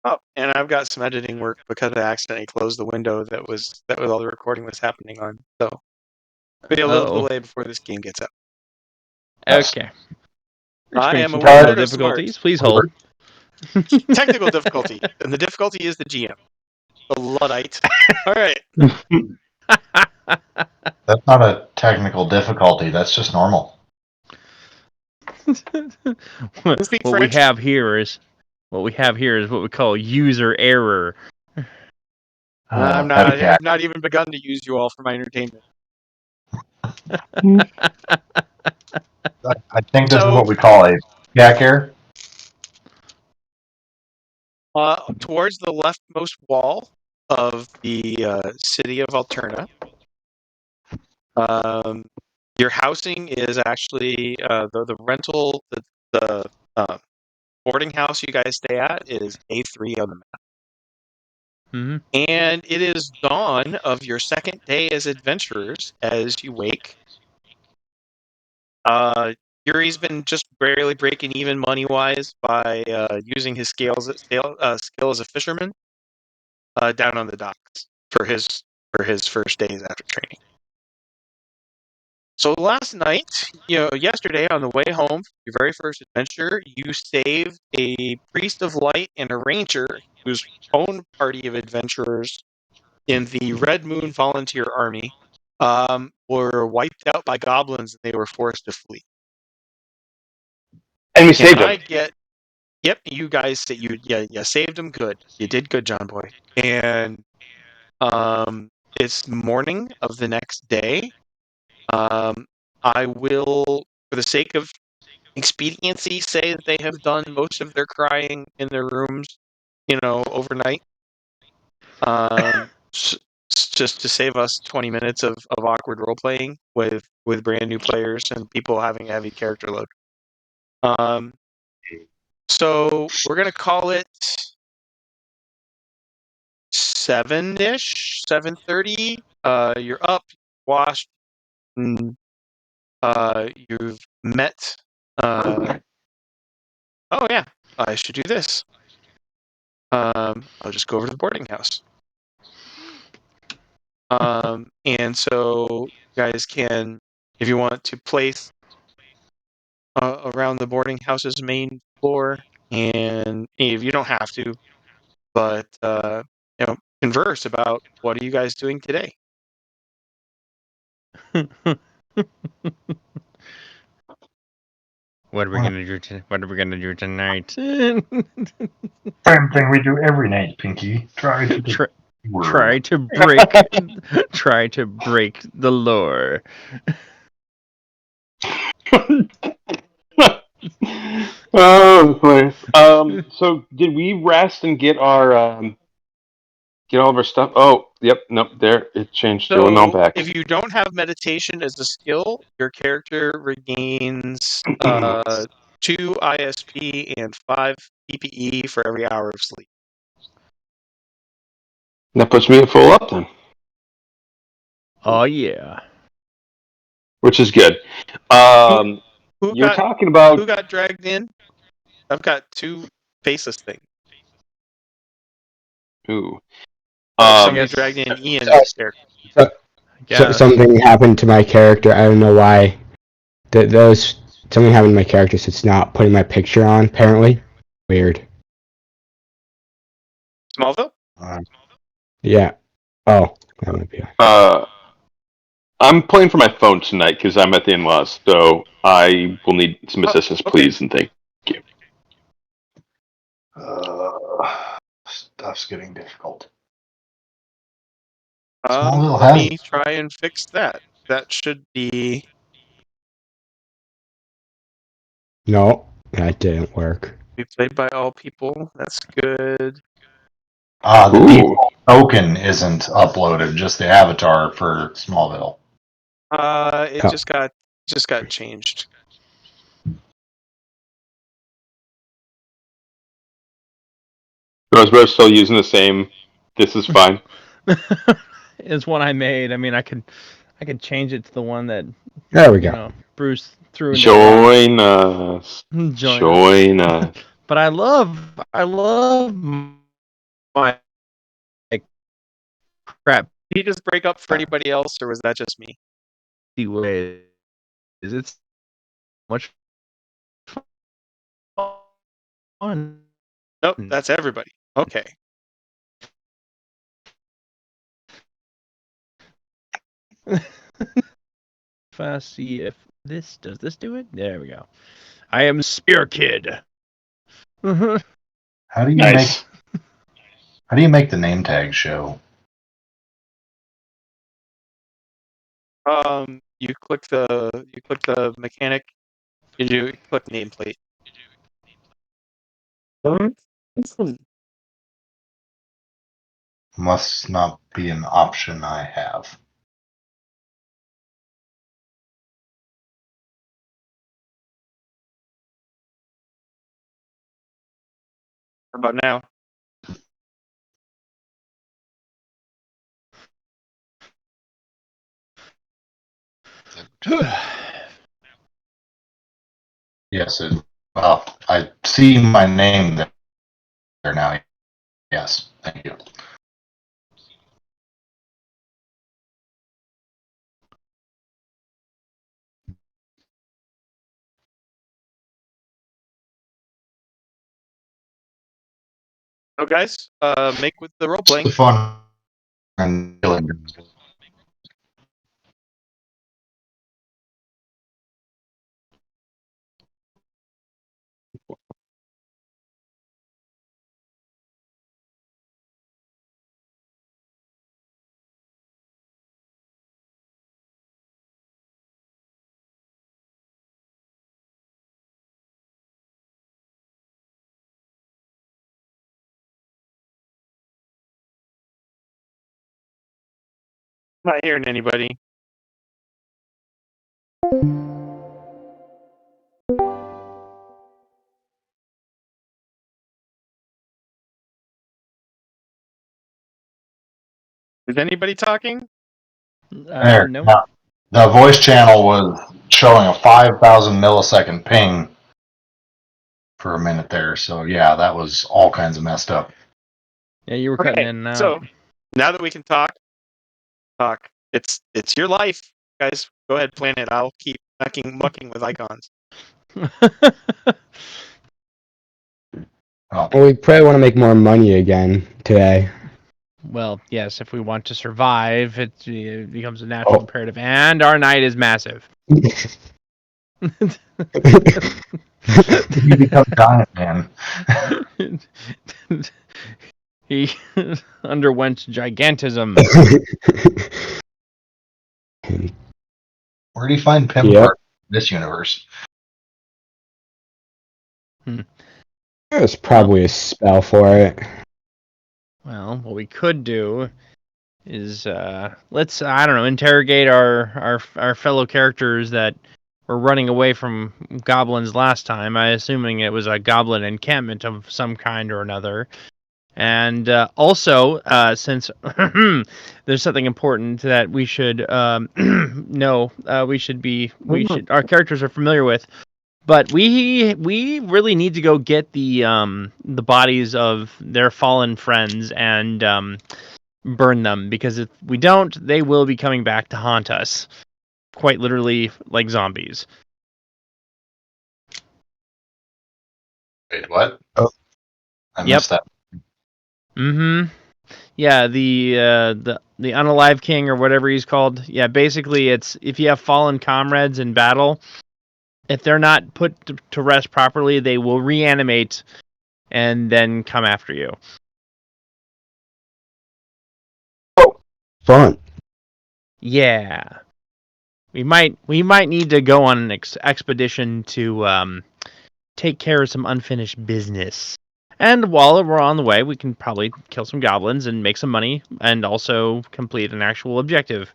Oh, and I've got some editing work because I accidentally closed the window that was all the recording was happening on. So, be a little delay before this game gets up. Okay. I am a technical word of difficulties. smart. Please hold. Technical difficulty, and the difficulty is the GM. The Luddite. All right. That's not a technical difficulty. That's just normal. what we have here is what we call user error. I've not even begun to use you all for my entertainment. I think this is what we call a jack error. Towards the leftmost wall of the city of Alterna, your housing is actually the rental, the boarding house you guys stay at is A3 on the map. Mm-hmm. And it is dawn of your second day as adventurers as you wake. Yuri's been just barely breaking even money-wise by using his skill as a fisherman down on the docks for his first days after training. So last night, yesterday on the way home, your very first adventure, you saved a priest of light and a ranger whose own party of adventurers in the Red Moon Volunteer Army were wiped out by goblins and they were forced to flee. And we saved them. Yep, you guys you saved them good. You did good, John Boy. And it's morning of the next day. I will, for the sake of expediency, say that they have done most of their crying in their rooms, overnight. Just to save us 20 minutes of awkward role playing with brand new players and people having a heavy character load. So we're gonna call it 7-ish, 7:30. You're up, washed, and you've met. Oh yeah, I should do this. I'll just go over to the boarding house. And so you guys can, if you want to place around the boarding house's main floor, and if you don't have to, but converse about what are you guys doing today. What are we gonna do? What are we gonna do tonight? Same thing we do every night, Pinky. Try to break the lore. Oh boy. So did we rest and get our get all of our stuff? Oh, yep, nope, there it changed to a nullback. If you don't have meditation as a skill, your character regains 2 ISP and 5 PPE for every hour of sleep. That puts me at full up then. Oh yeah. Which is good. Who got dragged in? I've got 2 faceless things. Ooh. Somebody dragged in Ian's character. Something happened to my character. I don't know why. Something happened to my character, so it's not putting my picture on. Apparently, weird. Smallville. Yeah. Oh, that might be. I'm playing for my phone tonight because I'm at the in-laws, so I will need some assistance, please, and thank you. Stuff's getting difficult. Let me try and fix that. That should be... No, that didn't work. Be played by all people. That's good. The default token isn't uploaded, just the avatar for Smallville. It just got changed. Is Rose still using the same? This is fine. It's one I made. I mean, I could change it to the one that. There we go. Bruce threw in. Join us. Join us. But I love my crap Did he just break up for anybody else, or was that just me? ways. It's much fun. Nope, that's everybody. Okay. If I see if does this do it? There we go. I am Spear Kid. How do you Nice. make the name tag show? You click the mechanic. You click nameplate. Must not be an option I have. How about now? Yes, I see my name there now. Yes, thank you. So guys, make with the role It's playing. the fun and feeling. Not hearing anybody. Is anybody talking? There. No. Now, the voice channel was showing a 5,000 millisecond ping for a minute there. So yeah, that was all kinds of messed up. Yeah, you were cutting in and out. So now that we can talk. It's your life, guys. Go ahead, plan it. I'll keep mucking with icons. Oh, Well, we probably want to make more money again today. Well, yes, if we want to survive, it becomes a natural imperative. And our night is massive. you become giant man. He underwent gigantism. Where do you find Pim Yep. in this universe? There's probably a spell for it. Well, what we could do is let's interrogate our fellow characters that were running away from goblins last time. I assuming it was a goblin encampment of some kind or another. And also, since there's something important that we should know, our characters are familiar with, but we really need to go get the bodies of their fallen friends and burn them, because if we don't, they will be coming back to haunt us, quite literally like zombies. Wait, what? Oh. I missed that. Mm-hmm. Yeah, the unalive king or whatever he's called. Yeah, basically it's if you have fallen comrades in battle, if they're not put to rest properly, they will reanimate and then come after you. Fun. Yeah. We might need to go on an expedition to take care of some unfinished business. And while we're on the way, we can probably kill some goblins and make some money, and also complete an actual objective.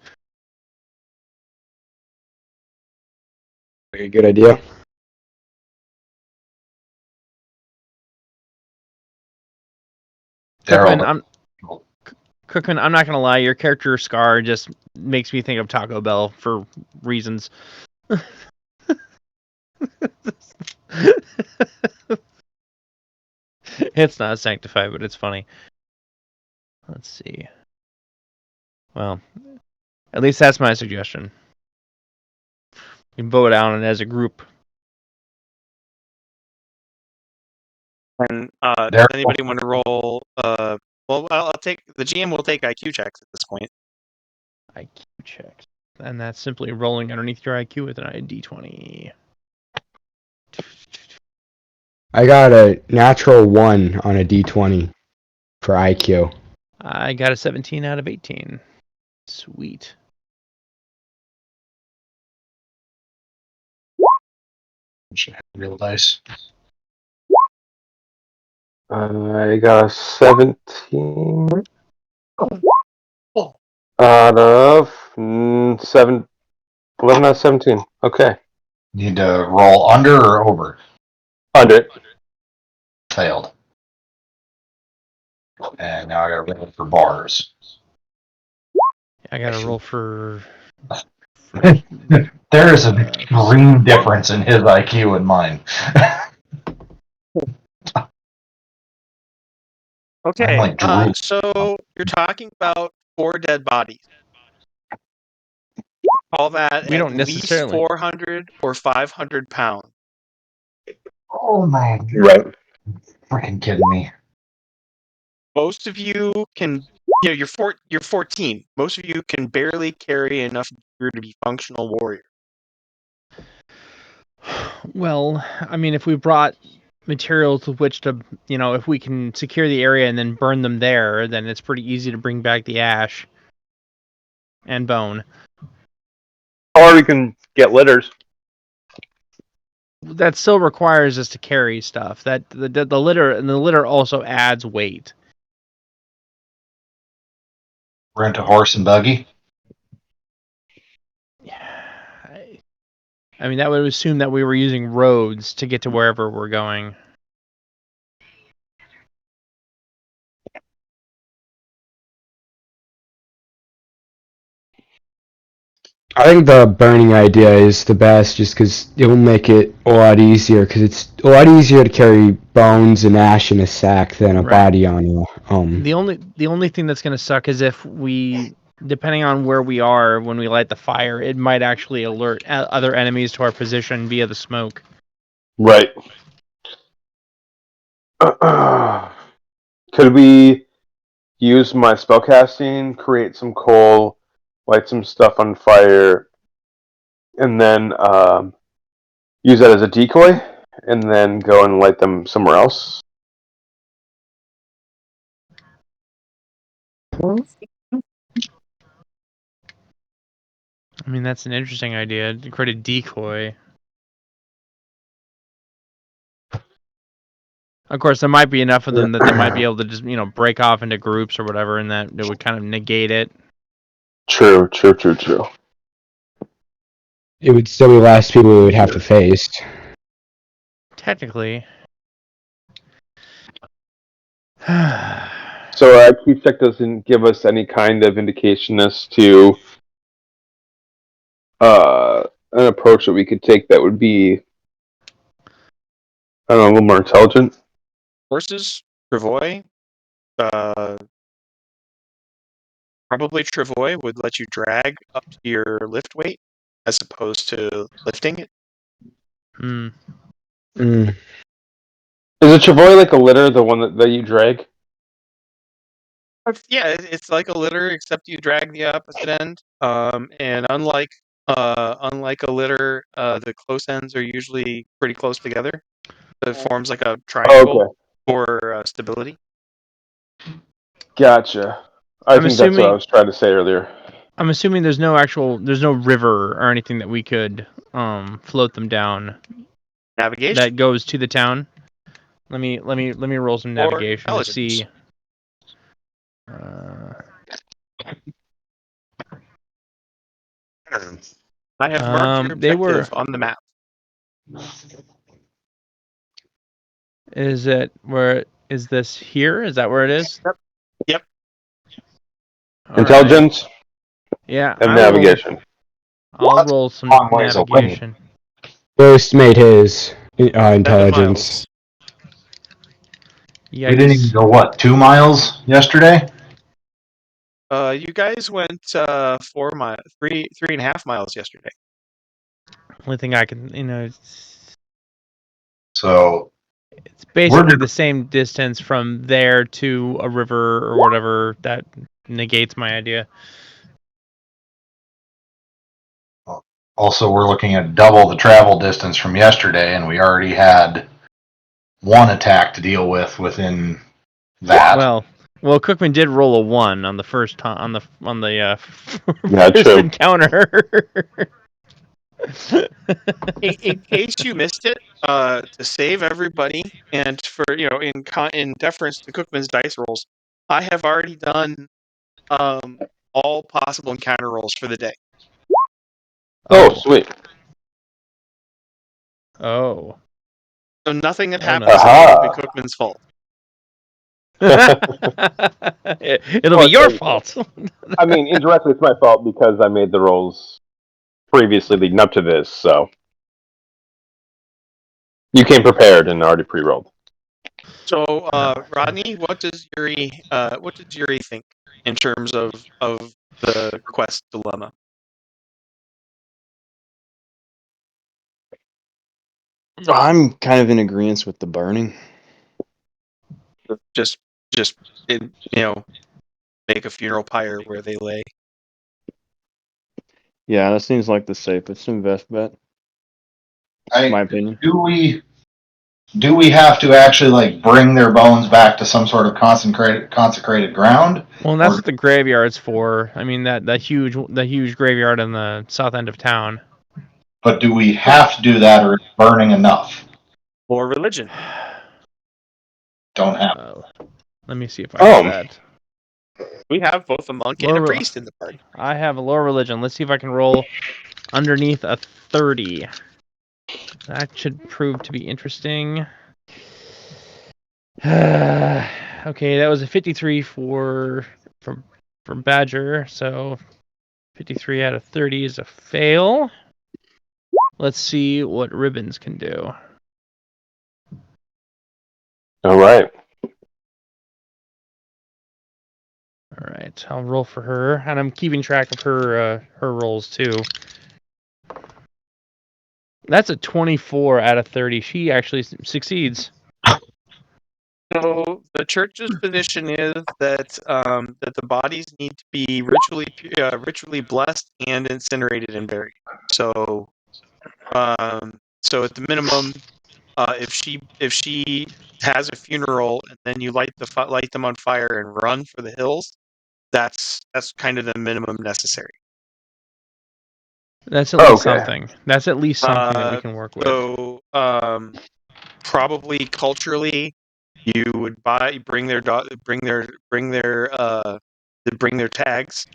A good idea. Cookman, I'm not gonna lie. Your character Scar just makes me think of Taco Bell for reasons. It's not sanctified, but it's funny. Let's see. Well, at least that's my suggestion. We can vote on it as a group. And does anybody want to roll? Well, I'll take the GM will take IQ checks at this point. IQ checks, and that's simply rolling underneath your IQ with an D20. I got a natural 1 on a D20 for IQ. I got a 17 out of 18. Sweet. Real dice. I got a 17 out of 11 out of 17. Okay. Need to roll under or over? Under. Failed. And now I gotta roll for bars. I got to roll for. There is an extreme difference in his IQ and mine. Okay, I'm like Drew. so you're talking about 4 dead bodies. All that We at don't least necessarily. 400 or 500 pounds. Oh man, you're Right. freaking kidding me. Most of you can, you're 14. Most of you can barely carry enough gear to be functional warriors. Well, I mean, if we brought materials with which to, if we can secure the area and then burn them there, then it's pretty easy to bring back the ash and bone. Or we can get litters. That still requires us to carry stuff. That the litter also adds weight. Rent a horse and buggy. I mean, that would assume that we were using roads to get to wherever we're going. I think the burning idea is the best, just because it will make it a lot easier. Because it's a lot easier to carry bones and ash in a sack than a body on a The only thing that's going to suck is if we, depending on where we are when we light the fire, it might actually alert other enemies to our position via the smoke. Right. Could we use my spellcasting, create some coal, light some stuff on fire, and then use that as a decoy, and then go and light them somewhere else? I mean, that's an interesting idea, to create a decoy. Of course, there might be enough of them that they might be able to just, break off into groups or whatever, and that would kind of negate it. True. It would still be less people we would have to face. Technically. So IQ check doesn't give us any kind of indication as to an approach that we could take that would be, I don't know, a little more intelligent. Horses, Travoy, probably Travoy would let you drag up to your lift weight as opposed to lifting it. Mm. Is a travois like a litter, the one that you drag? Yeah, it's like a litter, except you drag the opposite end. And unlike a litter, the close ends are usually pretty close together. It forms like a triangle for stability. Gotcha. I think that's what I was trying to say earlier. I'm assuming there's no river or anything that we could float them down. Navigation that goes to the town. Let me roll some navigation to see. I have marked your objective on the map. Is it where? Is this here? Is that where it is? Yep. Intelligence. Right. Yeah. And navigation. I'll roll some navigation. Ghost made his intelligence. We didn't even go 2 miles yesterday? You guys went 3.5 miles yesterday. Only thing I can, So it's basically the same distance from there to a river or whatever. That negates my idea. also we're looking at double the travel distance from yesterday, and we already had one attack to deal with within that. Well, Cookman did roll a 1 on the first time on the Yeah, first true. encounter. In case you missed it, to save everybody and for in deference to Cookman's dice rolls, I have already done all possible encounter rolls for the day. Oh, sweet. Oh. So nothing that Oh, happens no. today will be Aha. Cookman's fault. It'll be your fault. I mean, indirectly, it's my fault because I made the rolls previously leading up to this, so you came prepared and already pre-rolled. So, Rodney, what does Yuri think in terms of the quest dilemma? I'm kind of in agreement with the burning. Just make a funeral pyre where they lay. Yeah, that seems like the safest and best bet, in my opinion. Do we have to actually bring their bones back to some sort of consecrated ground? Well, and that's what the graveyard's for. I mean, that huge graveyard in the south end of town. But do we have to do that, or is burning enough? Or religion. Don't have. Let me see if I have that. We have both a monk and a priest in the party. I have a lower religion. Let's see if I can roll underneath a 30. That should prove to be interesting. Okay, that was a 53 from Badger, so 53 out of 30 is a fail. Let's see what Ribbons can do. All right. All right, I'll roll for her, and I'm keeping track of her rolls too. That's a 24 out of 30. She actually succeeds. So the church's position is that that the bodies need to be ritually blessed and incinerated and buried. So at the minimum, if she has a funeral and then you light them on fire and run for the hills, that's kind of the minimum necessary. That's at least something. That's at least something that we can work with. So probably culturally, you would bring their tags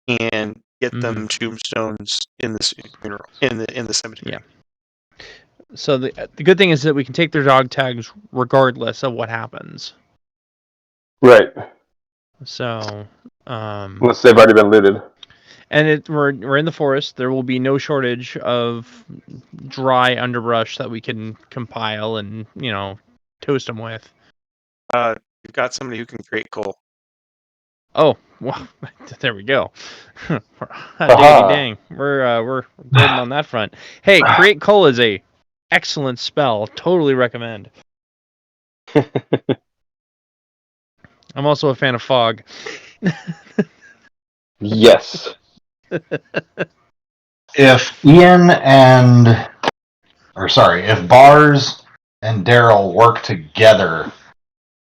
and get them tombstones in the funeral in the cemetery. Yeah. So the good thing is that we can take their dog tags regardless of what happens. Right. So unless they've already been looted. And we're in the forest. There will be no shortage of dry underbrush that we can compile and toast them with. You've got somebody who can create coal. Oh, well, there we go. Diggity dang, we're golden on that front. Hey, create coal is a excellent spell. Totally recommend. I'm also a fan of fog. Yes. If Bars and Daryl work together,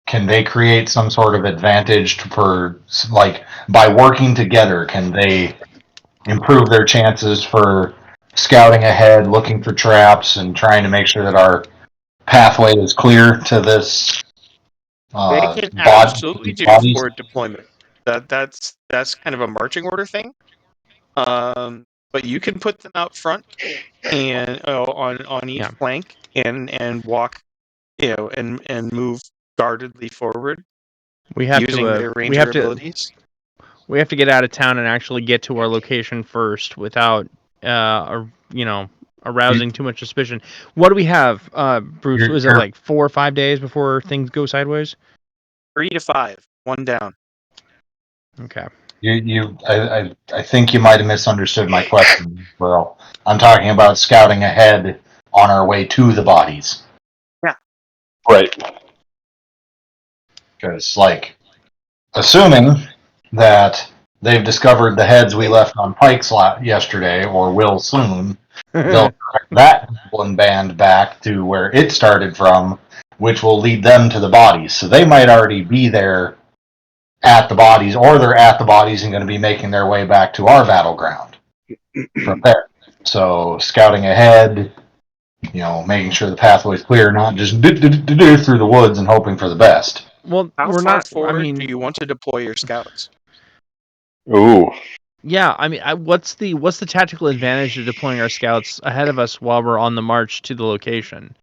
can they create some sort of advantage by working together? Can they improve their chances for scouting ahead, looking for traps, and trying to make sure that our pathway is clear to this? They can absolutely do forward deployment. That's kind of a marching order thing. But you can put them out front and on each flank and walk, and move guardedly forward. We have using to. their ranger abilities. We have to get out of town and actually get to our location first without, arousing too much suspicion. What do we have, Bruce? Was it like 4 or 5 days before things go sideways? 3 to 5, one down. Okay. I think you might have misunderstood my question, Burl. I'm talking about scouting ahead on our way to the bodies. Right. Because, like, assuming that they've discovered the heads we left on Pike's yesterday, or will soon, they'll direct that one band back to where it started from, which will lead them to the bodies. So they might already be there at the bodies, or they're at the bodies and going to be making their way back to our battleground from there. So scouting ahead, making sure the pathway's clear, not just through the woods and hoping for the best. Well, How we're far not. forward I mean, do you want to deploy your scouts? Ooh. yeah. I mean, what's the tactical advantage of deploying our scouts ahead of us while we're on the march to the location?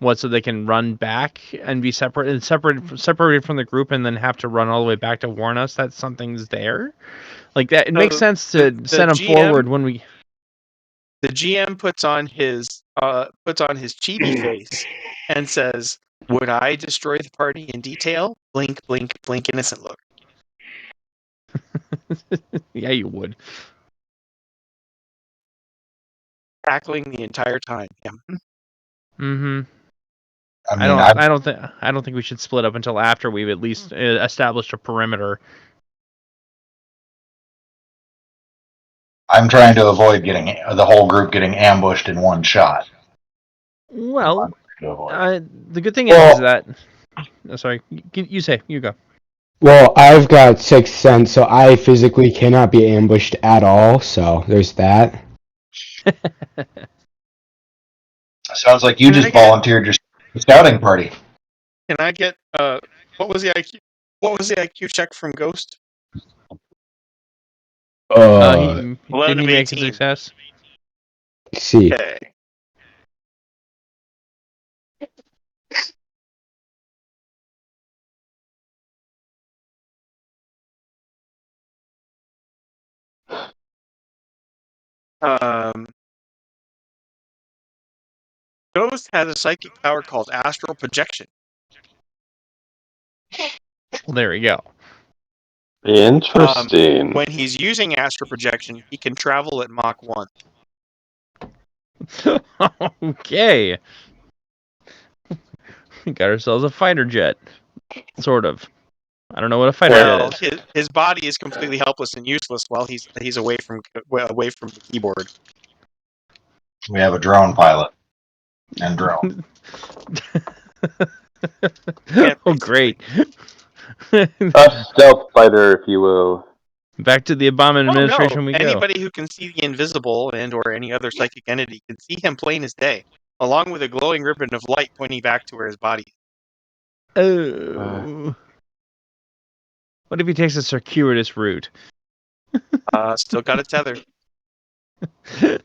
What, so they can run back and be separated from the group, and then have to run all the way back to warn us that something's there? Like that, it makes sense to send them forward when we. The GM puts on his chibi face and says, "Would I destroy the party in detail?" Blink, blink, blink, innocent look. Yeah, you would. Tackling the entire time. Yeah. Mm-hmm. I mean, I don't think we should split up until after we've at least established a perimeter. I'm trying to avoid getting the whole group getting ambushed in one shot. Well, Avoid. the good thing is that. Sorry, you go. Well, I've got Sixth Sense, so I physically cannot be ambushed at all, so there's that. Sounds like you just volunteered your scouting party. Can I get what was the IQ? What was the IQ check from Ghost? Didn't he of make a 18. success? See. Okay. Ghost has a psychic power called astral projection. Well, there we go. Interesting. When he's using astral projection, he can travel at Mach 1. Okay. We got ourselves a fighter jet. Sort of. I don't know what a fighter jet is. His body is completely helpless and useless while he's away from the keyboard. We have a drone pilot and drone. Oh, great. A stealth fighter, if you will. Back to the Obama administration we go. Anybody who can see the invisible and/or any other psychic entity can see him plain as day, along with a glowing ribbon of light pointing back to where his body is. Oh. What if he takes a circuitous route? Still got a tether. It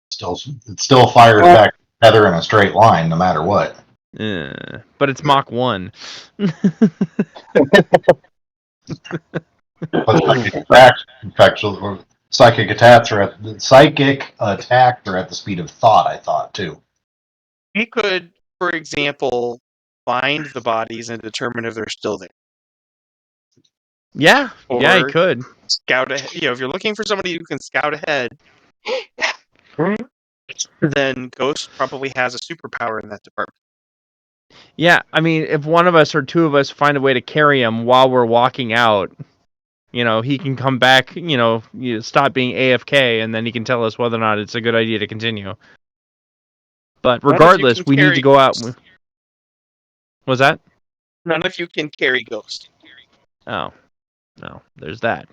still fires back tether in a straight line, no matter what. But it's Mach 1. Psychic attacks are at the speed of thought. I thought too. He could, for example, find the bodies and determine if they're still there. Yeah, Or he could. Scout ahead. If you're looking for somebody who can scout ahead, then Ghost probably has a superpower in that department. Yeah, I mean, if one of us or two of us find a way to carry him while we're walking out, he can come back, stop being AFK, and then he can tell us whether or not it's a good idea to continue. But regardless, we need to go out. Was that? None of you can carry Ghost. Oh, no, there's that.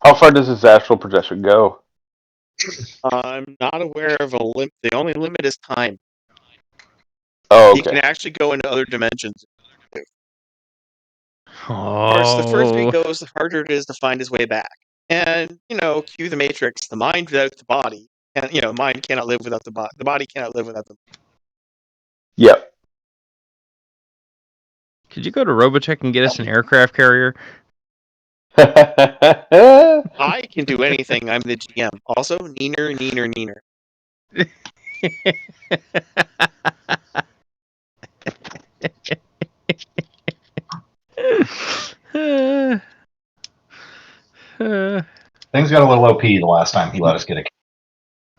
How far does his astral projection go? I'm not aware of a limit. The only limit is time. Oh, He okay. can actually go into other dimensions. Oh. Of course, the further he goes, the harder it is to find his way back. And, cue the Matrix, the mind without the body. And, mind cannot live without the body. The body cannot live without the mind. Yep. Could you go to Robotech and get us an aircraft carrier? I can do anything. I'm the GM. Also, neener. things got a little OP the last time he let us get a. A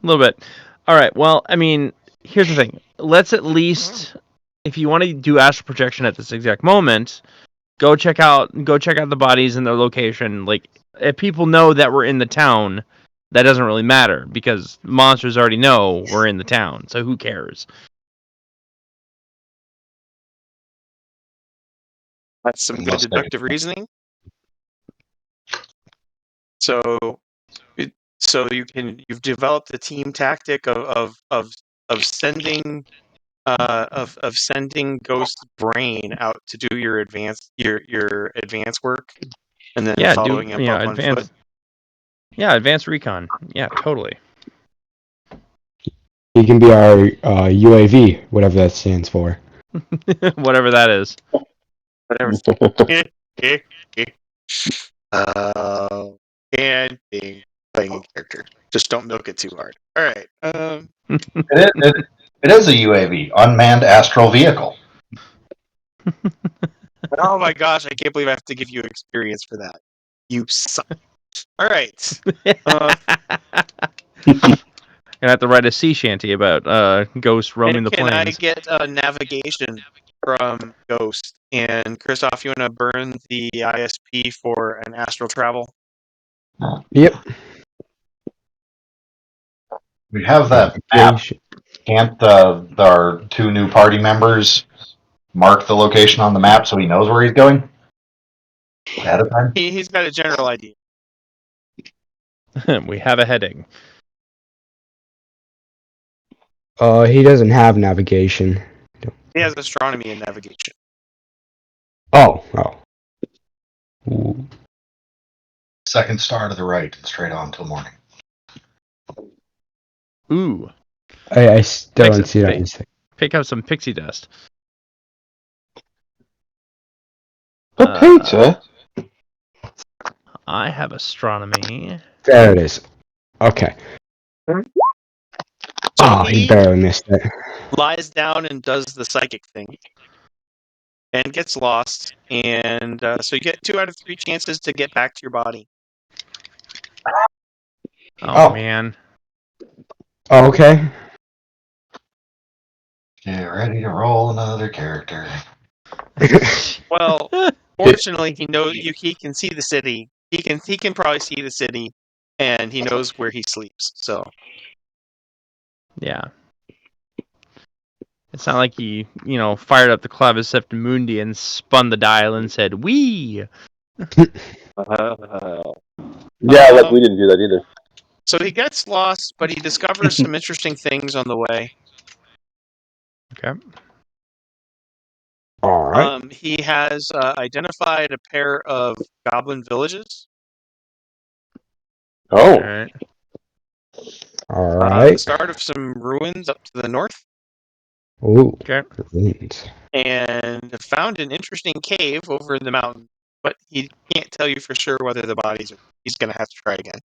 little bit. All right. Well, I mean, here's the thing. Let's at least, if you want to do astral projection at this exact moment, go check out the bodies and their location. Like, if people know that we're in the town, that doesn't really matter because monsters already know we're in the town. So who cares? That's some good Unless they- deductive reasoning. So, you've developed the team tactic of sending sending Ghost's brain out to do your advanced work, and then following up on foot. Advanced recon. Yeah, totally. He can be our UAV, whatever that stands for. Whatever that is. Whatever. And being playing a character. Just don't milk it too hard. All right. It is a UAV, unmanned astral vehicle. Oh my gosh! I can't believe I have to give you experience for that. You suck. All right. Gonna have to write a sea shanty about ghosts roaming the Can I plains. get navigation from Ghost? And Christoph, you want to burn the ISP for an astral travel? Yep. We have that map. Can't our two new party members mark the location on the map so he knows where he's going ahead of time? He's got a general idea. We have a heading. He doesn't have navigation. He has astronomy and navigation. Oh. Ooh. Second star to the right and straight on till morning. Ooh. I still don't see that on this thing. Pick up some pixie dust. Pizza? I have astronomy. There it is. Okay. So he he barely missed it. lies down and does the psychic thing, and gets lost. And so you get 2 out of 3 chances to get back to your body. Oh man. Okay. Get ready to roll another character. Well, fortunately, he can see the city. He can probably see the city, and he knows where he sleeps. So Yeah. It's not like he, fired up the clavis septimundi and spun the dial and said, "Wee." Yeah, like we didn't do that either. So he gets lost, but he discovers some interesting things on the way. Okay. All right. He has identified a pair of goblin villages. Oh. All right. All The right. start of some ruins up to the north. Ooh. Okay. Ruins. And found an interesting cave over in the mountain, but he can't tell you for sure whether the bodies are. He's going to have to try again.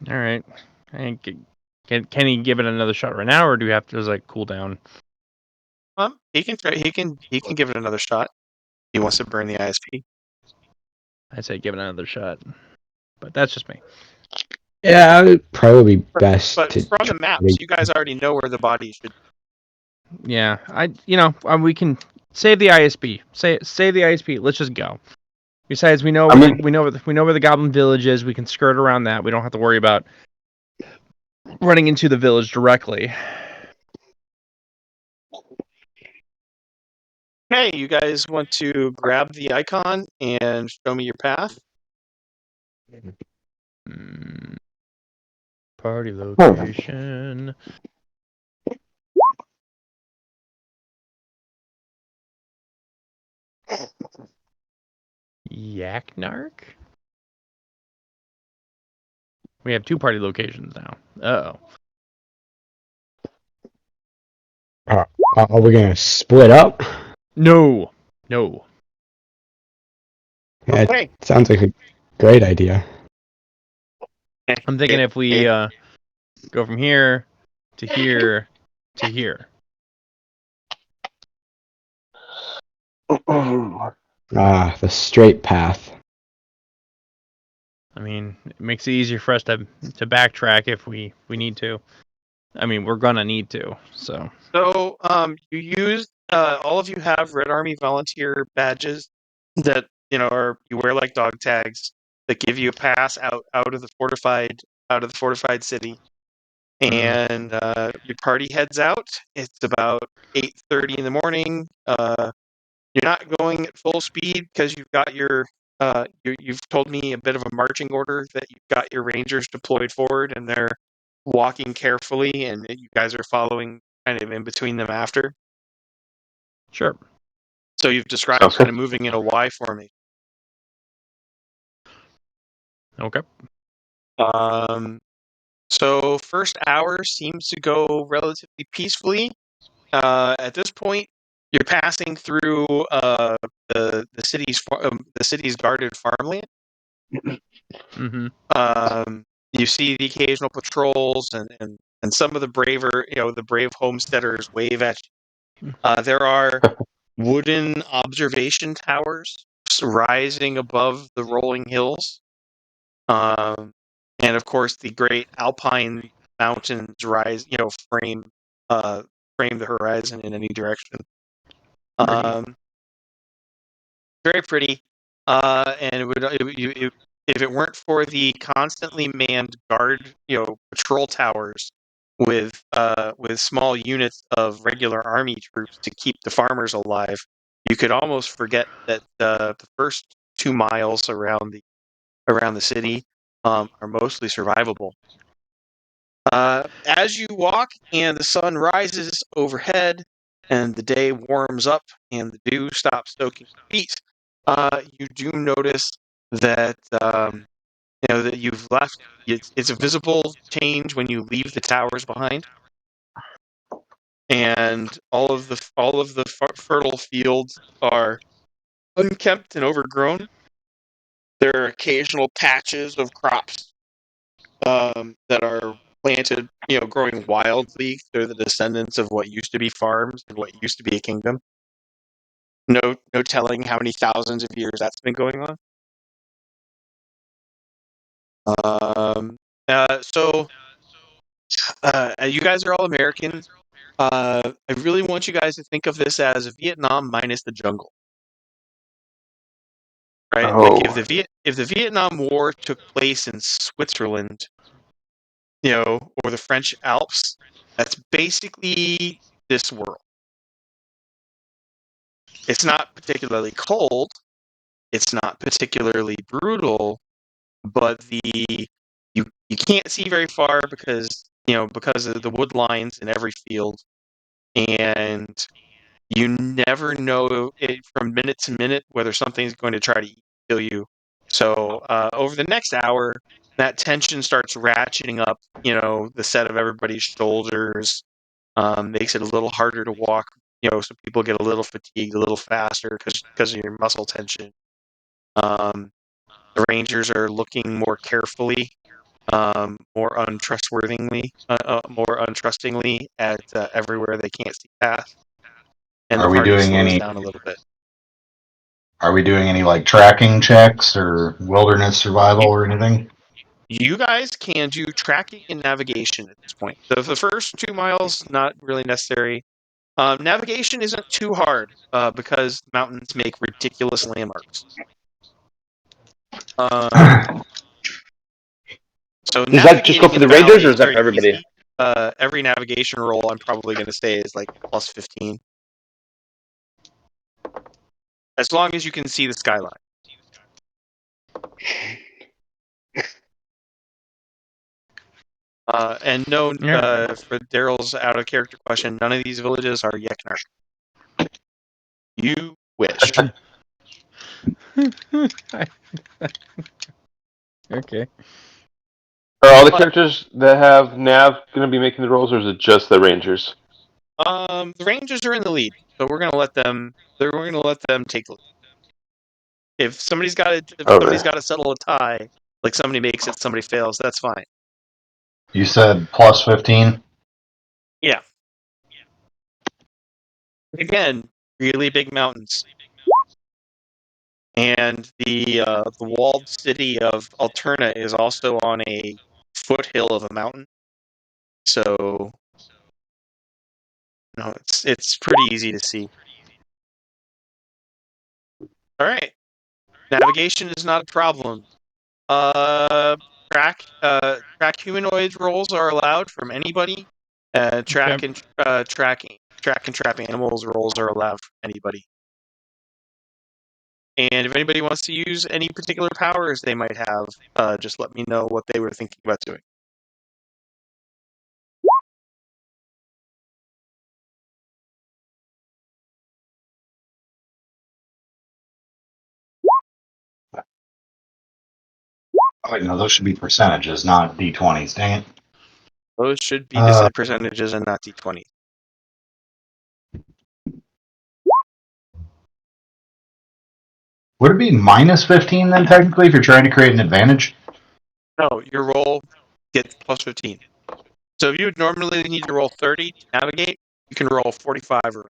All right. Can he give it another shot right now, or do we have to just cool down? He can try. He can give it another shot. He wants to burn the ISP. I'd say give it another shot, but that's just me. Yeah, it would probably be best But to. from the maps, you guys already know where the bodies should. Yeah, we can save the ISP. Save the ISP. Let's just go. Besides, we know where the Goblin Village is. We can skirt around that. We don't have to worry about running into the village directly. Hey, you guys want to grab the icon and show me your path? Party location. Yaknark? We have 2 party locations now. Uh-oh. Are we gonna split up? No. Yeah, Okay. it sounds like a great idea. I'm thinking if we go from here to here to here. The straight path. I mean, it makes it easier for us to backtrack if we need to. I mean, we're gonna need to. So you use all of you have Red Army volunteer badges that are you wear like dog tags that give you a pass out of the fortified city. And your party heads out. It's about 8:30 in the morning. You're not going at full speed because you've got you've told me a bit of a marching order that you've got your rangers deployed forward and they're walking carefully, and you guys are following kind of in between them after. sure. So you've described Sounds kind good. of moving in a Y formation. Okay. So first hour seems to go relatively peacefully. At this point, you're passing through the city's guarded farmland. Mm-hmm. You see the occasional patrols and some of the the brave homesteaders wave at you. There are wooden observation towers rising above the rolling hills. And of course, the great alpine mountains frame the horizon in any direction. Very pretty. And if it weren't for the constantly manned guard, patrol towers with small units of regular army troops to keep the farmers alive, you could almost forget that the first 2 miles around the city are mostly survivable. As you walk and the sun rises overhead and the day warms up and the dew stops soaking your feet, you do notice that that you've left. It's a visible change when you leave the towers behind, and all of the fertile fields are unkempt and overgrown. There are occasional patches of crops that are planted, growing wildly. They're the descendants of what used to be farms and what used to be a kingdom. No telling how many thousands of years that's been going on. So you guys are all Americans. I really want you guys to think of this as Vietnam minus the jungle, right? Like Oh, if the Vietnam War took place in Switzerland, or the French Alps, that's basically this world. It's not particularly cold. It's not particularly brutal, but you can't see very far because of the wood lines in every field, and you never know from minute to minute whether something's going to try to kill you. So over the next hour, that tension starts ratcheting up. The set of everybody's shoulders makes it a little harder to walk. So people get a little fatigued a little faster because of your muscle tension. The Rangers are looking more carefully, more untrustingly at everywhere they can't see past, and the Are we party doing slows any? down a little bit. Are we doing any like tracking checks or wilderness survival You, or anything? you guys can do tracking and navigation at this point. The first 2 miles, not really necessary. Navigation isn't too hard because mountains make ridiculous landmarks. So does that just go navigating for in the the Rangers, valley or is is that very for everybody? easy. Every navigation roll I'm probably going to say is like plus 15. As long as you can see the skyline. And no, Yeah. for Daryl's out of character question, none of these villages are Yeknar. You wish. Okay. Are all the But characters that have Nav going to be making the rolls, or is it just the Rangers? the Rangers are in the lead, so we're gonna let them. We're gonna let them take the lead. If somebody's got Okay. to settle a tie, like somebody makes it, somebody fails. That's fine. You said plus 15. Yeah. Again, really big mountains. And the walled city of Alterna is also on a foothill of a mountain. So, no, it's pretty easy to see. All right, navigation is not a problem. Track humanoid rolls are allowed from anybody. Track and trap animals rolls are allowed from anybody. And if anybody wants to use any particular powers they might have, just let me know what they were thinking about doing. Oh, wait, no, those should be percentages, not d20s. Dang it. Those should be percentages and not d20. Would it be minus 15 then, technically, if you're trying to create an advantage? No, your roll gets plus 15. So if you would normally need to roll 30 to navigate, you can roll 45 or.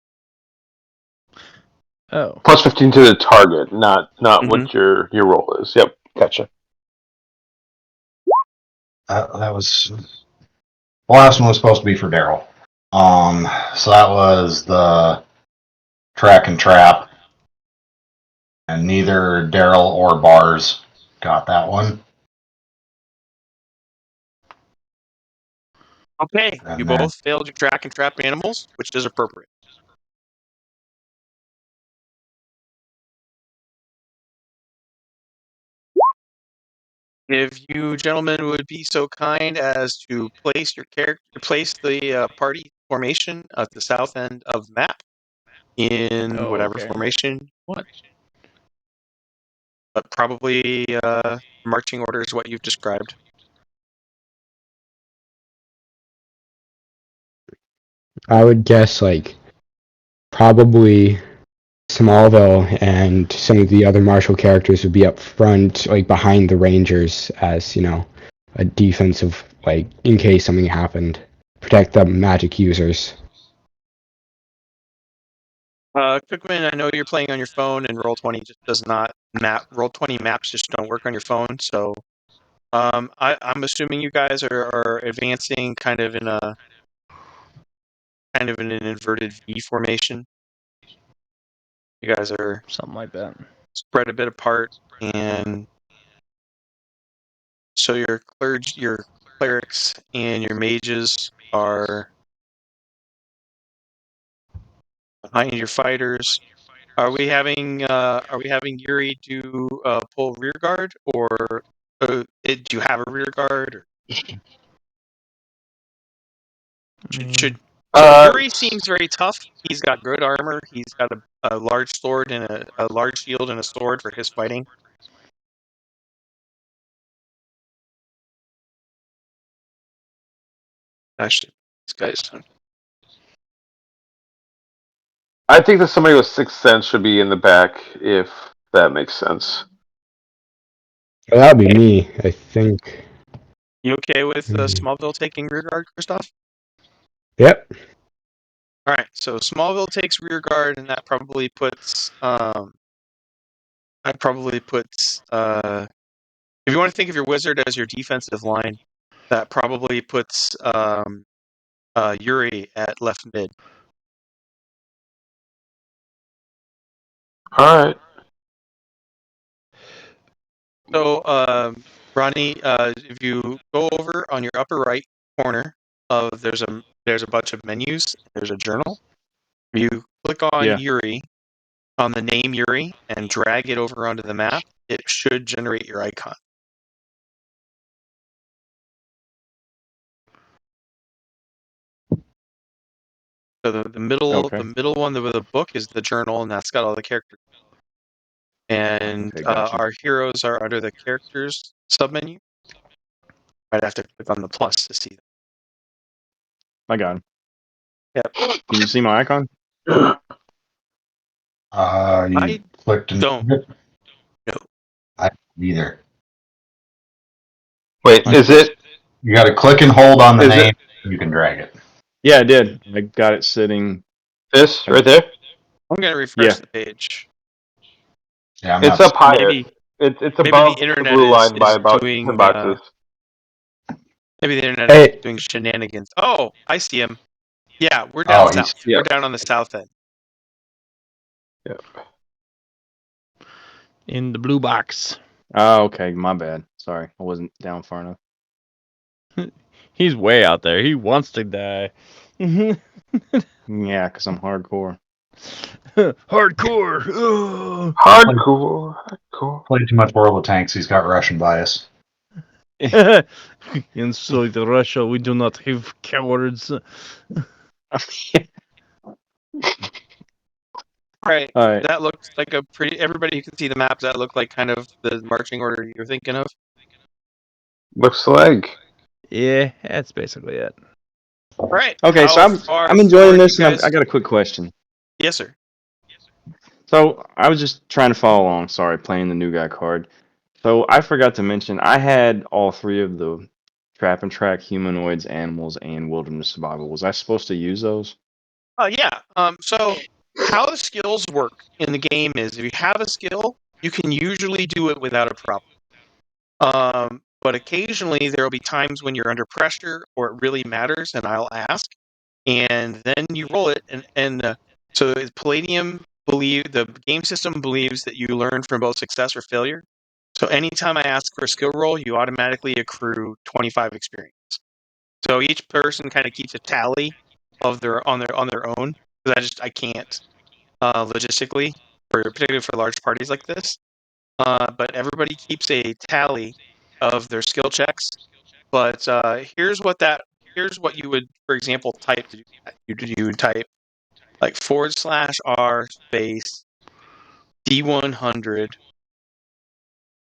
Oh. Plus 15 to the target, not what your roll is. Yep, gotcha. That was. The last one was supposed to be for Daryl. So that was the track and trap. And neither Daryl or Bars got that one. Okay, And you then- both failed your track and trap animals, which is appropriate. If you gentlemen would be so kind as to place your the party formation at the south end of the map in whatever formation you want. But probably marching order is what you've described. I would guess like probably Smallville and some of the other martial characters would be up front, like behind the Rangers, as a defensive, like in case something happened, protect the magic users. Cookman, I know you're playing on your phone, and Roll20 just does not map. Roll20 maps just don't work on your phone, so I'm assuming you guys are advancing kind of in an inverted V formation. You guys are Something like that. spread a bit apart, and so your clerics and your mages are behind your fighters. Are we having Yuri do pull rear guard, or do you have a rear guard? Or should Yuri seems very tough. He's got good armor. He's got a large sword and a large shield and a sword for his fighting. Actually, this guy's. I think that somebody with Sixth Sense should be in the back, if that makes sense. Well, that would be me, I think. You okay with Smallville taking rear guard, Christoph? Yep. All right, so Smallville takes rear guard, and that probably puts. If you want to think of your wizard as your defensive line, that probably puts Yuri at left mid. All right. So, Ronnie, if you go over on your upper right corner of there's a bunch of menus. There's a journal. You click on Yuri, on the name Yuri, and drag it over onto the map. It should generate your icon. So the middle one with the book is the journal, and that's got all the characters. And our heroes are under the characters submenu. I'd have to click on the plus to see them. I got him. Yep. Can you see my icon? You I clicked and don't. No. I either. Wait, is it? You got to click and hold on the name. You can drag it. Yeah, I did. I got it sitting. This right there? I'm gonna refresh the page. Yeah, I'm It's not. up higher. Maybe It's maybe above the the internet blue line by is about 10 doing boxes. maybe the internet is Hey, doing shenanigans. Oh, I see him. Yeah, we're down Oh, he's south. We're down on the south end. In the blue box. Oh, okay. My bad. Sorry, I wasn't down far enough. He's way out there. He wants to die. Yeah, because I'm hardcore. Hardcore. Ugh. Hardcore. Hardcore. played too much World of Tanks. He's got Russian bias. Inside Russia, we do not have cowards. Right. All right. That looks like a pretty. Everybody who can see the map, that look like kind of the marching order you're thinking of. Looks like. Yeah, that's basically it. Right. Okay, so How I'm far I'm enjoying forward you this, and guys? I got a quick question. Yes, sir. So I was just trying to follow along. Sorry, playing the new guy card. So I forgot to mention I had all three of the trap and track, humanoids, animals, and wilderness survival. Was I supposed to use those? Yeah. So how the skills work in the game is if you have a skill, you can usually do it without a problem. But occasionally there will be times when you're under pressure or it really matters, and I'll ask, and then you roll it. So Palladium the game system believes that you learn from both success or failure. So anytime I ask for a skill roll, you automatically accrue 25 experience. So each person kind of keeps a tally of their on their own. Because I can't logistically, particularly for large parties like this. But everybody keeps a tally of their skill checks. But here's what you would, for example, type to do that. You would type like /R space D100,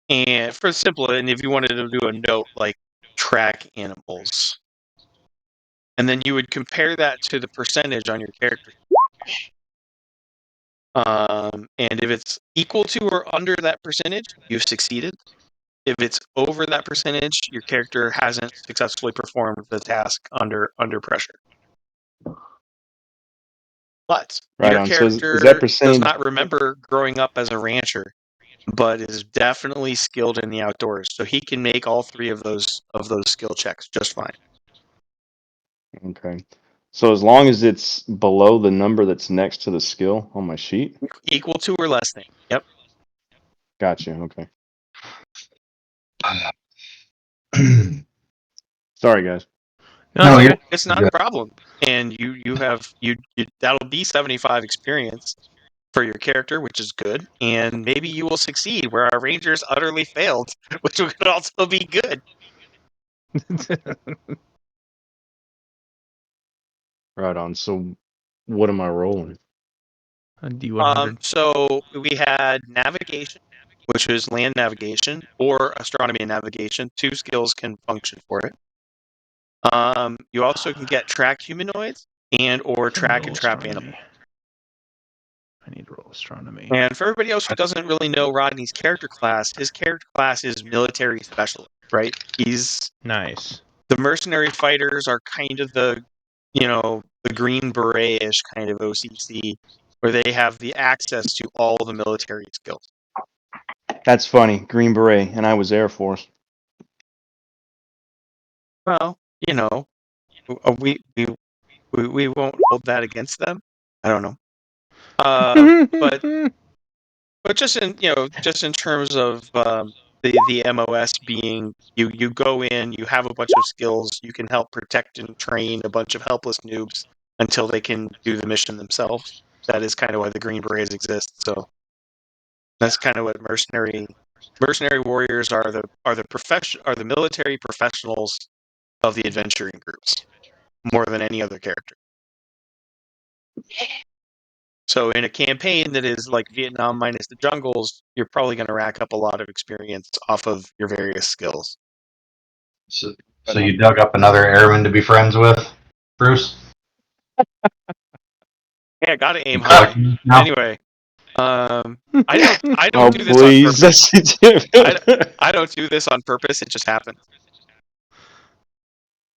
and for simple, and if you wanted to do a note like track animals, and then you would compare that to the percentage on your character. And if it's equal to or under that percentage, you've succeeded. If it's over that percentage, your character hasn't successfully performed the task under pressure. But Right your on. So is that character does percentage? not remember growing up as a rancher, but is definitely skilled in the outdoors. So he can make all three of those skill checks just fine. Okay. So as long as it's below the number that's next to the skill on my sheet. Equal to or less than. Yep. Gotcha. Okay. no, Sorry, guys. No, it's okay. It's not a problem. And you have that'll be 75 experience for your character, which is good. And maybe you will succeed where our rangers utterly failed, which would also be good. Right on. So what am I rolling? A D100. So we had navigation, which is land navigation, or astronomy and navigation. Two skills can function for it. You also can get track humanoids and or track and trap animals. I need to roll astronomy. And for everybody else who doesn't really know Rodney's character class, his character class is military specialist, right? He's Nice. the mercenary fighters are kind of the green beret-ish kind of OCC, where they have the access to all the military skills. That's funny. Green Beret, and I was Air Force. Well, we won't hold that against them. I don't know. But just in terms of the MOS being you go in, you have a bunch of skills, you can help protect and train a bunch of helpless noobs until they can do the mission themselves. That is kind of why the Green Berets exist. So that's kind of what mercenary warriors are the military professionals of the adventuring groups more than any other character. So in a campaign that is like Vietnam minus the jungles, you're probably going to rack up a lot of experience off of your various skills. So you dug up another airman to be friends with, Bruce? Yeah, got to aim You high. collecting now? Anyway, I Oh, don't do this on please. purpose. That's I don't do this on purpose. It just happens.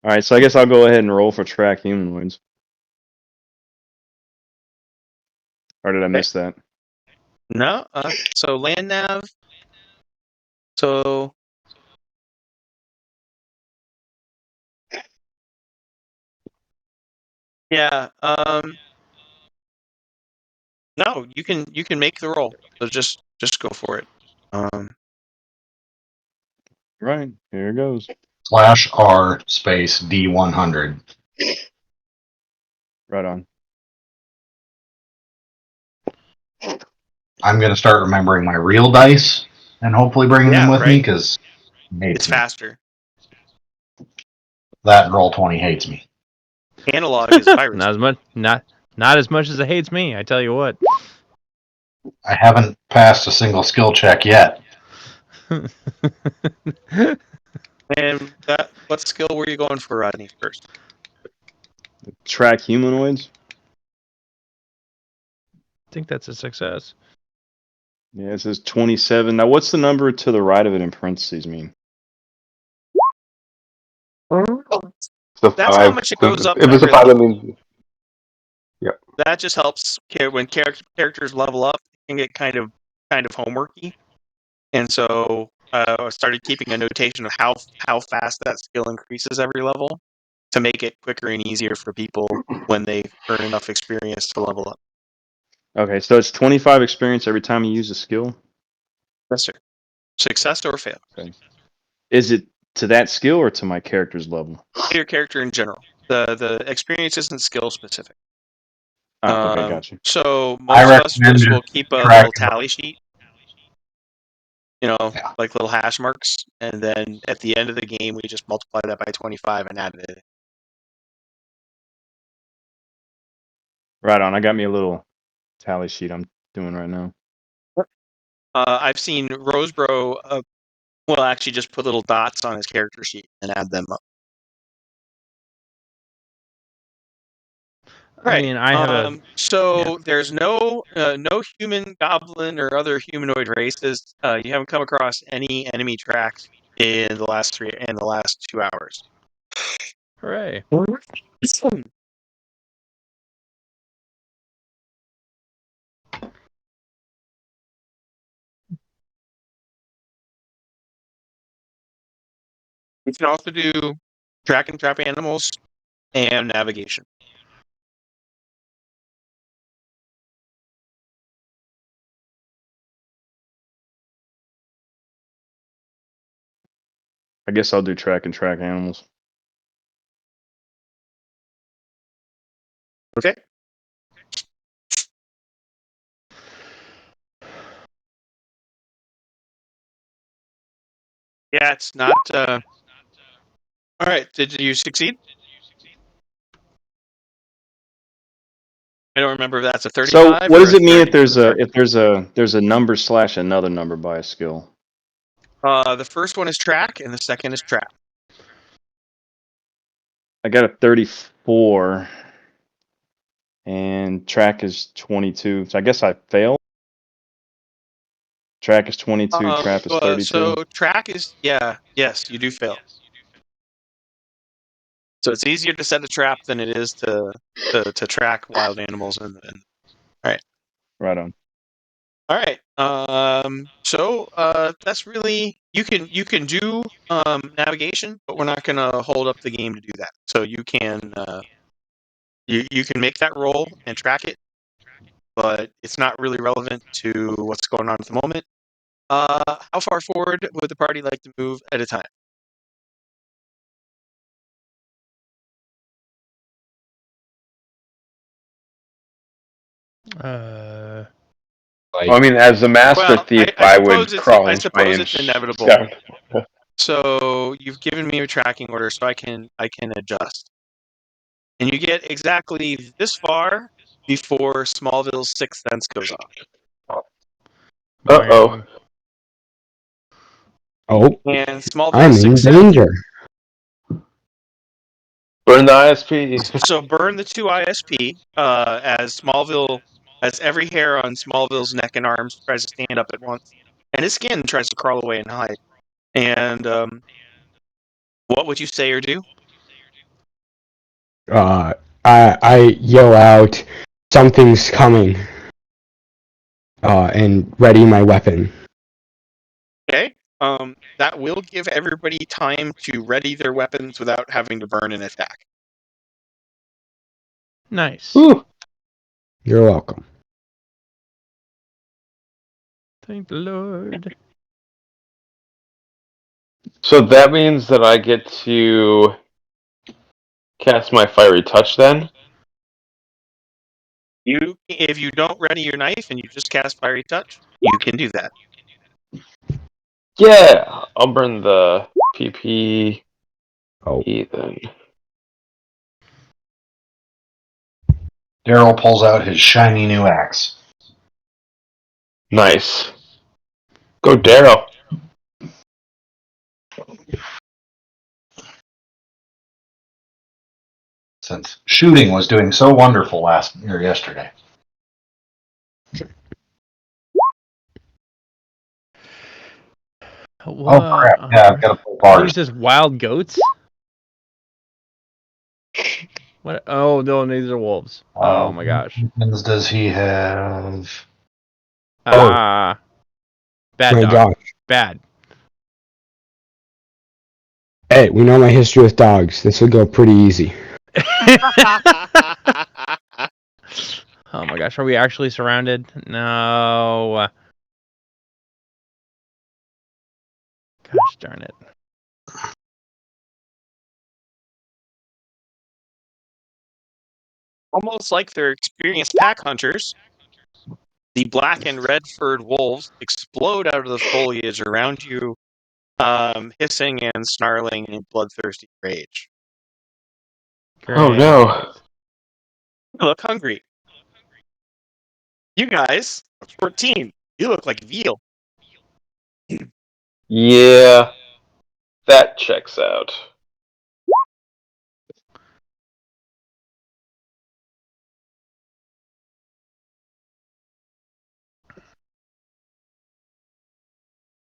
All right, so I guess I'll go ahead and roll for track humanoids. Or did I miss that? No. So land nav. So yeah. No, you can make the roll. So just go for it. Right, here it goes. /R space D100. Right on. I'm gonna start remembering my real dice and hopefully bringing them Yeah, with me right. because It's faster. that roll 20 hates me. Analog is virus. Not as much. Not as much as it hates me. I tell you what. I haven't passed a single skill check yet. And what skill were you going for, Rodney, first? Track humanoids. I think that's a success. Yeah, it says 27. Now, what's the number to the right of it in parentheses mean? So That's how 5. much it goes up If it's a every 5, that level. means. Yep. That just helps when characters level up. It can get kind of homeworky, and so I started keeping a notation of how fast that skill increases every level to make it quicker and easier for people when they earn enough experience to level up. Okay, so it's 25 experience every time you use a skill? Yes, sir. Success or fail. Okay. Is it to that skill or to my character's level? Your character in general. The experience isn't skill specific. Okay, gotcha. So I most of us recommend just will just keep a little tracking. tally sheet, Yeah. like little hash marks, and then at the end of the game, we just multiply that by 25 and add it. Right on. I got me a little tally sheet I'm doing right now. I've seen Rosebro will actually just put little dots on his character sheet and add them up. I mean, I have a. So there's no human, goblin, or other humanoid races. You haven't come across any enemy tracks in the last 2 hours. Hooray. You can also do track and trap animals and navigation. I guess I'll do track and track animals. Okay. Yeah, it's not. All right. Did you succeed? I don't remember if that's a 35. So, what or does a it mean 30 if there's for a number / another number by a skill? the first one is track, and the second is trap. I got a 34, and track is 22. So I guess I failed. Track is 22. Trap is 32. So track is yes, you do fail. So it's easier to set a trap than it is to track wild animals. And all right, Right on. all right. So that's really you can do navigation, but we're not going to hold up the game to do that. So you can you can make that roll and track it, but it's not really relevant to what's going on at the moment. How far forward would the party like to move at a time? Like, I mean, as the master Well, thief, I I would suppose it's crawl inch by inch inevitable. down. So you've given me a tracking order, so I can adjust. And you get exactly this far before Smallville's sixth sense goes off. Uh-oh. Oh, And I'm Smallville's in sixth sense. danger. Burn the ISP. So burn the 2 ISP as every hair on Smallville's neck and arms tries to stand up at once, and his skin tries to crawl away and hide. And what would you say or do? I yell out, something's coming. and ready my weapon. Okay. That will give everybody time to ready their weapons without having to burn an attack. Nice. Whew. You're welcome. Thank the Lord. So that means that I get to cast my fiery touch then? If you don't ready your knife and you just cast Fiery Touch, you can do that. Yeah, I'll burn the PP Oh, then. Daryl pulls out his shiny new axe. Nice. Go Daryl. Since shooting was doing so wonderful yesterday. What? Oh crap! Yeah, I've got to pull bars. These just wild goats? What? Oh no, these are wolves. Oh my gosh. What weapons does he have? Ah, bad my dog. dog. Bad. Hey, we know my history with dogs. This will go pretty easy. Oh my gosh, are we actually surrounded? No. Gosh darn it. Almost like they're experienced pack hunters, the black and red furred wolves explode out of the foliage around you, hissing and snarling in bloodthirsty rage. Great. Oh no. You look hungry. You guys are 14. You look like veal. Yeah, that checks out.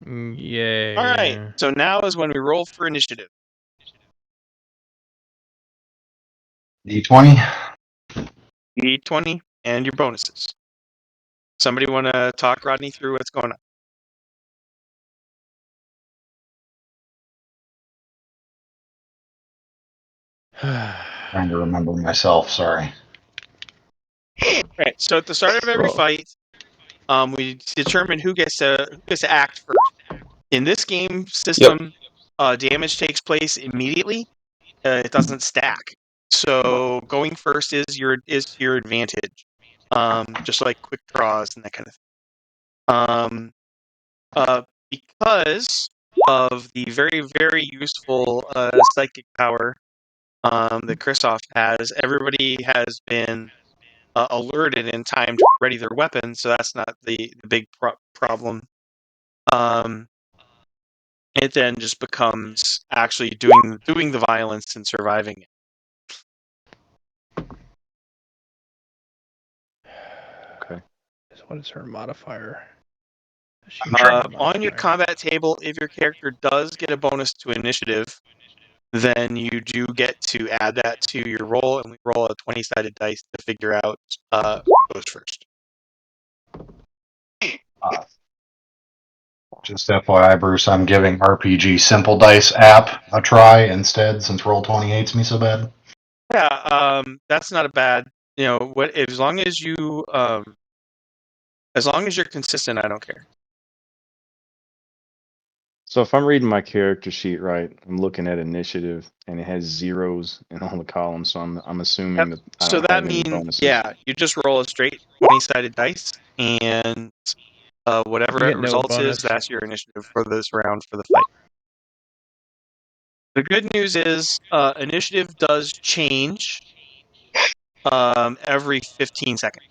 Yay. All right, so now is when we roll for initiative. D20. D20 and your bonuses. Somebody want to talk Rodney through what's going on? Trying to remember myself. Sorry. All right, so at the start of every fight, we determine who gets to act first. In this game system, damage takes place immediately. It doesn't stack. So going first is your advantage. Just like quick draws and that kind of thing. Because of the very, very useful psychic power that Kristoff has, everybody has been alerted in time to ready their weapons, so that's not the big problem. It then just becomes actually doing the violence and surviving it. Okay. What is her modifier? On your combat table, if your character does get a bonus to initiative, then you do get to add that to your roll, and we roll a 20-sided dice to figure out who goes first. Just FYI, Bruce, I'm giving RPG Simple Dice app a try instead, since Roll20 hates me so bad. Yeah, that's not a bad. As long as you're consistent, I don't care. So if I'm reading my character sheet right, I'm looking at initiative, and it has zeros in all the columns. So I'm assuming that I So don't that have any means, bonuses. yeah, you just roll a straight 20-sided dice, and whatever You it get no results is, bonus. that's your initiative for this round for the fight. The good news is initiative does change every 15 seconds.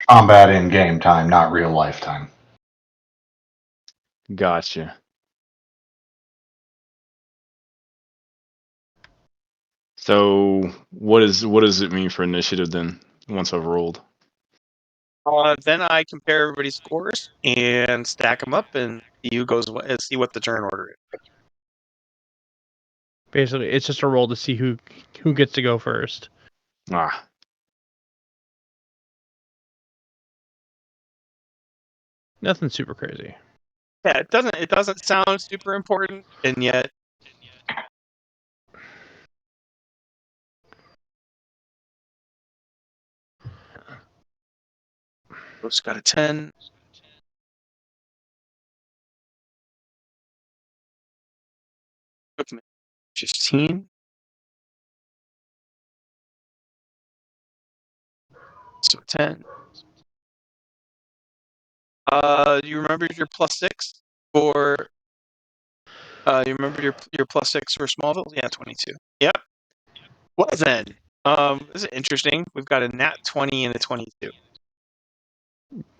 Combat in game time, not real life time. Gotcha. So what does it mean for initiative then? Once I've rolled. Then I compare everybody's scores and stack them up, and see what the turn order is. Basically, it's just a roll to see who gets to go first. Ah. Nothing super crazy. Yeah, it doesn't sound super important, and yet Ghost got a 10. Equipment 15. So 10. You remembered your +6 for you remembered your +6 for Smallville? Yeah, 22. Yep. Well then, this is interesting. We've got a nat 20 and a 22.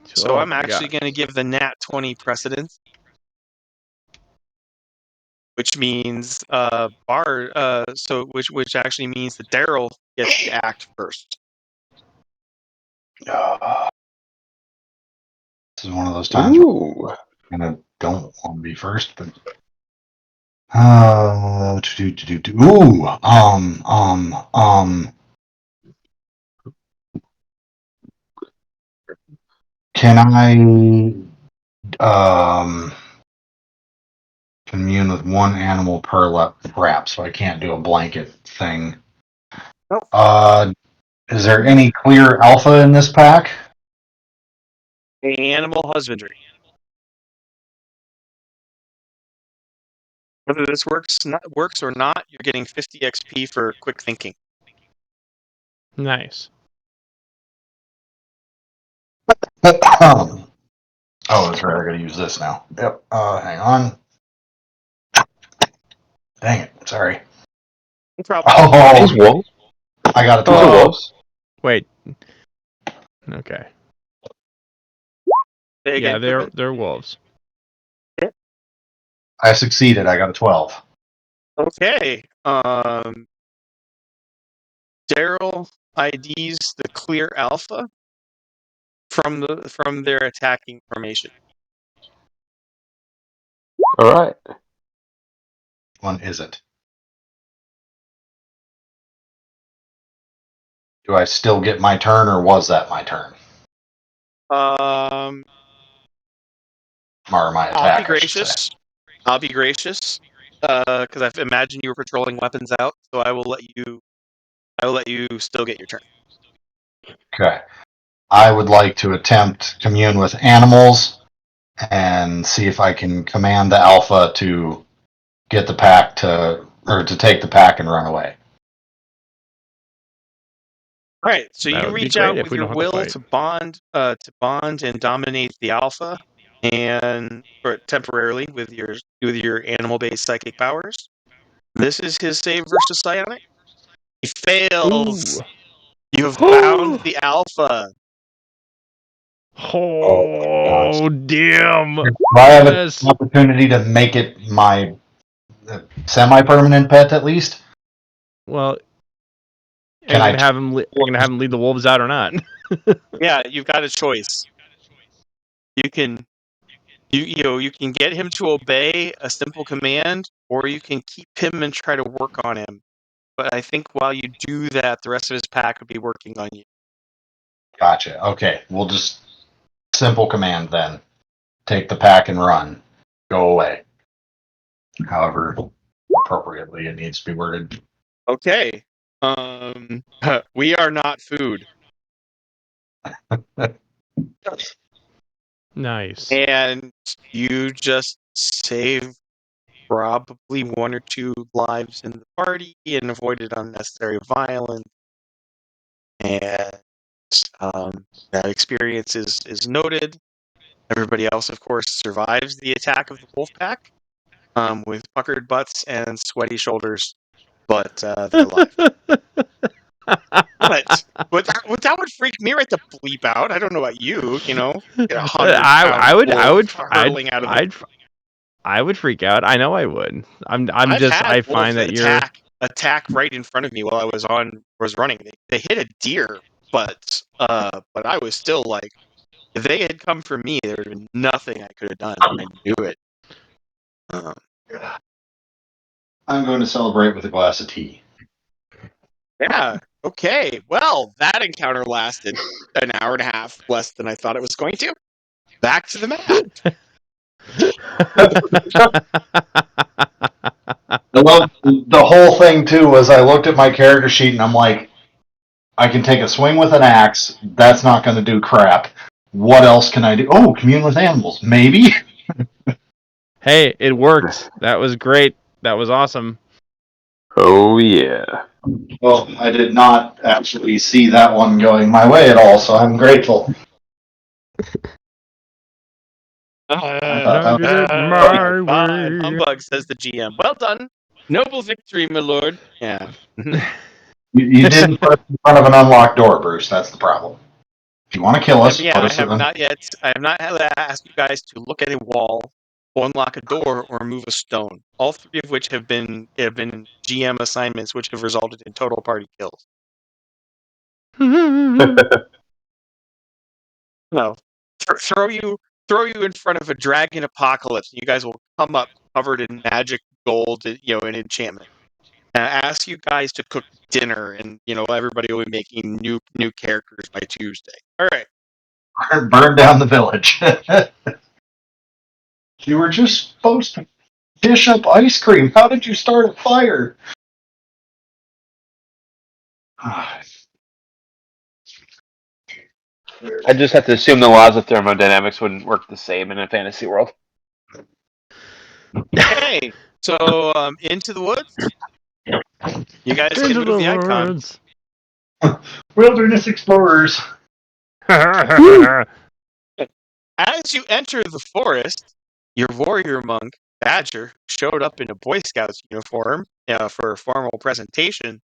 So Oh I'm my actually gosh. going to give the nat 20 precedence, which means which actually means that Daryl gets to act first. This is one of those times where Ooh. I kind of don't want to be first, but ooh, can I commune with one animal per rep, so I can't do a blanket thing? Nope. Is there any clear alpha in this pack? Animal husbandry. Whether this works or not, you're getting 50 XP for quick thinking. Nice. Oh, that's right. I gotta use this now. Yep. Hang on. Dang it. Sorry. No problem. Oh, These wolves? I got a These are 12. wolves? Wait. Okay. Say Yeah, again, Pippin? they're wolves. I succeeded. I got a 12. Okay. Daryl IDs the clear alpha from their attacking formation. All right. One is it? Do I still get my turn, or was that my turn? Um, Or my I'll be attack, I should say. gracious. I'll be gracious. Because I imagine you were patrolling weapons out, so I will let you still get your turn. Okay. I would like to attempt commune with animals and see if I can command the alpha to get the pack to take the pack and run away. All right, so That you would be reach great out if with we your don't have to will fight. to bond and dominate the alpha, or temporarily with your animal-based psychic powers. This is his save versus psionic. He fails. Ooh. You have bound the alpha. Oh my gosh. Oh, damn. Do I have an Yes. opportunity to make it my semi-permanent pet at least? Well, are Can you I? gonna have him? Are you gonna have him lead the wolves out or not? Yeah, you've got a choice. You can you can get him to obey a simple command, or you can keep him and try to work on him. But I think while you do that, the rest of his pack would be working on you. Gotcha. Okay, we'll just simple command then. Take the pack and run. Go away. However appropriately it needs to be worded. Okay. We are not food. Nice. And you just save probably one or two lives in the party and avoided unnecessary violence. And that experience is noted. Everybody else, of course, survives the attack of the wolf pack with puckered butts and sweaty shoulders, but they're alive. But that would freak me right to bleep out. I don't know about you. Get 100-pound I would wolf hurtling out of the. I would freak out. I know I would. I've had I wolves find that you're attack right in front of me while I was running. They hit a deer, but I was still like, if they had come for me, there would have been nothing I could have done. I knew it. Um, I'm going to celebrate with a glass of tea. Yeah. Okay. Well, that encounter lasted an hour and a half, less than I thought it was going to. Back to the map. Well, the whole thing too was I looked at my character sheet and I'm like, I can take a swing with an axe. That's not going to do crap. What else can I do? Oh, commune with animals. Maybe. Hey, it worked. That was great. That was awesome. Oh yeah. Well, I did not actually see that one going my way at all, so I'm grateful. I thought that Did it Five my way. humbug, says the GM. Well done. Noble victory, my lord. Yeah. you didn't put us in front of an unlocked door, Bruce. That's the problem. If you want to kill us, Yeah, put I us have in. not yet. I have not had to ask you guys to look at a wall, or unlock a door, or move a stone. All three of which have been GM assignments, which have resulted in total party kills. No, throw you in front of a dragon apocalypse. And you guys will come up covered in magic, gold, and enchantment. And I ask you guys to cook dinner, and everybody will be making new characters by Tuesday. All right. Burn down the village. You were just supposed to dish up ice cream. How did you start a fire? I just have to assume the laws of thermodynamics wouldn't work the same in a fantasy world. Okay, so into the woods. You guys can Into move the the icon. woods. Wilderness explorers. As you enter the forest, your warrior monk, Badger, showed up in a Boy Scouts uniform for a formal presentation,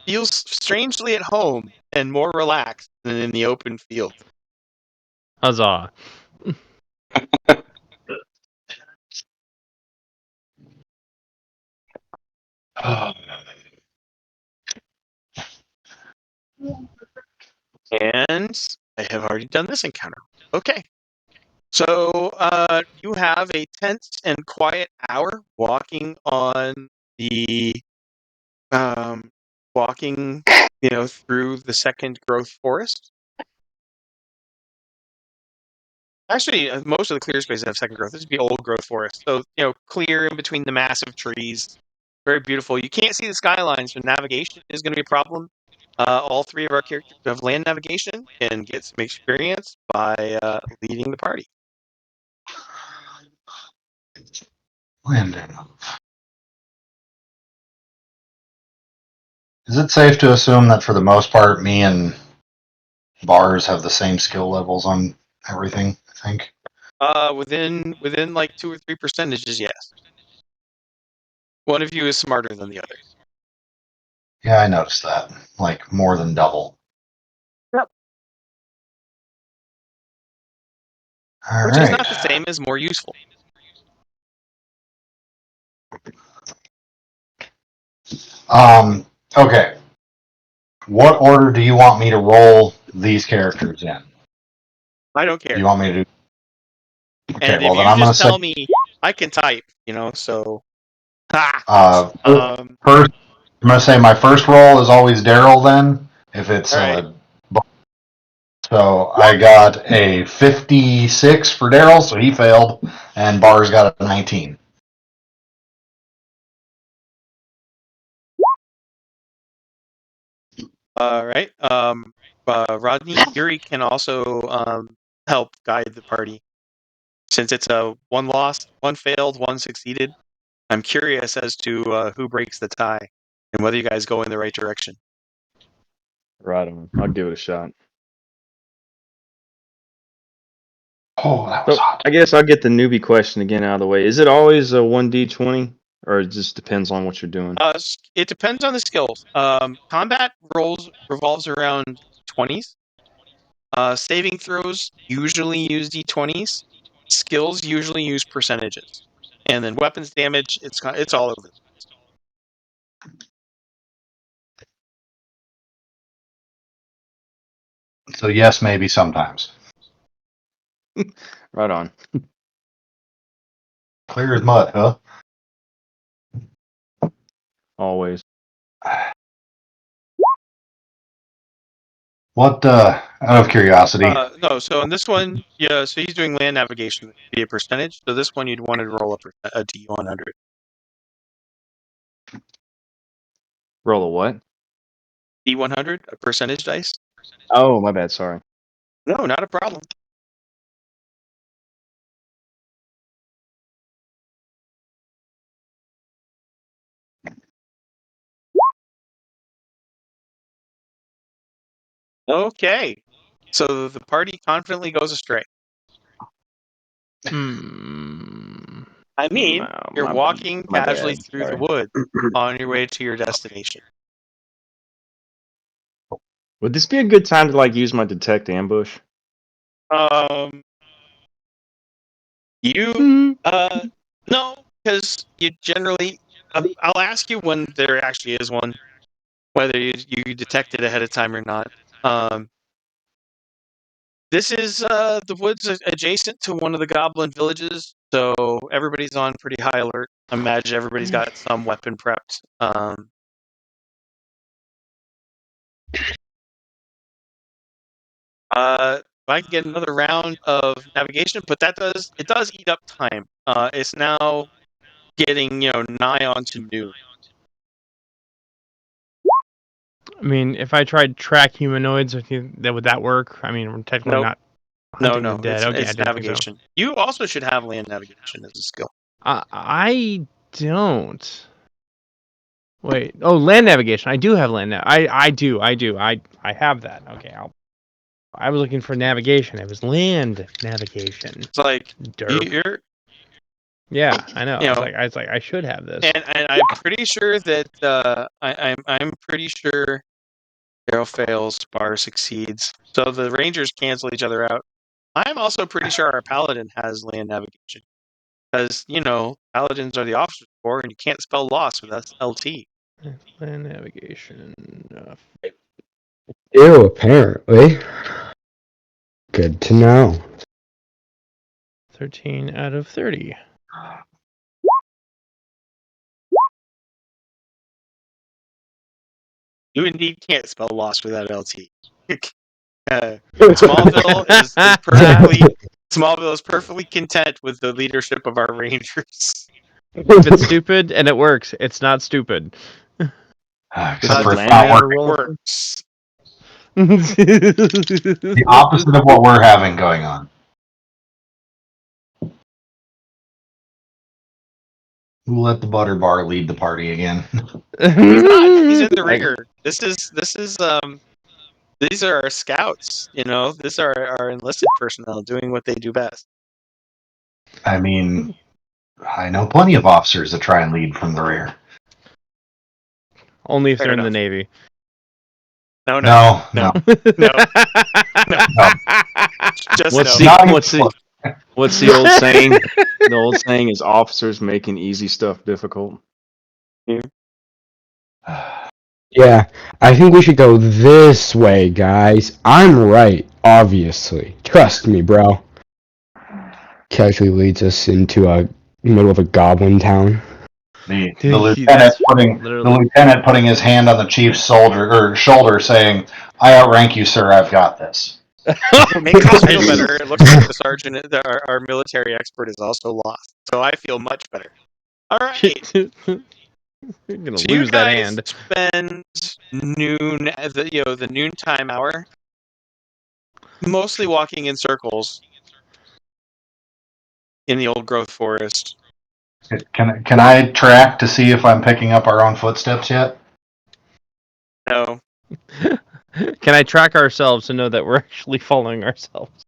feels strangely at home and more relaxed than in the open field. Huzzah. And I have already done this encounter. Okay. So you have a tense and quiet hour walking on the walking through the second growth forest. Actually, most of the clear spaces have second growth. This would be old growth forest. So clear in between the massive trees. Very beautiful. You can't see the skylines, so navigation is going to be a problem. All three of our characters who have land navigation and get some experience by leading the party. Landon. Is it safe to assume that for the most part, me and Bars have the same skill levels on everything? I think. Within like 2 or 3 percentages, yes. One of you is smarter than the other. Yeah, I noticed that. Like more than double. Yep. All Which is right. not the same as more useful. Okay. What order do you want me to roll these characters in? I don't Do care. you want me to? Okay. And Well, if then you I'm going to just say. tell me, I can type, so. Ha! First, I'm going to say my first roll is always Daryl. Then, if it's All right. so I got a 56 for Daryl, so he failed, and Bars got a 19. All right. Rodney, Yuri can also help guide the party. Since it's a one lost, one failed, one succeeded, I'm curious as to who breaks the tie and whether you guys go in the right direction. Right on. I'll give it a shot. Oh, that was So hot. I guess I'll get the newbie question again out of the way. Is it always a 1d20, or it just depends on what you're doing? It depends on the skills. Combat rolls revolves around 20s. Saving throws usually use d20s. Skills usually use percentages, and then weapons damage. It's all over. So yes, maybe sometimes. Right on. Clear as mud, huh? always. What, out of curiosity, No, so in this one, yeah, so he's doing land navigation via percentage. So this one, you'd want to roll a D100. Roll a what? D100, a percentage dice. Oh, my bad. Sorry. No, not a problem. Okay, so the party confidently goes astray. Hmm. I mean, No, you're walking my casually bad. through the Sorry. woods on your way to your destination. Would this be a good time to like use my detect ambush? You Hmm. no, because you generally. I'll ask you when there actually is one, whether you detect it ahead of time or not. This is the woods adjacent to one of the goblin villages, so everybody's on pretty high alert. I imagine everybody's got some weapon prepped. If I can get another round of navigation, but it does eat up time. It's now getting nigh on to noon. I mean, if I tried track humanoids, would that work? I mean, we're technically Nope. not No, hunting the dead. Okay, I it's didn't think so. navigation. You also should have land navigation as a skill. I don't. Wait. Oh, land navigation. I do have land. I do. I have that. Okay. I was looking for navigation. It was land navigation. It's like Derp. you're, Yeah, I know. you know, I was like, I should have this. and I'm pretty sure that I'm pretty sure Arrow fails, Bar succeeds. So the Rangers cancel each other out. I'm also pretty sure our Paladin has land navigation. Because, Paladins are the officer corps, and you can't spell loss with LT. Land navigation. Ew, apparently. Good to know. 13 out of 30. You indeed can't spell loss without LT. Smallville is perfectly content with the leadership of our Rangers. If it's stupid and it works, it's not stupid. except for Does it's land not ever working. roll? Works. The opposite of what we're having going on. Who let the butter bar lead the party again? He's not. He's in the rear. These are our scouts. These are our enlisted personnel doing what they do best. I mean, I know plenty of officers that try and lead from the rear. Only if Fair they're in the enough. Navy. No. No. Just What's no. what's the old saying? The old saying is officers making easy stuff difficult. Yeah, I think we should go this way, guys. I'm right, obviously. Trust me, bro. Casually leads us into a middle of a goblin town. The That's literally. lieutenant putting his hand on the chief's shoulder, saying, "I outrank you, sir. I've got this." It makes us feel better. It looks like the sergeant, our military expert, is also lost. So I feel much better. All right. You're gonna So you lose that guys hand. spend noon, the noontime hour, mostly walking in circles in the old growth forest. Can I track to see if I'm picking up our own footsteps yet? No, Can I track ourselves to know that we're actually following ourselves?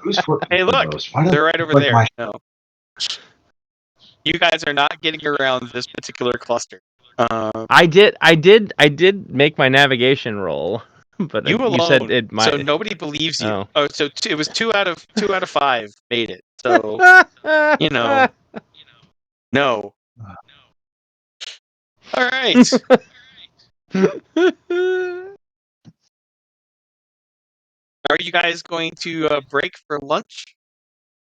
Whose footsteps hey, are look, those? Why they're right over like there. No, you guys are not getting around this particular cluster. I did make my navigation roll, but You you said alone, it so might. nobody believes you. Oh. Oh, so it was 2 out of 5 made it. So no. All right. Are you guys going to break for lunch?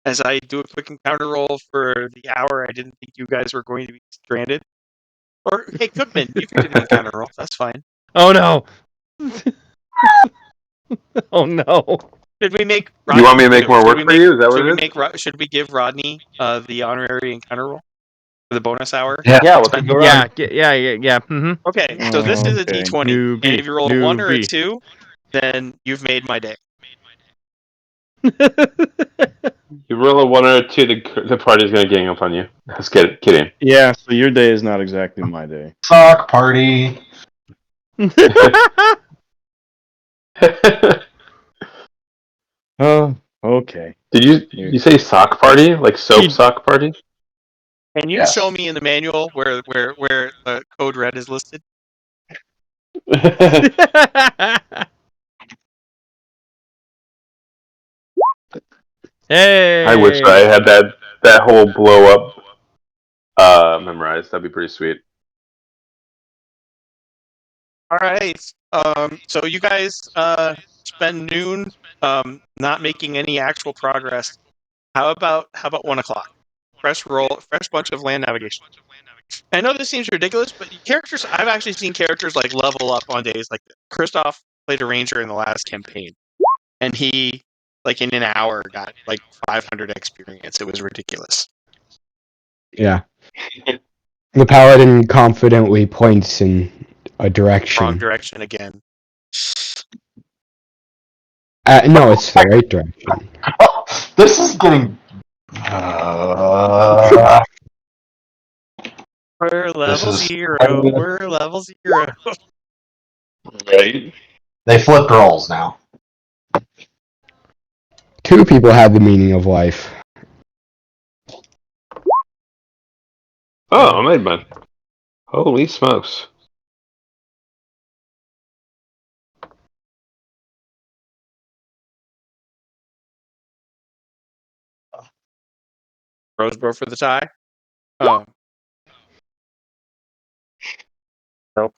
As I do a quick encounter roll for the hour, I didn't think you guys were going to be stranded. Or hey, Goodman, you can do the encounter roll. That's fine. Oh no! Oh no! Should we make? You want me to make Rodney- more should work we for you? Is that what Should we it is? make? Should we give Rodney the honorary encounter roll for the bonus hour? Yeah. Yeah, let's go Yeah, around. yeah. Mm-hmm. Okay, so this is a Okay. D20, and Newbie. if you roll a 1 or a Newbie. 2, then you've made my day. You roll a 1 or a 2, the party's gonna gang up on you. Let's get it. Kidding. Yeah, so your day is not exactly my day. Sock party. Oh, okay. Did you say sock party? Like soap sock party? Can you Yes. show me in the manual where code red is listed? Hey! I wish I had that whole blow up memorized. That'd be pretty sweet. All right. So you guys spend noon not making any actual progress. How about 1 o'clock? Fresh bunch of land navigation. I know this seems ridiculous, but characters I've actually seen characters like level up on days like this. Christoph played a ranger in the last campaign, and he like in an hour got like 500 experience. It was ridiculous. Yeah. The paladin confidently points in a direction. Wrong direction again. No, it's the right direction. This is getting. We're level is- 0. We're level 0. Right. They flipped roles now. 2 people have the meaning of life. Oh, I made mine. Holy smokes. Roseboro for the tie. Oh. Nope.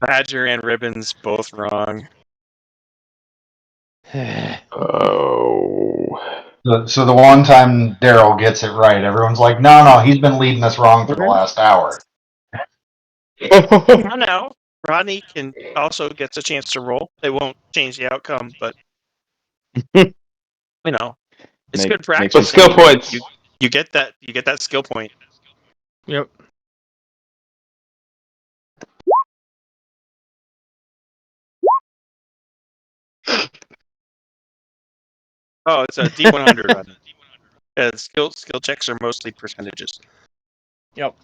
Badger and Ribbons both wrong. Oh. So the one time Daryl gets it right, everyone's like, no, he's been leading us wrong for the last hour. No. Rodney can also gets a chance to roll. They won't change the outcome, but it's good practice. But skill points. You get that skill point. Yep. Oh, it's a D100 Rodney. Skill checks are mostly percentages. Yep.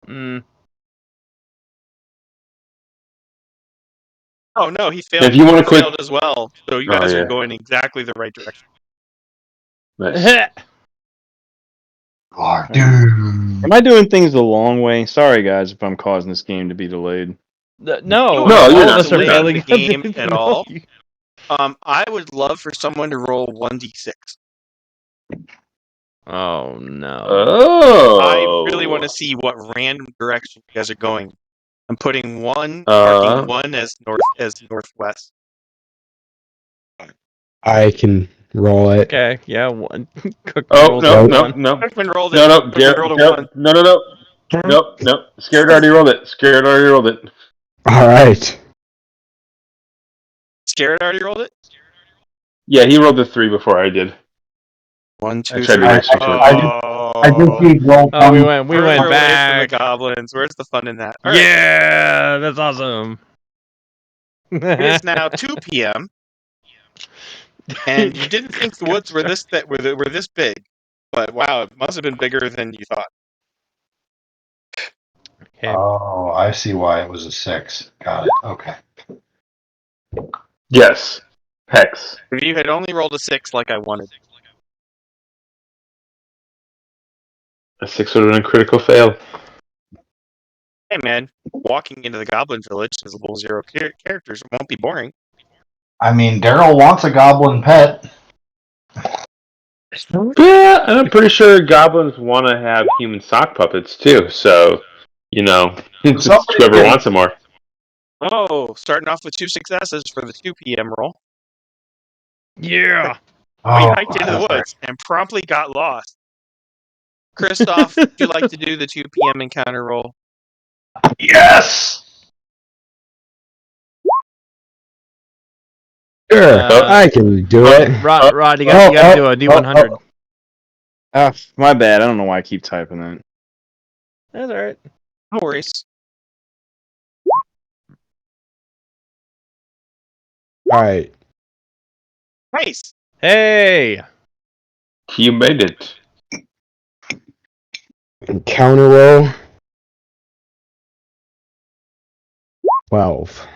Mm. Oh no, he failed. If you want to He quit, failed as well. So you guys are going exactly the right direction. nice. Am I doing things the long way? Sorry, guys, if I'm causing this game to be delayed. No, No, all you're of not. us are You're not. failing The game at all. You- I would love for someone to roll 1d6. Oh no. Oh. I really want to see what random direction you guys are going. I'm putting marking one as northwest. I can roll it. Okay, yeah, one. Cook Oh rolls no a no one. no Cookman rolled it. no Cookman rolled a no 1. no. Scared already rolled it. All right. Scared already rolled it? Yeah, he rolled the 3 before I did. 1, 2, I tried to 3. make sure. I just need roll. Oh, we went Further away back. from the goblins. Where's the fun in that? All right. Yeah, that's awesome. It is now 2 p.m. And you didn't think the woods were this big, but wow, it must have been bigger than you thought. Okay. Oh, I see why it was a 6. Got it. Okay. Yes. Hex. If you had only rolled a 6 like I wanted, A 6 would have been a critical fail. hey man, walking into the goblin village as level 0 characters won't be boring. I mean, Daryl wants a goblin pet. Yeah, and I'm pretty sure goblins want to have human sock puppets too. So, it's Somebody whoever can- wants them more. Oh, starting off with 2 successes for the 2 p.m. roll. Yeah. We Oh, hiked into the that's right. woods and promptly got lost. Christoph, would you like to do the 2 p.m. encounter roll? Yes. Sure, Uh, I can do it. Rod, you got to do a D100. Ah, my bad. I don't know why I keep typing that. That's all right. No worries. All right. Nice. Hey. You made it. Encounter roll. 12.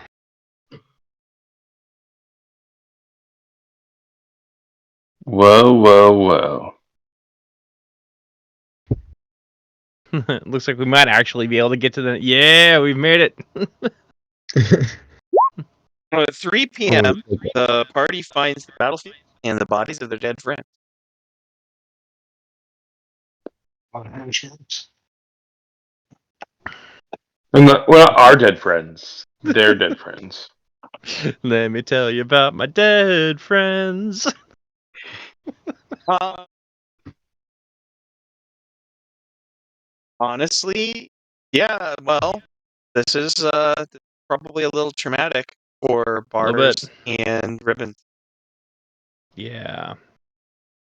Whoa, whoa, whoa. Looks like we might actually be able to get to the. Yeah, we've made it. At 3 p.m., the party finds the battlefield and the bodies of their dead friends. And well, our dead friends. They're dead friends. Let me tell you about my dead friends. Uh, honestly, yeah, well, this is probably a little traumatic for A little Bars bit. and Ribbons. Yeah.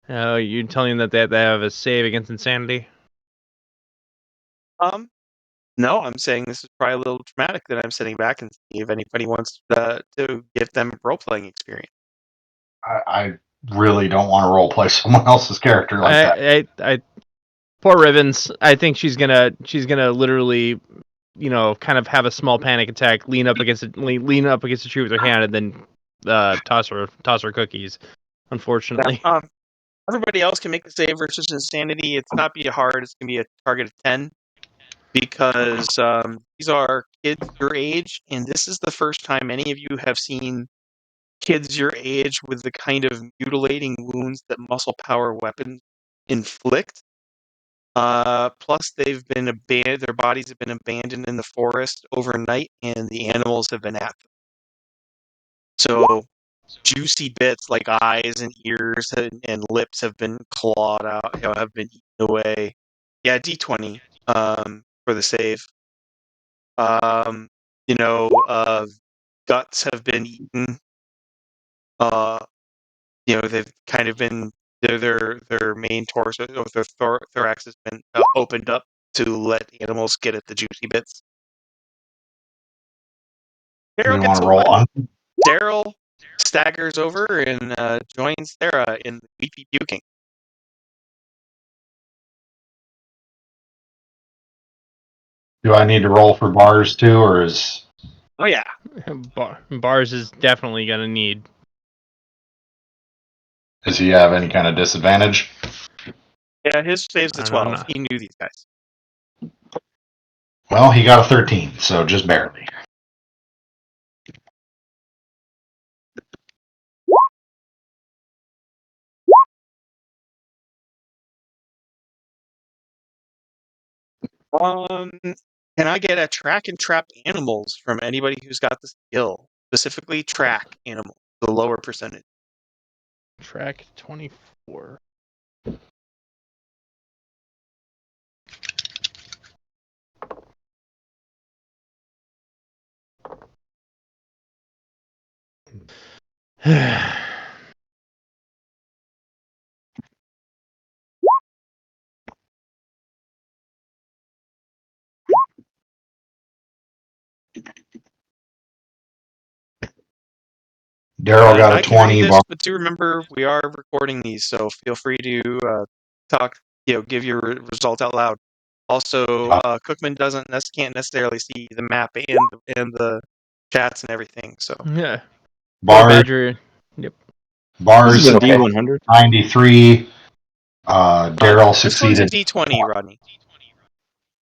Oh, you're telling them that they have a save against insanity? No, I'm saying this is probably a little traumatic that I'm sitting back and see if anybody wants to give them role-playing experience. I really don't want to role play someone else's character like that. I poor Rivens. I think she's gonna literally, kind of have a small panic attack, lean up against a tree with her hand, and then toss her cookies. Unfortunately. Everybody else can make the save versus insanity. It's not be hard. It's gonna be a target of 10 because these are kids your age, and this is the first time any of you have seen kids your age with the kind of mutilating wounds that muscle power weapons inflict. Plus, they've been abandoned. Their bodies have been abandoned in the forest overnight, and the animals have been at them. So, juicy bits like eyes and ears and lips have been clawed out. Have been eaten away. Yeah, D20 for the save. Um, guts have been eaten. They've kind of been their main torso, their thorax has been opened up to let animals get at the juicy bits. Do we Daryl want gets to a roll 1. on? Daryl staggers over and joins Sarah in weepy puking. Do I need to roll for bars too, or Oh yeah, Bars is definitely gonna need. does he have any kind of disadvantage? yeah. His saves I a don't know. 12. He knew these guys. Well, he got a 13, so just barely. Can I get a track and trap animals from anybody who's got the skill? Specifically, track animals, the lower percentage. Track 24. Daryl got a I can read 20 this, bar. but do remember we are recording these, so feel free to talk. Give your result out loud. Also, Cookman can't necessarily see the map and the chats and everything. So Yeah. Poor Bars, Badger. Yep. bars This is a so far, D100. 93. Daryl this one's a succeeded. D20, Rodney.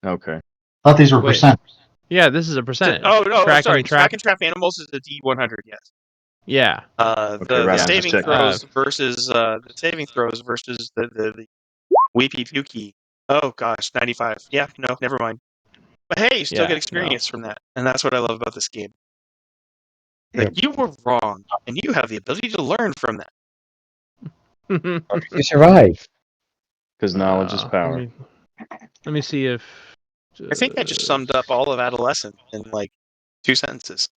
Okay. I thought these were Wait. percent. Yeah, this is a percentage. Oh no, sorry. Track. Track and trap animals is a D100. Yes. Yeah. Okay, The right on. Just saving checking. throws versus the weepy pukey. Oh gosh, 95. Yeah, no, never mind. But hey, you still Yeah. get No. experience from that, and that's what I love about this game. That you were wrong, and you have the ability to learn from that. You survive. Because knowledge is power. Let me see if. I think I just summed up all of adolescence in like 2 sentences.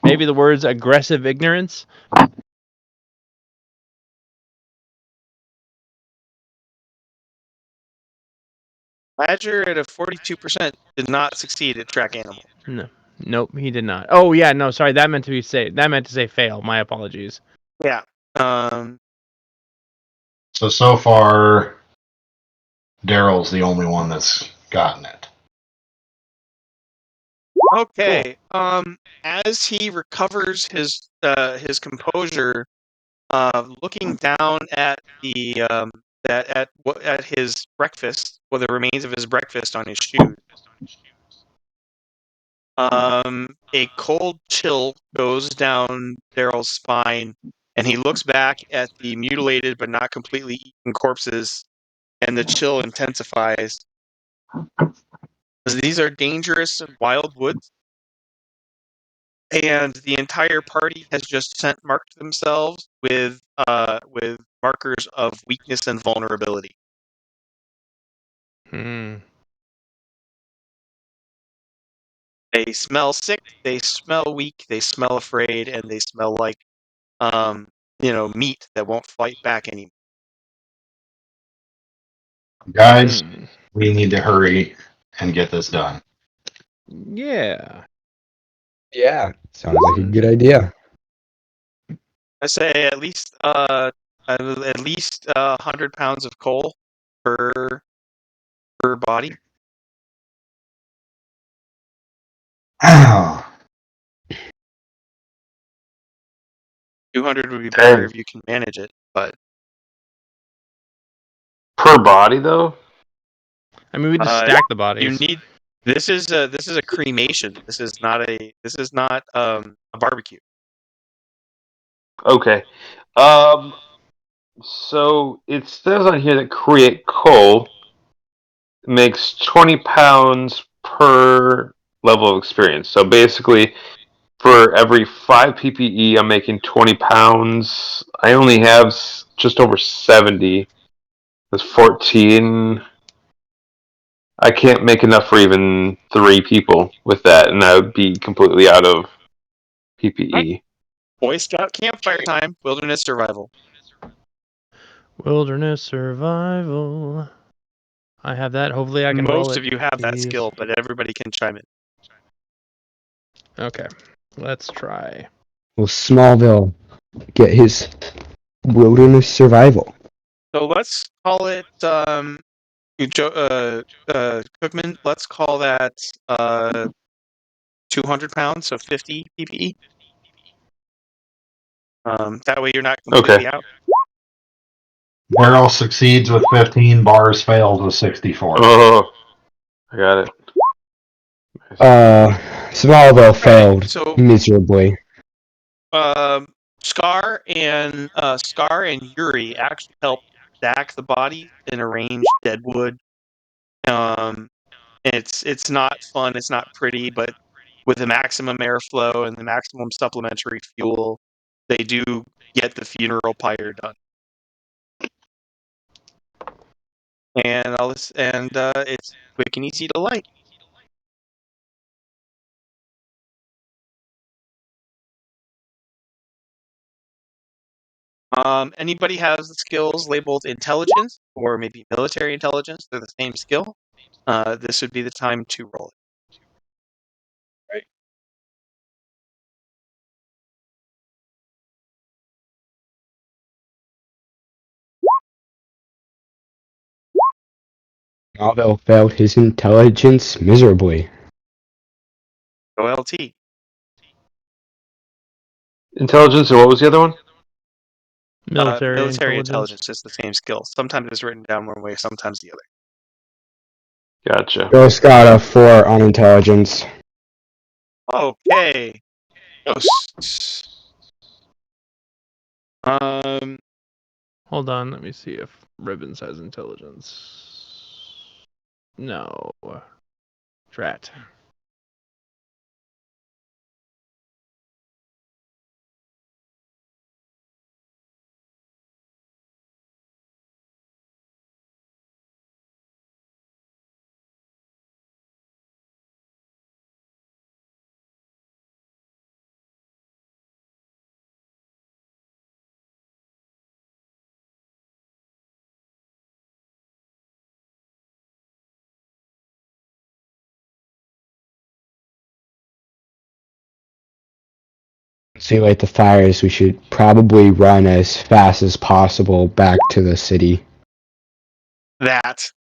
Maybe the words aggressive ignorance. Badger at a 42% did not succeed at track animal. No, nope, he did not. Oh yeah, no, sorry, that meant to say fail. My apologies. Yeah. So far, Daryl's the only one that's gotten it. Okay. As he recovers his composure, looking down at the at his breakfast, or the remains of his breakfast on his shoes, a cold chill goes down Daryl's spine, and he looks back at the mutilated but not completely eaten corpses, and the chill intensifies. These are dangerous and wild woods, and the entire party has just marked themselves with markers of weakness and vulnerability. They smell sick, they smell weak, they smell afraid, and they smell like meat that won't fight back anymore. Guys, we need to hurry and get this done. Yeah. Yeah, sounds like a good idea. I say at least 100 pounds of coal per body. 200 would be better if you can manage it, but Per body, though? I mean, we just stack the bodies. you need. This is a cremation. This is not a barbecue. Okay. So it says on here that create coal makes 20 pounds per level of experience. So basically, for every 5 PPE, I'm making 20 pounds. I only have just over 70. That's 14. I can't make enough for even 3 people with that, and I would be completely out of PPE. Boy Scout campfire time. Wilderness survival. Wilderness survival. I have that. Hopefully, I can roll Most it. of you have that Please. skill, but everybody can chime in. Okay, let's try. Will Smallville get his wilderness survival? So let's call it Cookman. Let's call that 200 pounds, so 50 PPE. That way you're not completely out. Daryl succeeds with 15, Bars fails with 64. Oh, I got it. Smallville failed so miserably. Scar and Yuri actually help stack the body and arrange deadwood. It's not fun, it's not pretty, but with the maximum airflow and the maximum supplementary fuel, they do get the funeral pyre done. And all this, and it's quick and easy to light. Anybody has the skills labeled intelligence or maybe military intelligence? They're the same skill. This would be the time to roll it. Smallville failed his intelligence miserably. OLT. Intelligence, and what was the other one? Military intelligence is the same skill. Sometimes it's written down one way, sometimes the other. Gotcha. Bill's got a 4 on intelligence. Okay. Hold on, let me see if Ribbons has intelligence. No. Drat. Once we light the fires, we should probably run as fast as possible back to the city. That.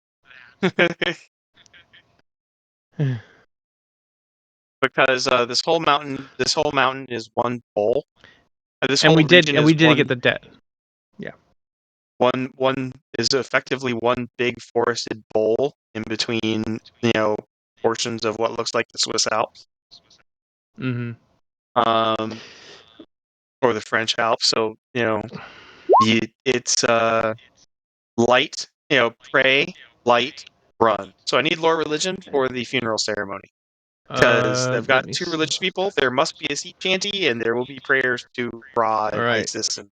Because this whole mountain is one bowl. This And whole we did region and is we did get the debt. one is effectively one big forested bowl in between, portions of what looks like the Swiss Alps, Mm-hmm. or the French Alps. So it's light, pray, light, run. So I need lore religion for the funeral ceremony because I've Let got me two see. religious people. There must be a sea chanty, and there will be prayers to Ra and All right. Isis. And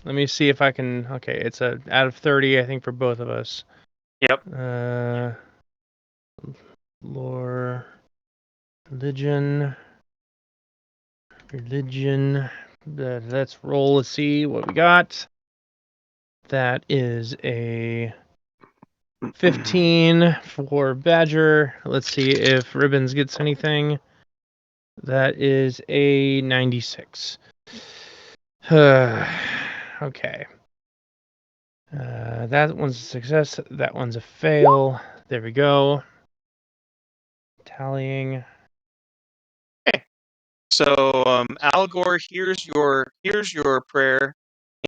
Let me see if I can. Okay, it's a out of 30, I think, for both of us. yep, Lore, religion. Let's roll. Let's see what we got. That is a 15 for Badger. Let's see if Ribbons gets anything. That is a 96. Okay. That one's a success. That one's a fail. There we go. Tallying. So Al Gore hears your prayer,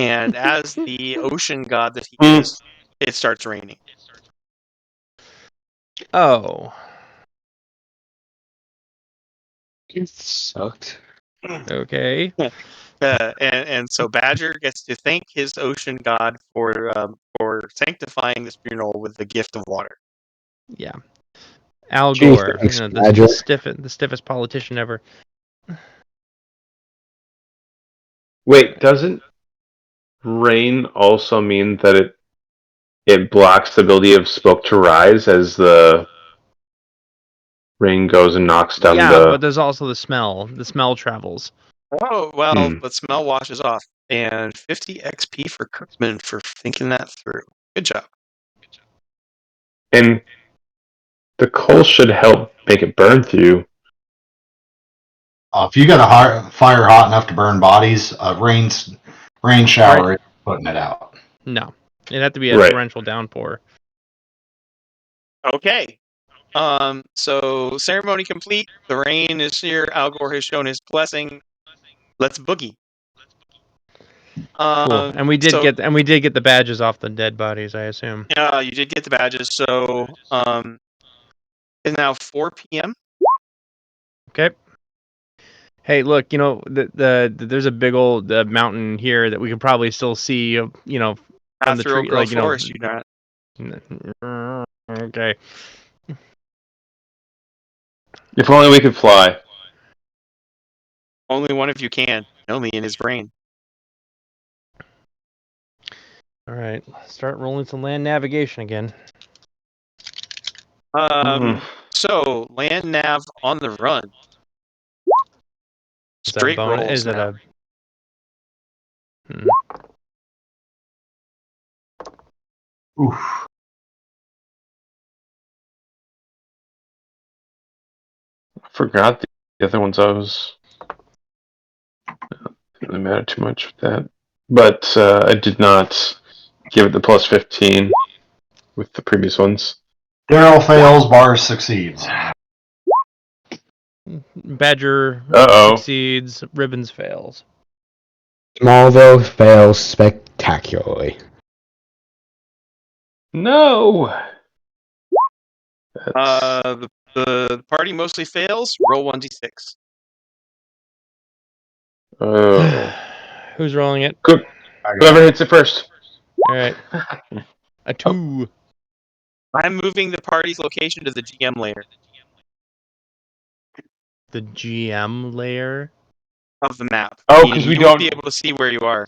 and as the ocean god that he is, it starts raining. Oh. It sucked. Okay. And so Badger gets to thank his ocean god for sanctifying this funeral with the gift of water. Yeah. Al Gee, Gore, thanks, the Badger. stiffest politician ever. Wait, doesn't rain also mean that it blocks the ability of smoke to rise as the rain goes and knocks down Yeah, the? but there's also the smell. The smell travels. Oh well, but smell washes off, and 50 XP for Kirkman for thinking that through. Good job. And the coal should help make it burn through. If you got a fire hot enough to burn bodies, a rain shower is putting it out. No. It'd have to be a Right. torrential downpour. Okay. So ceremony complete. The rain is here. Al Gore has shown his blessing. Let's boogie. Cool. And we did get the badges off the dead bodies, I assume. Yeah, you did get the badges. So it's now 4 p.m. Okay. Hey, look, there's a big old mountain here that we can probably still see, from the Through tree, Oak Grove Forest, you not. Okay. If only we could fly. Only one of you can. Only in his brain. All right. Start rolling some land navigation again. So land nav on the run. Straight rolls. Is it now. Oof. I forgot the other ones. Didn't really matter too much with that, but I did not give it the plus 15 with the previous ones. Daryl fails, Bars succeeds. Badger Uh-oh. succeeds, Ribbons fails. Smallville fails spectacularly. No. The party mostly fails. Roll 1d6. Oh. Who's rolling it? Whoever hits it first. All right. A 2. I'm moving the party's location to the GM layer The GM layer. of the map. Oh, Meaning 'cause we you won't be don't- able to see where you are.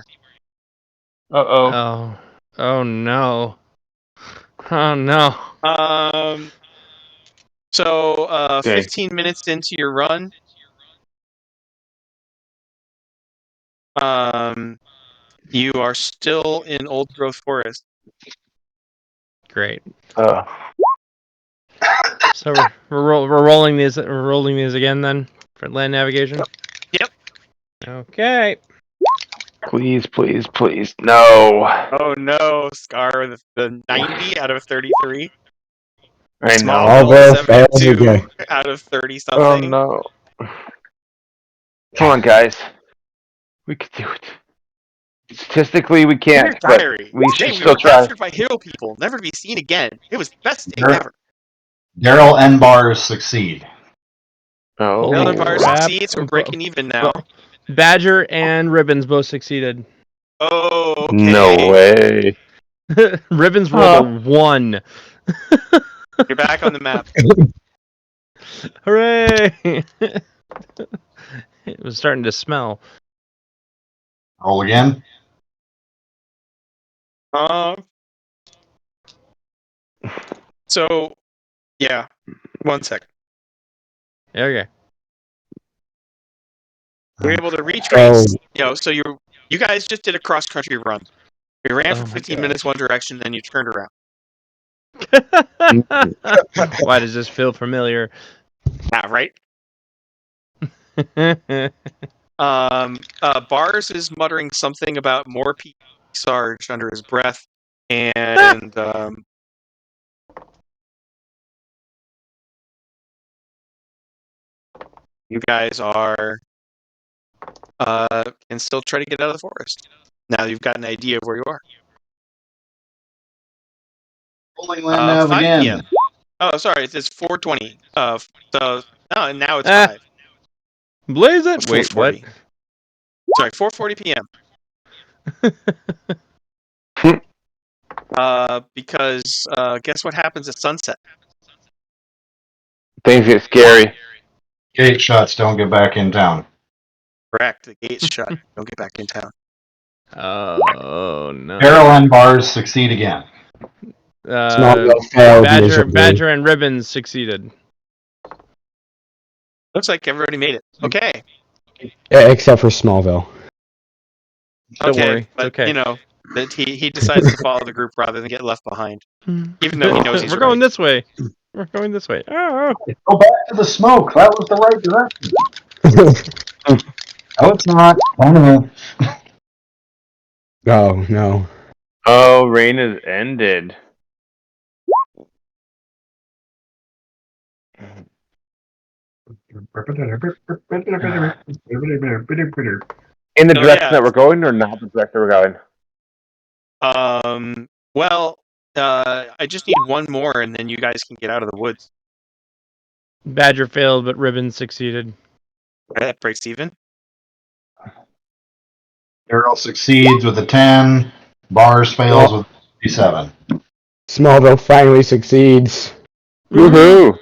Uh-oh. Oh. Oh no. Oh no. So Okay. 15 minutes into your run, you are still in old growth forest. Great. Uh, So we're rolling these again then for land navigation. Yep. Okay. please, please, please. No. Oh no, Scar with the 90 out of 33. I know. Smallville Smallville fails 72 again. out of 30 Oh, something. no. Come on, guys. We could do it. Statistically, we Dear can't, but diary. we Today should we still were try. captured by hero people, never to be seen again. It was the best day Sure. ever. Daryl and Bars succeed. Oh. Taylor Holy Bar crap. succeeds, we're breaking even now. Badger and Ribbons both succeeded. Oh, okay. No way. Ribbons rolled a 1. You're back on the map. Hooray! It was starting to smell. Roll again. So, yeah. 1 second. Okay. You're able to retrace. So, So you guys just did a cross country run. You ran Oh for my 15 God. minutes one direction, then you turned around. Why does this feel familiar? Yeah, right. Bars is muttering something about more people Sarge under his breath, and you guys are can still try to get out of the forest. Now you've got an idea of where you are. Rolling land nav 5 again. p.m. Oh, sorry, it's 4:20. So now it's Ah. 5. Blaze it! It's Wait, what? 4:40. Sorry, 4:40 p.m. Because guess what happens at sunset? Things get scary. Gate shuts. Don't get back in town. Correct. The gate's shut. Don't get back in town. Oh no. Daryl and Bars succeed again. Smallville failed miserably. Badger and Ribbons succeeded. Looks like everybody made it. Okay. Yeah, except for Smallville. Don't Okay, worry, it's but okay. that he decides to follow the group rather than get left behind, even though he knows he's We're right. going this way. We're going this way. Oh. Go back to the smoke. That was the right direction. No, it's not. Oh, no. Oh, no. Oh, rain has ended. In the So, direction yeah. that we're going, or not the direction we're going? Well, I just need one more, and then you guys can get out of the woods. Badger failed, but Ribbons succeeded. That breaks even. Daryl succeeds with a 10. Bars fails with 57. Smallville finally succeeds. Woohoo!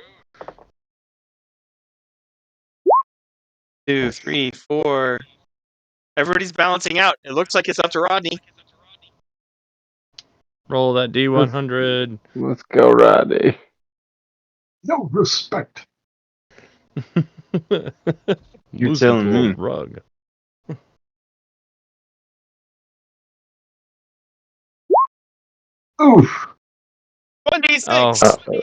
2, 3, 4. Everybody's balancing out. It looks like it's up to Rodney. Roll that D100. Let's go, Rodney. No respect. You're Lose telling to a me. rug. Oof. 1d6.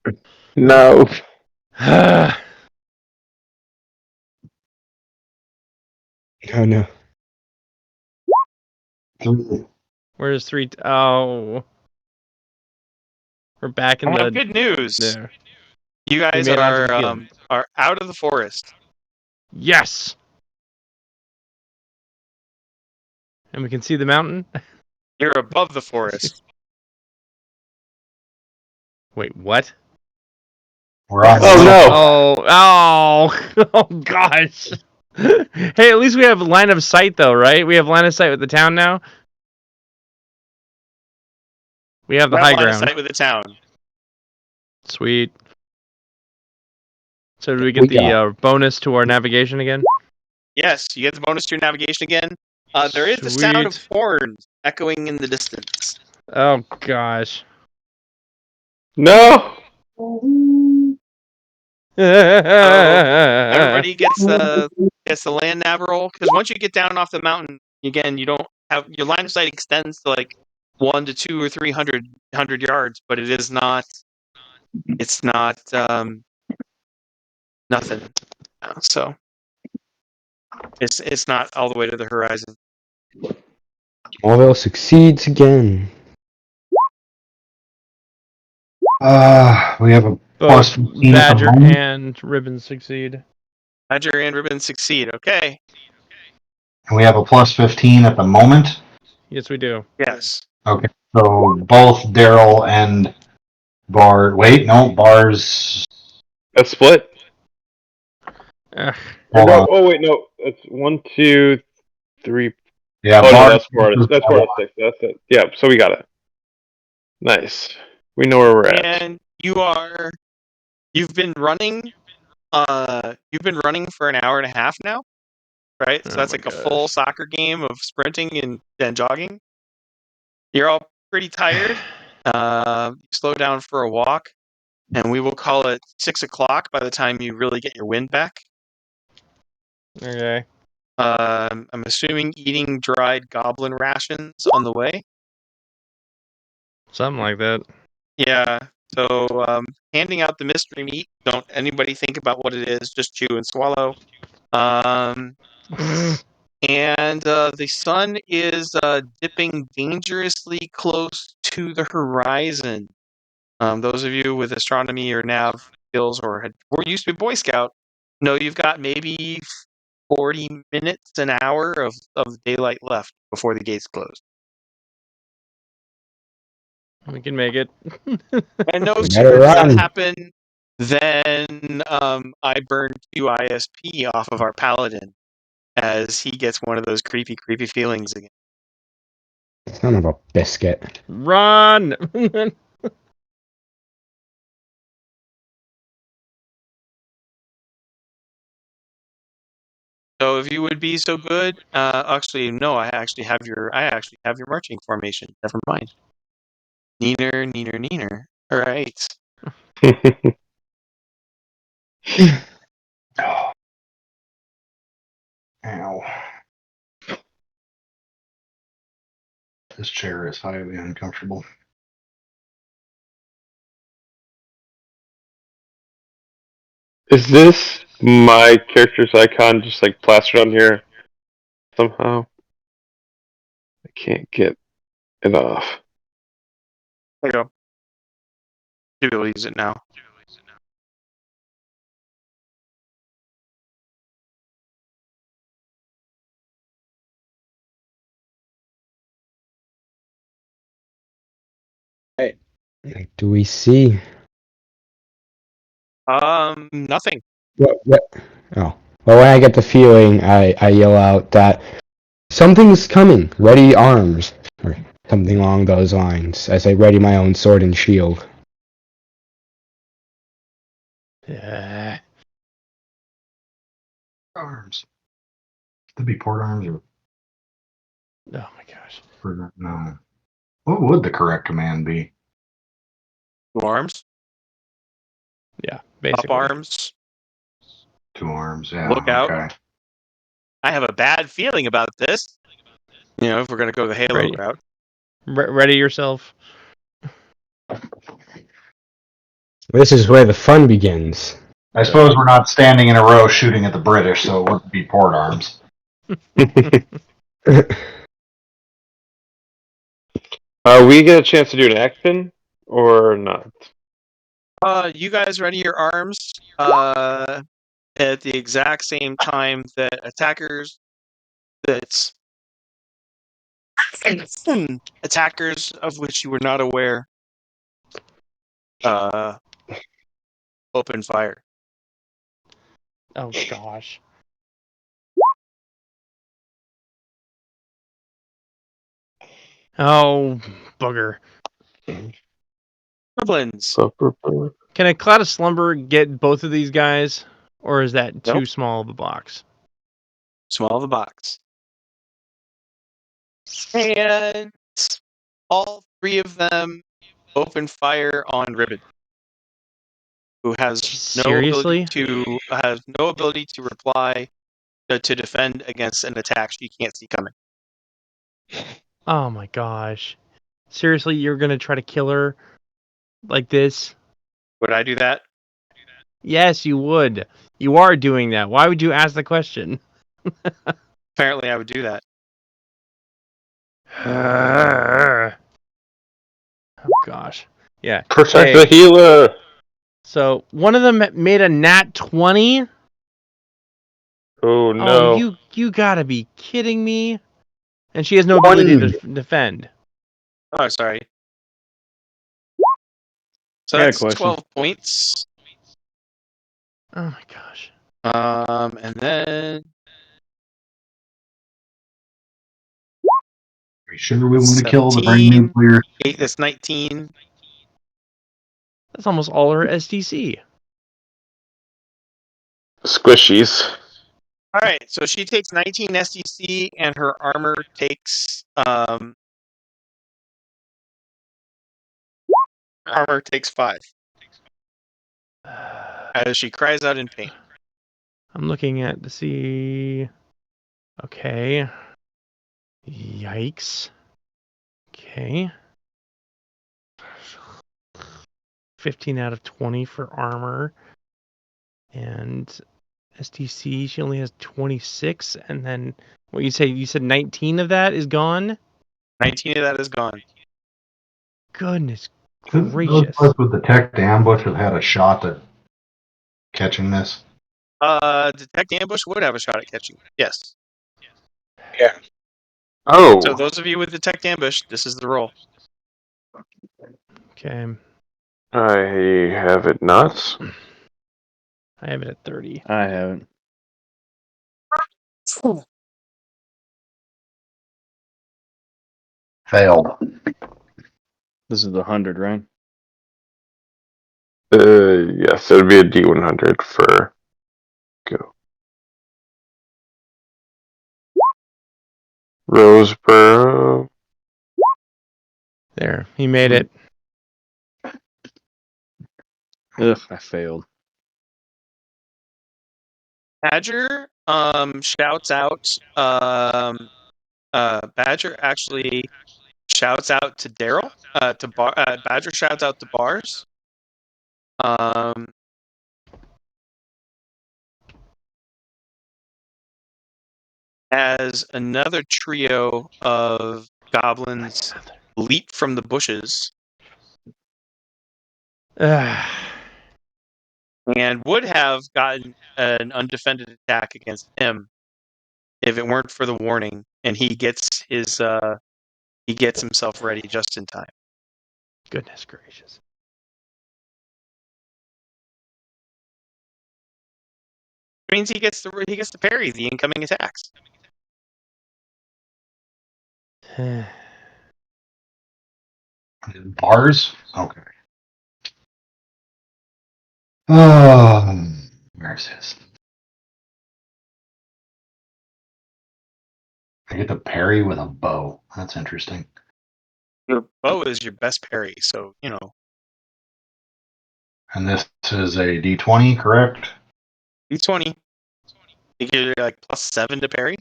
Oh. No. Oh, no. 3. Where's 3? Oh. We're back in I the... have good news. There. You guys made it onto the field. are out of the forest. Yes! And we can see the mountain? You're above the forest. Wait, what? We're on Oh, no. Oh, gosh. Hey, at least we have line of sight, though, right? We have line of sight with the town now. We have the Got high line of ground. sight with the town. Sweet. So do we get the bonus to our navigation again? Yes, you get the bonus to your navigation again. There is the sound of Sweet. horns echoing in the distance. Oh gosh. No. Everybody gets the land nav roll, because once you get down off the mountain, again, you don't have your line of sight extends to like 1 to 2 or 300 yards, but it is not. It's not nothing. So it's not all the way to the horizon. Smallville succeeds again. We have a plus Both 15 at the Badger moment. and Ribbon succeed. Badger and Ribbon succeed. Okay. And we have a plus 15 at the moment. Yes, we do. Yes. Okay. So both Daryl and Bar. Wait, no, Bar's. A split. Ugh. Or Hold no. on. Oh wait, no. It's 1, 2, 3. Yeah, Oh no, Bar. that's 4 out of 6. That's it. Yeah, so we got it. Nice. We know where we're at. And you've been running. You've been running for an hour and a half now, right? So Oh that's my like a full gosh. soccer game of sprinting and jogging. You're all pretty tired. Slow down for a walk, and we will call it 6 o'clock by the time you really get your wind back. Okay. I'm assuming eating dried goblin rations on the way. Something like that. Yeah. So handing out the mystery meat. Don't anybody think about what it is. Just chew and swallow. And the sun is dipping dangerously close to the horizon. Those of you with astronomy or nav skills or used to be Boy Scout know you've got maybe 40 minutes, an hour of daylight left before the gates close. We can make it. And no We sooner better does that run. happen than I burn 2 ISP off of our paladin as he gets one of those creepy feelings again. Son of a biscuit. Run! So if you would be so good, actually no, I actually have your marching formation. Never mind. Neener. All right. Ow. This chair is highly uncomfortable. Is this my character's icon just like plastered on here somehow? I can't get it off. There you go. You'll be able to use it now. Do we see? Nothing. What? Oh. Well, when I get the feeling, I yell out that something's coming. Ready arms. Or something along those lines, as I ready my own sword and shield. Yeah. Arms. Could be port arms or Oh my gosh. no. What would the correct command be? 2 arms, Yeah, up basically. arms. 2 arms. Yeah. Look out. Okay. I have a bad feeling about this. If we're gonna go the Halo Ready. route. Ready yourself. This is where the fun begins. I suppose we're not standing in a row shooting at the British, so it wouldn't be port arms. We get a chance to do an action or not? You guys ready your arms at the exact same time that attackers of which you were not aware uh, open fire. Oh gosh. Oh bugger. Goblins. Can Can a Cloud of Slumber get both of these guys, or is that too Nope. small of a box? Small of a box. And all three of them open fire on Ribbon, who has Seriously? no ability to reply to defend against an attack she can't see coming. Oh my gosh. Seriously, you're gonna try to kill her like this? Would I do that? Yes, you would. You are doing that. Why would you ask the question? Apparently, I would do that. Oh gosh. Yeah. Protect Hey, the healer. so one of them made a nat 20. Oh Oh, no. you gotta be kidding me. And she has no One. ability to defend. Oh, sorry. So I got a that's question. 12 points. Oh my gosh. And then Are you sure we want to kill the brain 17, nuclear? 8, that's 19. That's almost all her SDC. Squishies. All right, so she takes 19 SDC, and her armor takes 5 as she cries out in pain. I'm looking at to see. Okay. Yikes. Okay. 15 out of 20 for armor. And STC, she only has 26. And then what you say? You said 19 of that is gone? 19 of that is gone. Goodness Those gracious. of us with the tech ambush have had a shot at catching this. Detect ambush would have a shot at catching. Yes. Oh. So those of you with detect ambush, this is the roll. Okay. I have it not. I have it at 30. I haven't. Failed. This is the 100, right? Yes, it would be a D100 for go. Roseboro. There. He made it. Ugh, I failed. Badger shouts out. Badger actually shouts out to Daryl. Badger shouts out to Bars. As another trio of goblins leap from the bushes Ugh. and would have gotten an undefended attack against him if it weren't for the warning, and he gets himself ready just in time. Goodness gracious. It means he gets to parry the incoming attacks. Bars? Okay. Oh, where's his? I get to parry with a bow. That's interesting. Your bow is your best parry, so And this is a D20, correct? D20. You get like +7 to parry.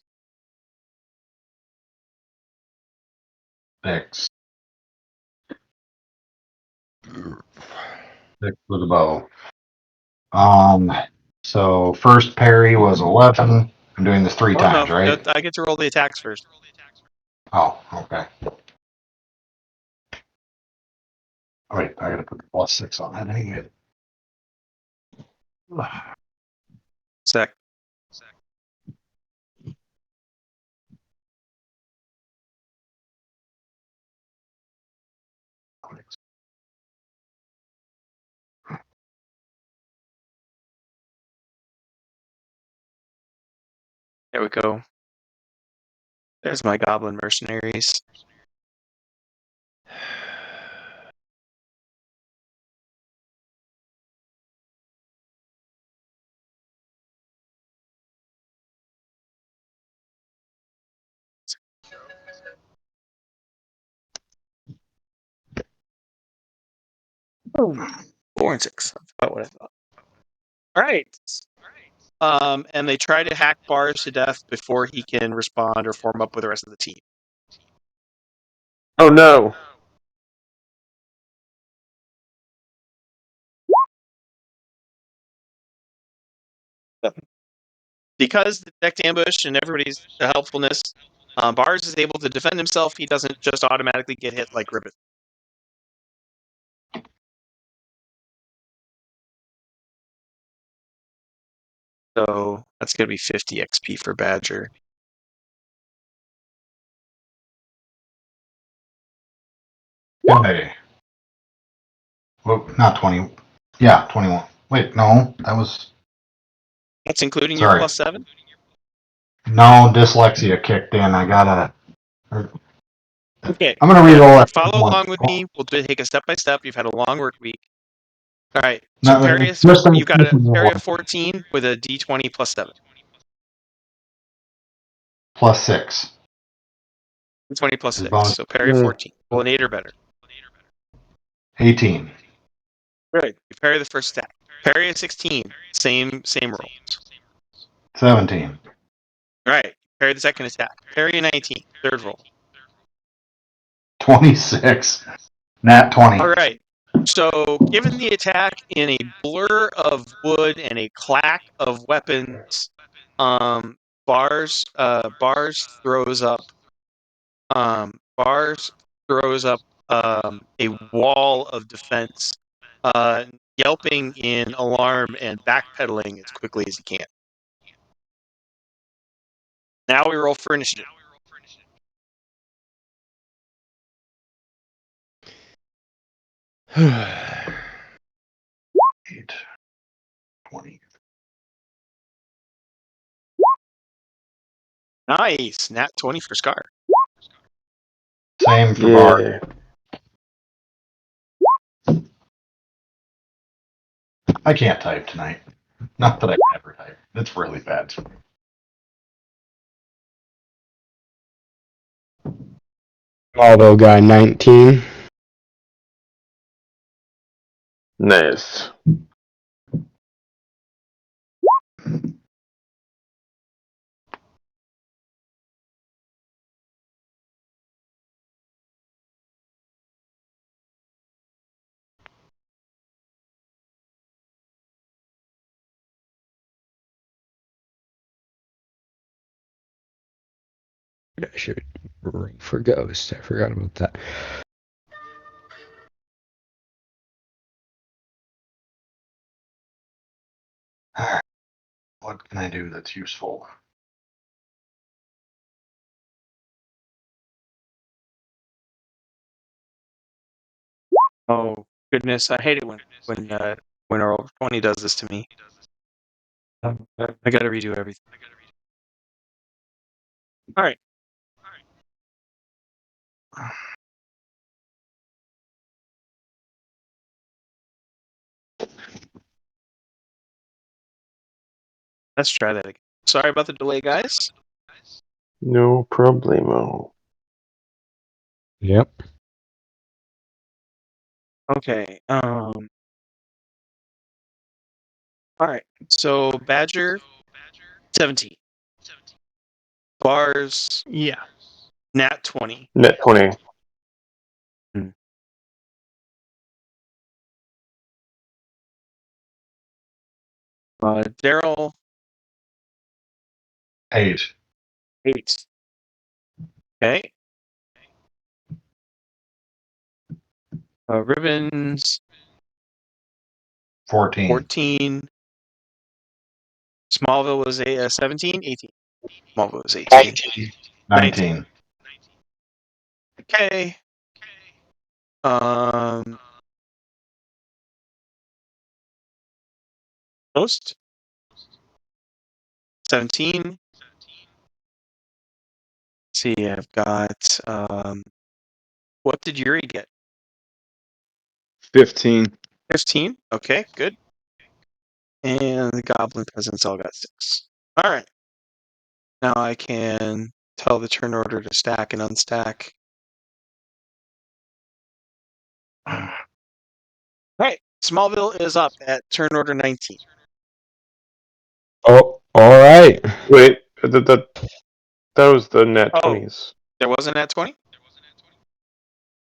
6. 6 with a bow. So first parry was 11. I'm doing this 3 Oh no, times, right? I get to roll the attacks first. Oh, okay. Oh, wait, I gotta put the +6 on that. Dang it. Sec. There we go. There's my goblin mercenaries. Oh, 4 and 6. That's about what I thought. All right. And they try to hack Bars to death before he can respond or form up with the rest of the team. Oh no. Because the decked ambush and everybody's helpfulness, Bars is able to defend himself. He doesn't just automatically get hit like Ribbit. So that's going to be 50 XP for Badger. Okay. Well, not 20. Yeah, 21. Wait, no, that was. That's including your Sorry. +7? No, dyslexia kicked in. I gotta. Okay. I'm gonna read all that. Follow along with me. We'll take a step by step. You've had a long work week. All right. So No, parry you've got a parry of 14 with a D20 +7. +6. D20 +6. bonus. So parry of 14. Well, an 8 or better. 18. Right. You parry the first stack. Parry of 16. Same roll. 17. All right. Parry the second attack. Parry a 19. Third roll. 26. Nat 20. All right. So, given the attack in a blur of wood and a clack of weapons, Bars throws up a wall of defense, yelping in alarm and backpedaling as quickly as he can. Now we roll for initiative. Eight. 20. Nice. Nat 20 for Scar. Same for Yeah. Bard. I can't type tonight. Not that I ever type. It's really bad. Although guy 19. Nice. I should roll for Ghost. I forgot about that. Alright. What can I do that's useful? Oh goodness, I hate it when our 20 does this to me. I got to redo everything. All right. Let's try that again. Sorry about the delay, guys. No problemo. Yep. Okay. All right. So Badger 17. Bars Yeah. Nat 20. Net 20. Daryl 8. 8. Okay. Ribbons 14. 14. Smallville was 17, 18. Smallville was 18. 19. Okay. Most 17. Let's see, I've got what did Yuri get? 15. 15. Okay, good. And the Goblin Peasants all got 6. All right. Now I can tell the turn order to stack and unstack. Right. Smallville is up at turn order 19. Oh, all right. Wait, that was the net Oh. 20s. There wasn't at 20?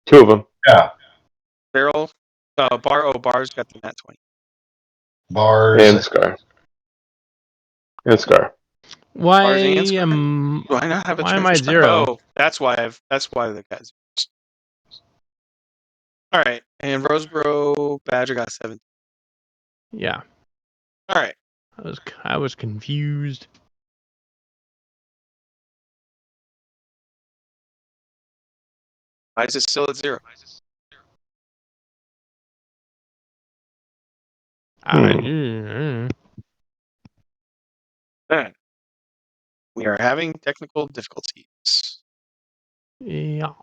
Two of them. Yeah. Barrel. Bar's got the nat 20. Bars. And Scar. And Scar. Why Bars and Scar? am Do I not have a why turn am for I at Scar? 0? Oh, that's why the guys. All right, and Roseboro Badger got 7. Yeah, All right, I was confused. why is it still at 0? I, Man, we are having technical difficulties. yeah.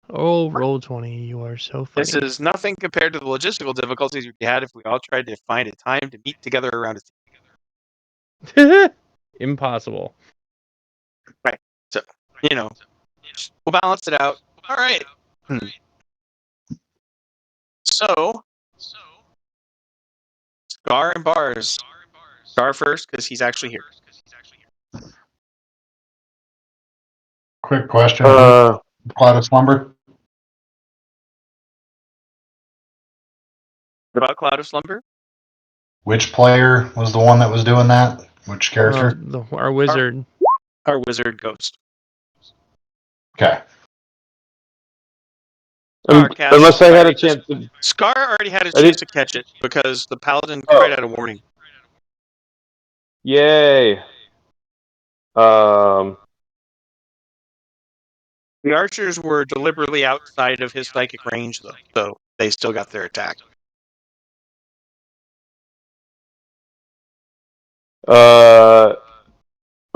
Oh, roll 20. You are so funny. This is nothing compared to the logistical difficulties we had if we all tried to find a time to meet together around a Impossible. Right. So, we'll balance it out. All right. So, Scar and Bars. Scar first because he's actually here. Quick question. Uh, Cloud of Slumber? What about Cloud of Slumber? Which player was the one that was doing that? Which character? Our wizard. Our wizard Ghost. Okay. unless I had a chance to. Scar already had a I chance did- to catch it because the paladin Oh. cried out a warning. Yay. The archers were deliberately outside of his psychic range, though, so they still got their attack. I'm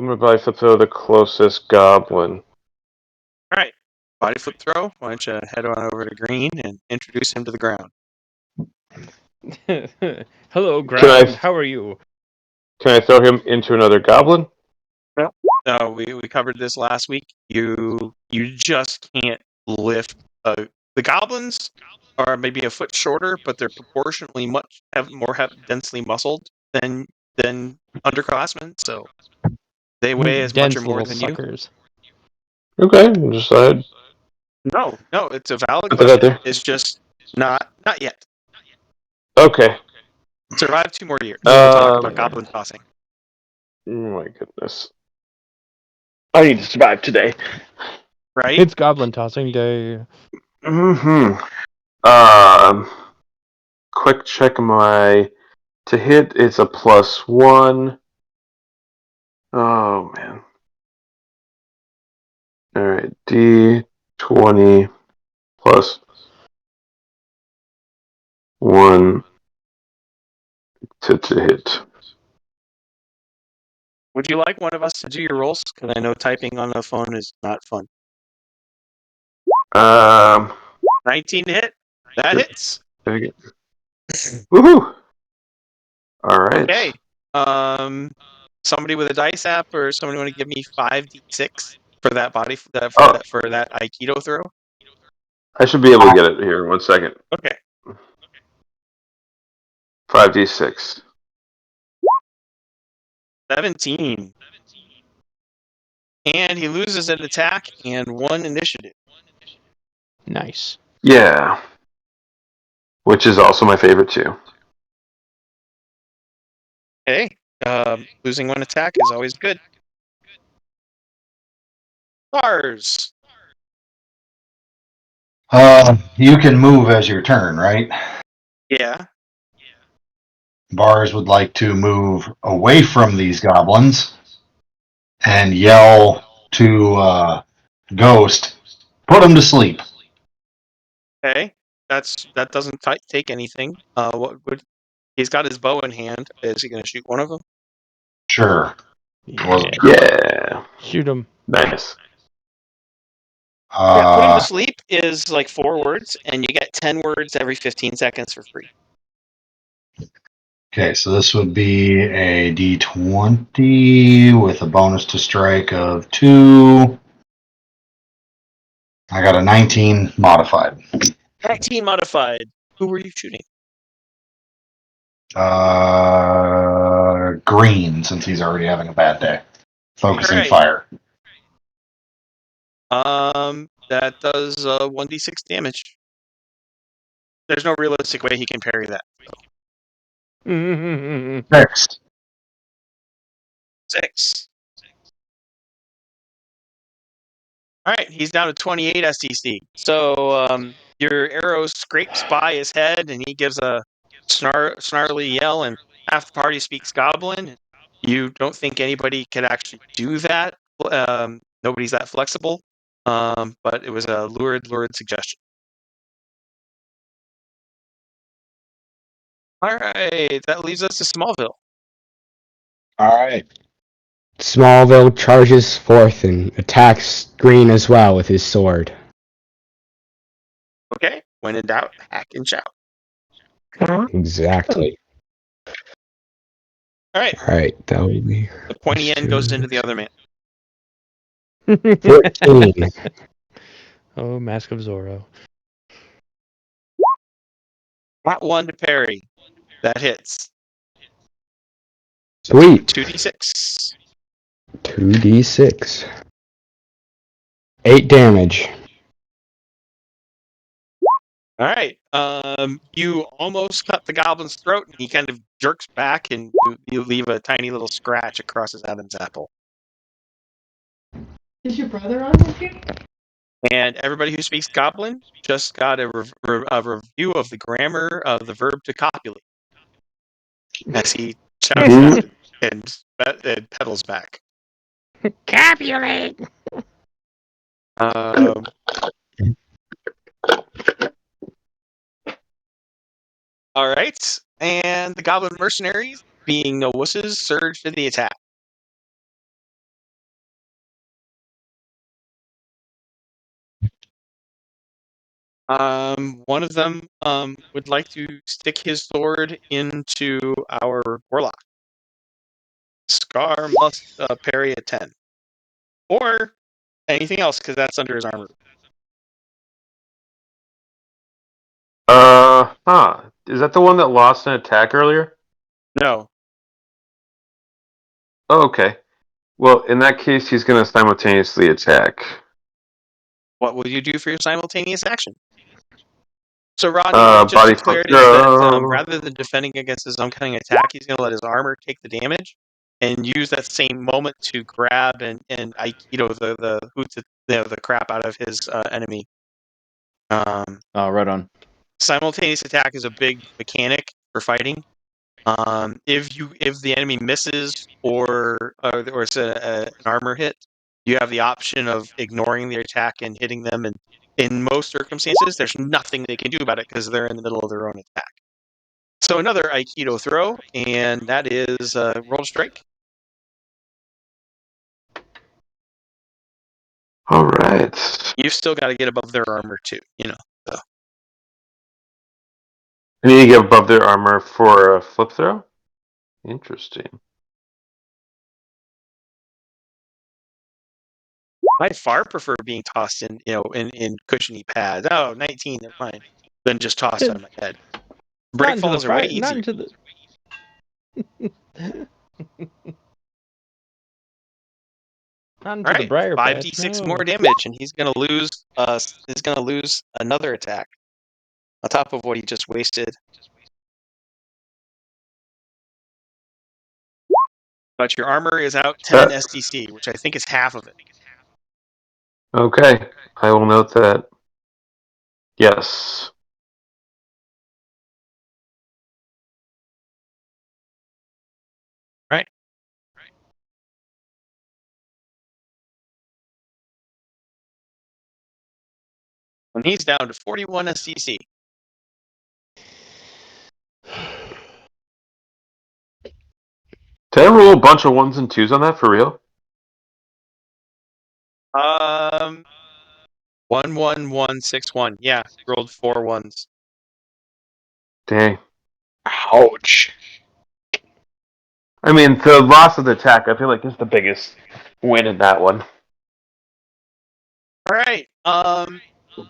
gonna probably flip to the closest goblin. All right. Body flip throw. Why don't you head on over to Green and introduce him to the ground? Hello, ground. How are you? Can I throw him into another goblin? No, we covered this last week. You just can't lift. The goblins are maybe a foot shorter, but they're proportionately more densely muscled than underclassmen. So they weigh as much or Dense more little than suckers. Okay, just ahead. you. No, it's a valid Put that out question. there. It's just not yet. Okay. Survive 2 more years. Then we'll talk about goblin tossing. Oh my goodness. I need to survive today. Right? It's goblin tossing day. Quick check to hit. It's a +1. Oh man. All right, D20 plus 1 to hit. Would you like one of us to do your rolls? Because I know typing on the phone is not fun. 19 to hit. That hits. Woohoo! All right. Okay. Somebody with a dice app, or somebody want to give me 5d6 for that for that Aikido throw? I should be able to get it here. 1 second. Okay. 5d6. 17. And he loses an attack and 1 initiative. Nice. Yeah. Which is also my favorite too. Okay. Losing 1 attack is always good. Bars. You can move as your turn, right? Yeah. Bars would like to move away from these goblins and yell to Ghost, put him to sleep. Okay. That doesn't take anything. He's got his bow in hand. Is he going to shoot one of them? Sure. Yeah. Shoot him. Nice. Yeah, put him to sleep is like 4 words, and you get 10 words every 15 seconds for free. Okay, so this would be a D20 with a bonus to strike of 2. I got a 19 modified. 19 modified. Who were you shooting? Green, since he's already having a bad day. Focusing Alright. fire. That does 1d6 damage. There's no realistic way he can parry that. Next. 6. Alright, he's down to 28 SDC. So your arrow scrapes by his head, and he gives a snarly yell, and half the party speaks Goblin. You don't think anybody could actually do that. Nobody's that flexible. But it was a lurid suggestion. Alright, that leaves us to Smallville. Alright. Smallville charges forth and attacks Green as well with his sword. Okay, when in doubt, hack and shout. Exactly. Alright, Alright, that will be the pointy end goes into the other man. 14. Oh, Mask of Zorro. That one to parry. That hits. Sweet. 2d6. 2d6. 8 damage. Alright, you almost cut the goblin's throat, and he kind of jerks back, and you leave a tiny little scratch across his Adam's apple. Is your brother on with you? And everybody who speaks Goblin just got a review of the grammar of the verb to copulate. As he shouts that and pedals back. Copulate! Alright, and the Goblin mercenaries, being no wusses, surge to the attack. One of them would like to stick his sword into our warlock. Scar must parry a 10. Or anything else, because that's under his armor. Is that the one that lost an attack earlier? No. Oh, okay. Well, in that case, he's going to simultaneously attack. What will you do for your simultaneous action? So Rodney, what he just Body declared is flip. that rather than defending against his oncoming attack, he's going to let his armor take the damage and use that same moment to grab and Aikido the crap out of his enemy. Right on. Simultaneous attack is a big mechanic for fighting. If the enemy misses or it's an armor hit, you have the option of ignoring the attack and hitting them. And in most circumstances, there's nothing they can do about it because they're in the middle of their own attack. So another Aikido throw, and that is roll to strike. All right. You've still got to get above their armor too, So. I need to get above their armor for a flip throw? Interesting. I far prefer being tossed in cushiony pads. Oh, 19, never mind. Than just tossed on my head. Break falls are way easier. Not into the briar patch. 5d6 no. more damage, and he's gonna lose. He's gonna lose another attack on top of what he just wasted. But your armor is out 10 SDC, which I think is half of it. Okay, I will note that. Yes. Right. And he's down to 41 SDC. Did I roll a bunch of 1s and 2s on that for real? 11161. Yeah, rolled 4 1s. Dang. Ouch. I mean, the loss of the attack, I feel like, is the biggest win in that one. All right.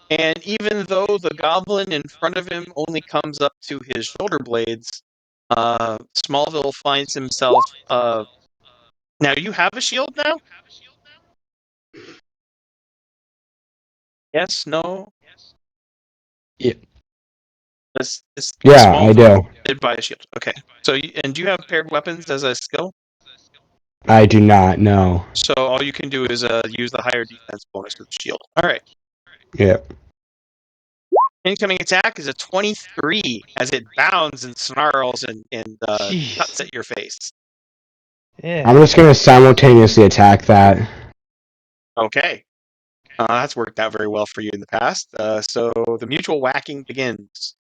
And even though the goblin in front of him only comes up to his shoulder blades, Smallville finds himself. Now you have a shield now? Yes, no. Yeah. This Yeah, I Smallville do. did buy a shield. Okay. So and do you have paired weapons as a skill? I do not know. So all you can do is use the higher defense bonus with the shield. All right. Yep. Incoming attack is a 23 as it bounds and snarls and Jeez. cuts at your face. I'm Yeah. just gonna simultaneously attack that. Okay. That's worked out very well for you in the past. So the mutual whacking begins.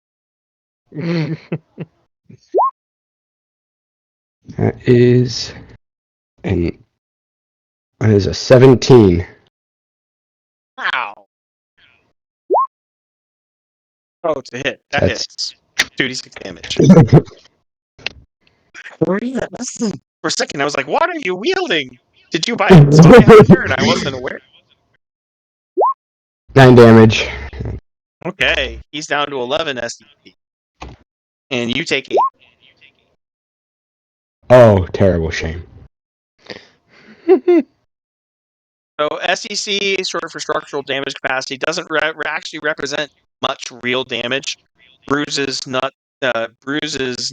That is a 17. Wow. Oh, it's a hit. That That's hits. 2d6 damage. For a second, I was like, what are you wielding? Did you buy a toy out here and I wasn't aware? 9 damage. Okay. He's down to 11 SCP. And you take 8. Oh, terrible shame. So SEC, short for structural damage capacity, doesn't actually represent much real damage. Bruises,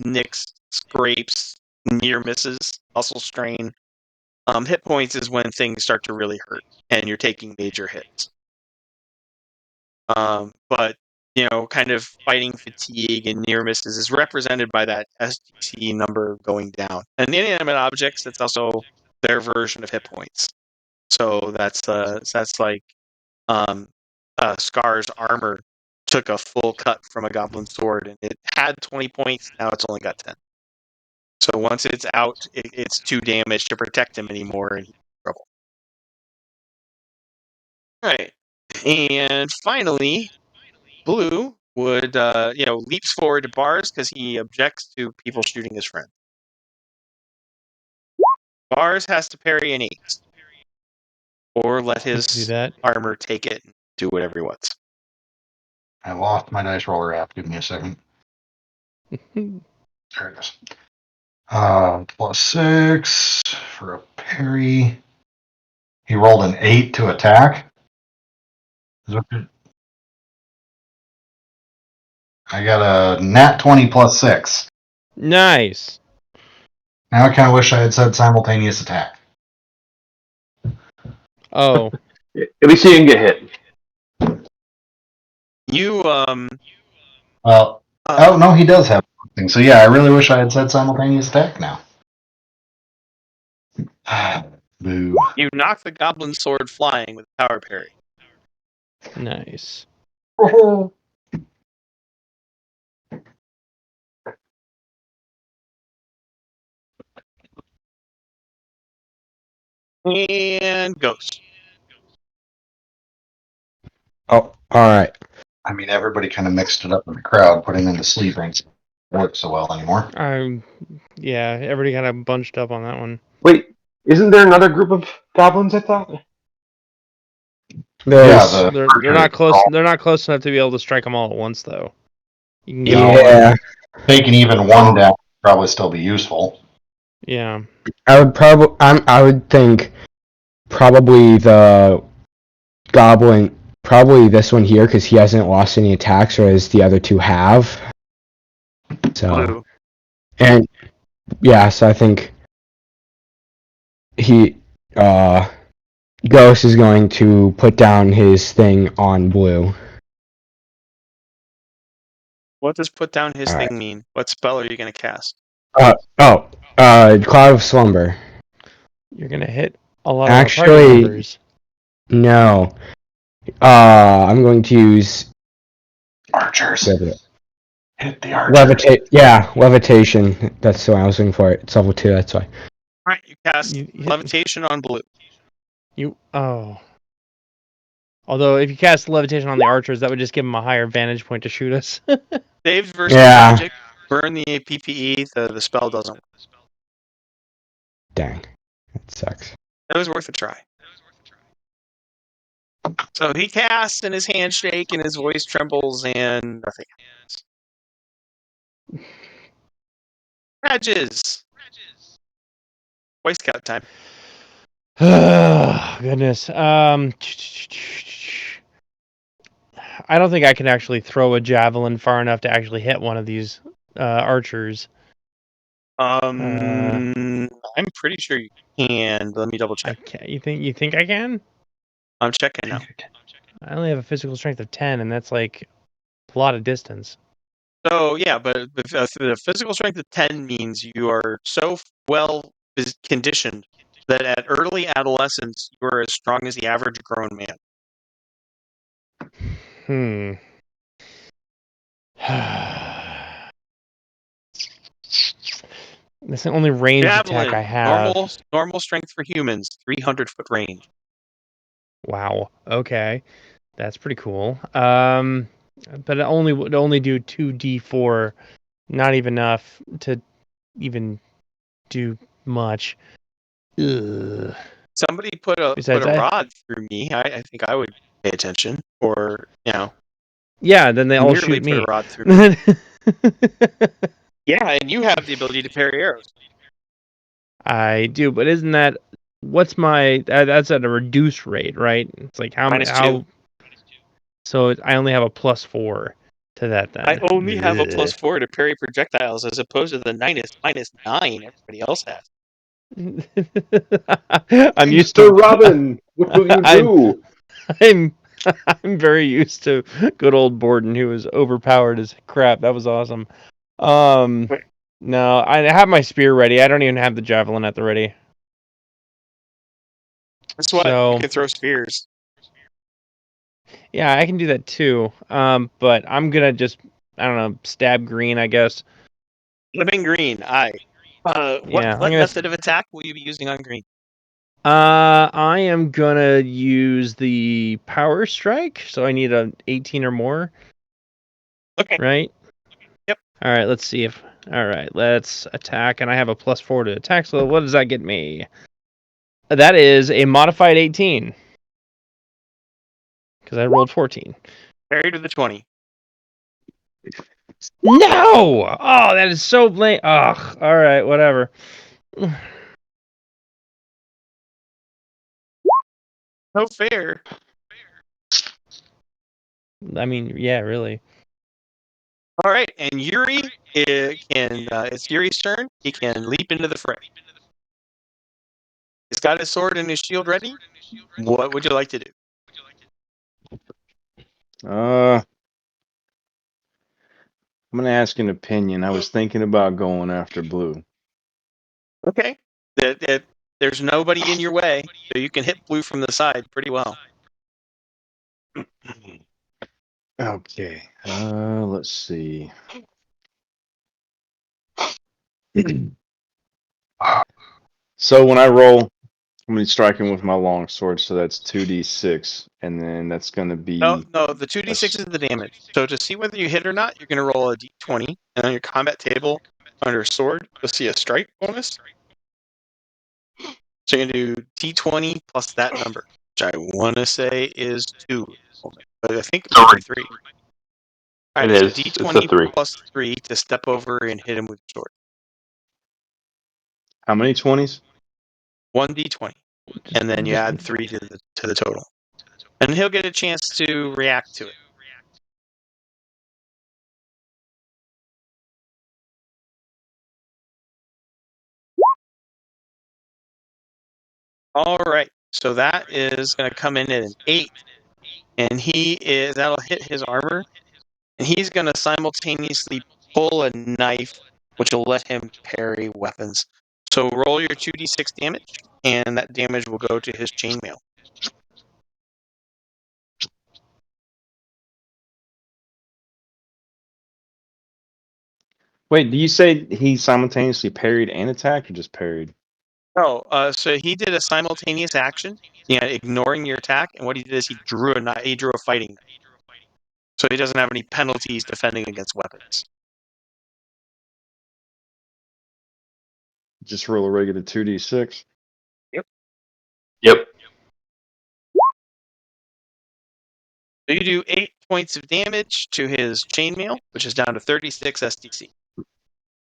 nicks, scrapes, near misses, muscle strain. Hit points is when things start to really hurt and you're taking major hits. But kind of fighting fatigue and near misses is represented by that SGC number going down. And inanimate objects, that's also their version of hit points. So that's like Scar's armor took a full cut from a goblin sword, and it had 20 points. Now it's only got 10. So once it's out, it's 2 damage to protect him anymore, and he's in trouble. All right, and finally, Blue would leaps forward to Bars because he objects to people shooting his friend. Bars has to parry an 8, or let Do his that. armor take it and do whatever he wants. I lost my dice roller app. Give me a second. There it is. +6 for a parry. He rolled an 8 to attack. I got a nat 20 +6. Nice. Now I kind of wish I had said simultaneous attack. Oh. At least he didn't get hit. You Well, oh no, he does have something. So yeah, I really wish I had said simultaneous attack now. Boo. You knock the goblin sword flying with power parry. Nice. And Ghost. Oh, alright. I mean, everybody kind of mixed it up in the crowd, putting them to sleep ain't work so well anymore. Yeah, everybody kind of bunched up on that one. Wait, isn't there another group of goblins? I thought. There's, They're not close. They're not close enough to be able to strike them all at once, though. You can get yeah. Taking even one down would probably still be useful. Yeah. I would think probably the goblin, probably this one here, because he hasn't lost any attacks, whereas the other two have. So, Blue. and yeah, so I think Ghost is going to put down his thing on Blue. What does put down his Alright. thing mean? What spell are you going to cast? Cloud of Slumber. You're gonna hit a lot of our party Actually, members. no. I'm going to use Archers. Hit the archer. levitation. That's what I was looking for. It's level 2, that's why. All right, you cast You- levitation on Blue. Although if you cast levitation on the archers, that would just give them a higher vantage point to shoot us. Saves versus Yeah. magic. Burn the PPE. The spell doesn't work. Dang. That sucks. It was worth a try. So he casts, and his hands shake, and his voice trembles, and nothing happens. Badges! Boy Scout time. Goodness. I don't think I can actually throw a javelin far enough to actually hit one of these archers. I'm pretty sure you can. Let me double I check. can't. You think I can? I'm checking now. I only have a physical strength of 10, and that's like a lot of distance. So yeah, but the physical strength of 10 means you are so well conditioned that at early adolescence you are as strong as the average grown man. That's the only ranged attack Javelin, I have. normal strength for humans, 300-foot range. Wow. Okay, that's pretty cool. But it only would only do 2d4, not even enough to even do much. Ugh. Somebody put a Besides, rod through me. I think I would pay attention, or yeah, then they all nearly shoot put a me. rod through me. Yeah, and you have the ability to parry arrows. I do, but isn't that what's my that's at a reduced rate, right? It's like how -2. so I only have a +4 to that I then. only have a +4 to parry projectiles, as opposed to the -9 everybody else has. I'm used Mr. to Robin, what will you I'm do? I'm I'm very used to good old Borden, who was overpowered as crap. That was awesome. No, I have my spear ready. I don't even have the javelin at the ready. Guess what? You So can throw spears. yeah, I can do that too. But I'm gonna just I don't know stab green, I guess. Living green, aye. Yeah, I'm What gonna. method of attack will you be using on green? I am gonna use the power strike. So I need a 18 or more, Okay. right? Yep. All right, let's see if. All right, let's attack, and I have a +4 to attack. So what does that get me? That is a modified 18 because I rolled 14. Parry to the 20. No! Oh, that is so lame. Ugh. All right, whatever. No fair. I mean, yeah, really. All right, and Yuri it's Yuri's turn. He can leap into the fray. He's got his sword and his shield ready. What would you like to do? I'm gonna ask an opinion. I was thinking about going after blue. Okay. There's nobody in your way, so you can hit blue from the side pretty well. Okay. Let's see. So when I roll, I'm gonna be striking with my long sword, so that's 2d6, and then that's gonna No, be the 2d6 is the damage. So to see whether you hit or not, you're going to roll a d20, and on your combat table under sword, you'll see a strike bonus. So you're going to do d20 plus that number, which I want to say is 2, but I think it might be 3. All It right, so is. It's a d20 3. plus 3 to step over and hit him with your sword. how many 20s? 1d20, and then you add 3 to the total. And he'll get a chance to react to it. All right, so that is going to come in at an 8, and that'll hit his armor, and he's going to simultaneously pull a knife, which will let him parry weapons. So roll your 2d6 damage, and that damage will go to his chainmail. Wait, do you say he simultaneously parried and attacked, or just parried? Oh, so he did a simultaneous action, ignoring your attack, and what he did is he drew a fighting knife. So he doesn't have any penalties defending against weapons. Just roll a regular 2d6. Yep. So you do 8 points of damage to his chainmail, which is down to 36 SDC.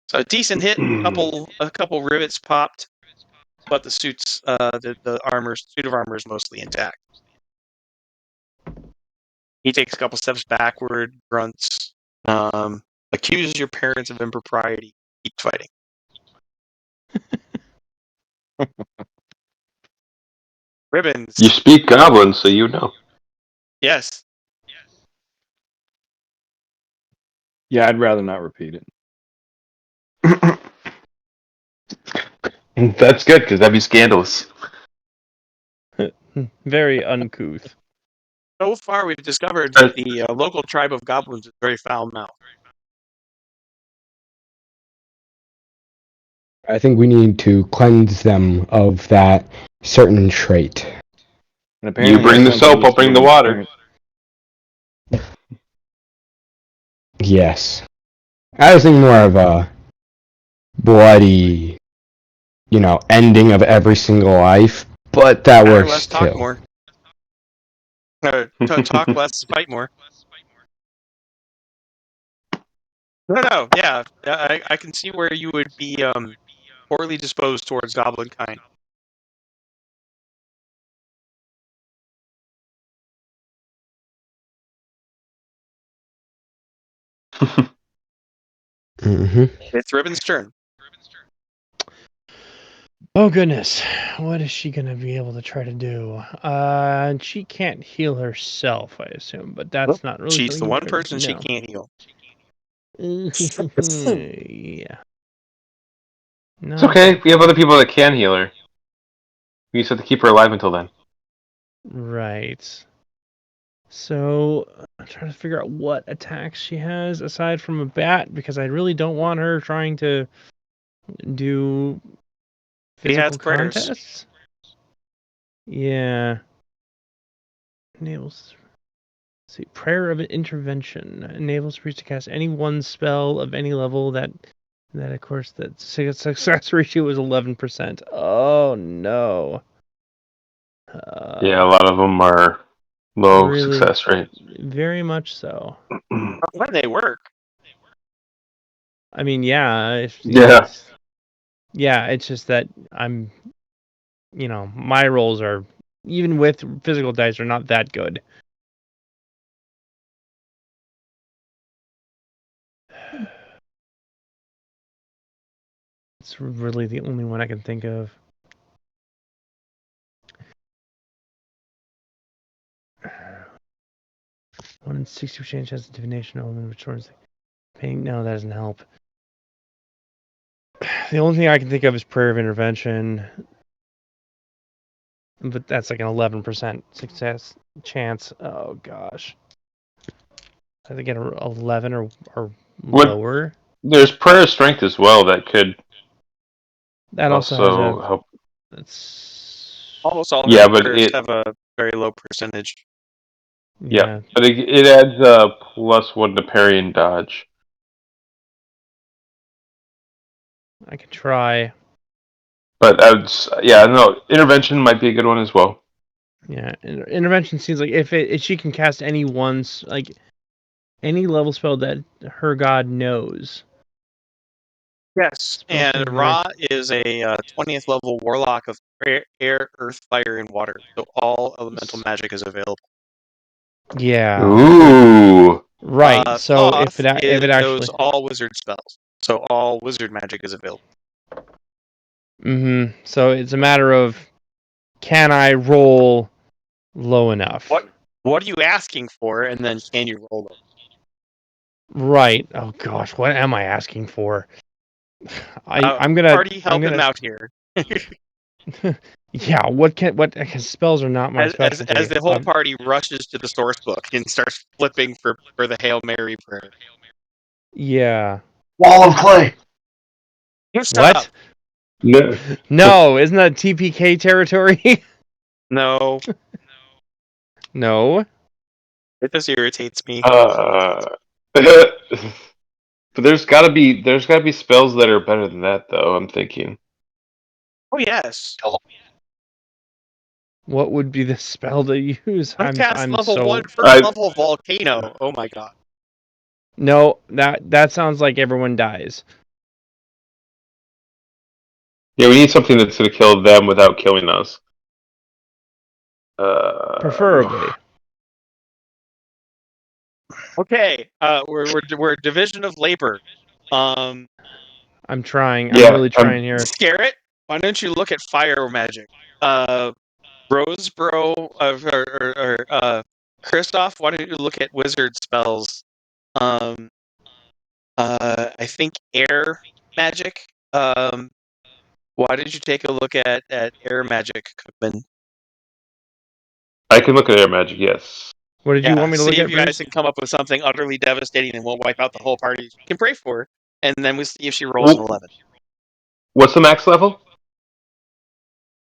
So a decent hit, a couple rivets popped, but the suit's the suit of armor is mostly intact. He takes a couple steps backward, grunts, accuses your parents of impropriety, keeps fighting. Ribbons. You speak Goblin, so you know. Yes. Yeah, I'd rather not repeat it. That's good, because that'd be scandalous. Very uncouth. So far, we've discovered that the local tribe of goblins is very foul-mouthed. I think we need to cleanse them of that certain trait. And apparently You bring my the son soap, told I'll us to bring go the to his water. parents. Yes. I was thinking more of a bloody, ending of every single life, but that works Let's too. talk more. Talk less, fight more. No, yeah. I can see where you would be poorly disposed towards goblin kind. Mm-hmm. It's Ribbon's turn. Oh goodness, what is she gonna be able to try to do? She can't heal herself, I assume, but that's not really She's the something one you person she know. can't heal. Yeah. It's okay. We have other people that can heal her. We just have to keep her alive until then. Right. So I'm trying to figure out what attacks she has aside from a bat, because I really don't want her trying to do She has physical prayers. contests. Yeah. Enables. See, prayer of intervention enables priest to cast any one spell of any level that of course that success ratio is 11%. Oh no. Yeah, a lot of them are low Really, success rate. very much so. When they work. I mean, yeah, Yeah. yeah, it's just that my rolls are, even with physical dice, are not that good. It's really the only one I can think of. One in 60 change has a divination element, which turns pain. No, that doesn't help. The only thing I can think of is prayer of intervention, but that's like an 11% success chance. Oh gosh, I think get 11 or What? lower. There's prayer of strength as well that could That also has also a. help. That's Almost all her Yeah, but prayers have a very low percentage. yeah. but it adds +1 to parry and dodge. I could try. But no, intervention might be a good one as well. Yeah, intervention seems like if she can cast any once, like any level spell that her god knows. Yes, and Ra is a 20th level warlock of air, earth, fire, and water. So all elemental magic is available. Yeah. Ooh. Right. So if Thoth it knows actually. all wizard spells. So all wizard magic is available. Mm-hmm. So it's a matter of, can I roll low enough? What are you asking for, and then can you roll them? Right. Oh gosh, what am I asking for? I'm gonna Party help him out here. Yeah. What spells are not my specialty? As the whole party rushes to the source book and starts flipping for the Hail Mary prayer. Yeah. Wall of clay. You shut What? up. No. No, isn't that TPK territory? No, No. it just irritates me. But there's gotta be spells that are better than that, though. I'm thinking. Oh yes. What would be the spell to use? Uncast I'm level so 1 first I- level volcano. Oh my god. no. That sounds like everyone dies. Yeah, we need something that's going to kill them without killing us. Preferably. Okay, we're division of labor. I'm trying. I'm Yeah, really trying here. Scarrett, why don't you look at fire magic? Rosebro Kristoff, why don't you look at wizard spells? I think air magic. Why did you take a look at air magic, Cookman? I can look at air magic. Yes. What did you want me to see look if at, you guys Bruce? can come up with something utterly devastating and won't wipe out the whole party. You can pray for her, and then we see if she rolls an 11. What's the max level?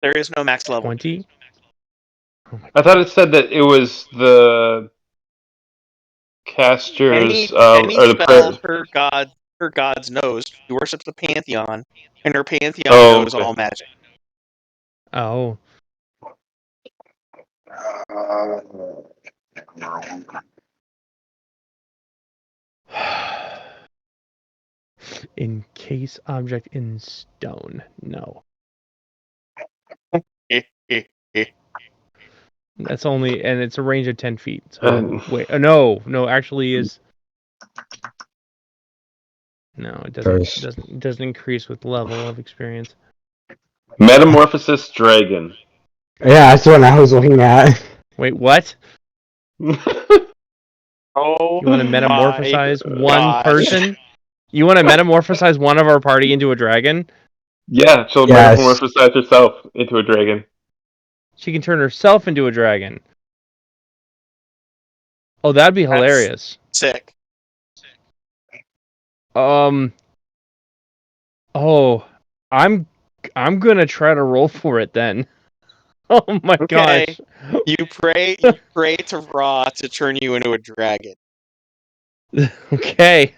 There is no max level. 20? I thought it said that it was the casters Any or the spell prayer. her gods knows. She worships the pantheon, and her pantheon Oh, knows okay. all magic. Oh. Encase object in stone. No. That's only, and it's a range of 10 feet. So wait, no, actually is. No, it First. doesn't increase with level of experience. Metamorphosis dragon. Yeah, that's what I was looking at. Wait, what? Oh, You want to my metamorphosize one gosh. person? You want to metamorphosize one of our party into a dragon? Yeah, she'll Yes. metamorphosize herself into a dragon. She can turn herself into a dragon. Oh, that'd be hilarious. Sick. Oh, I'm gonna try to roll for it then. Oh my Okay. gosh. You pray to Ra to turn you into a dragon. Okay.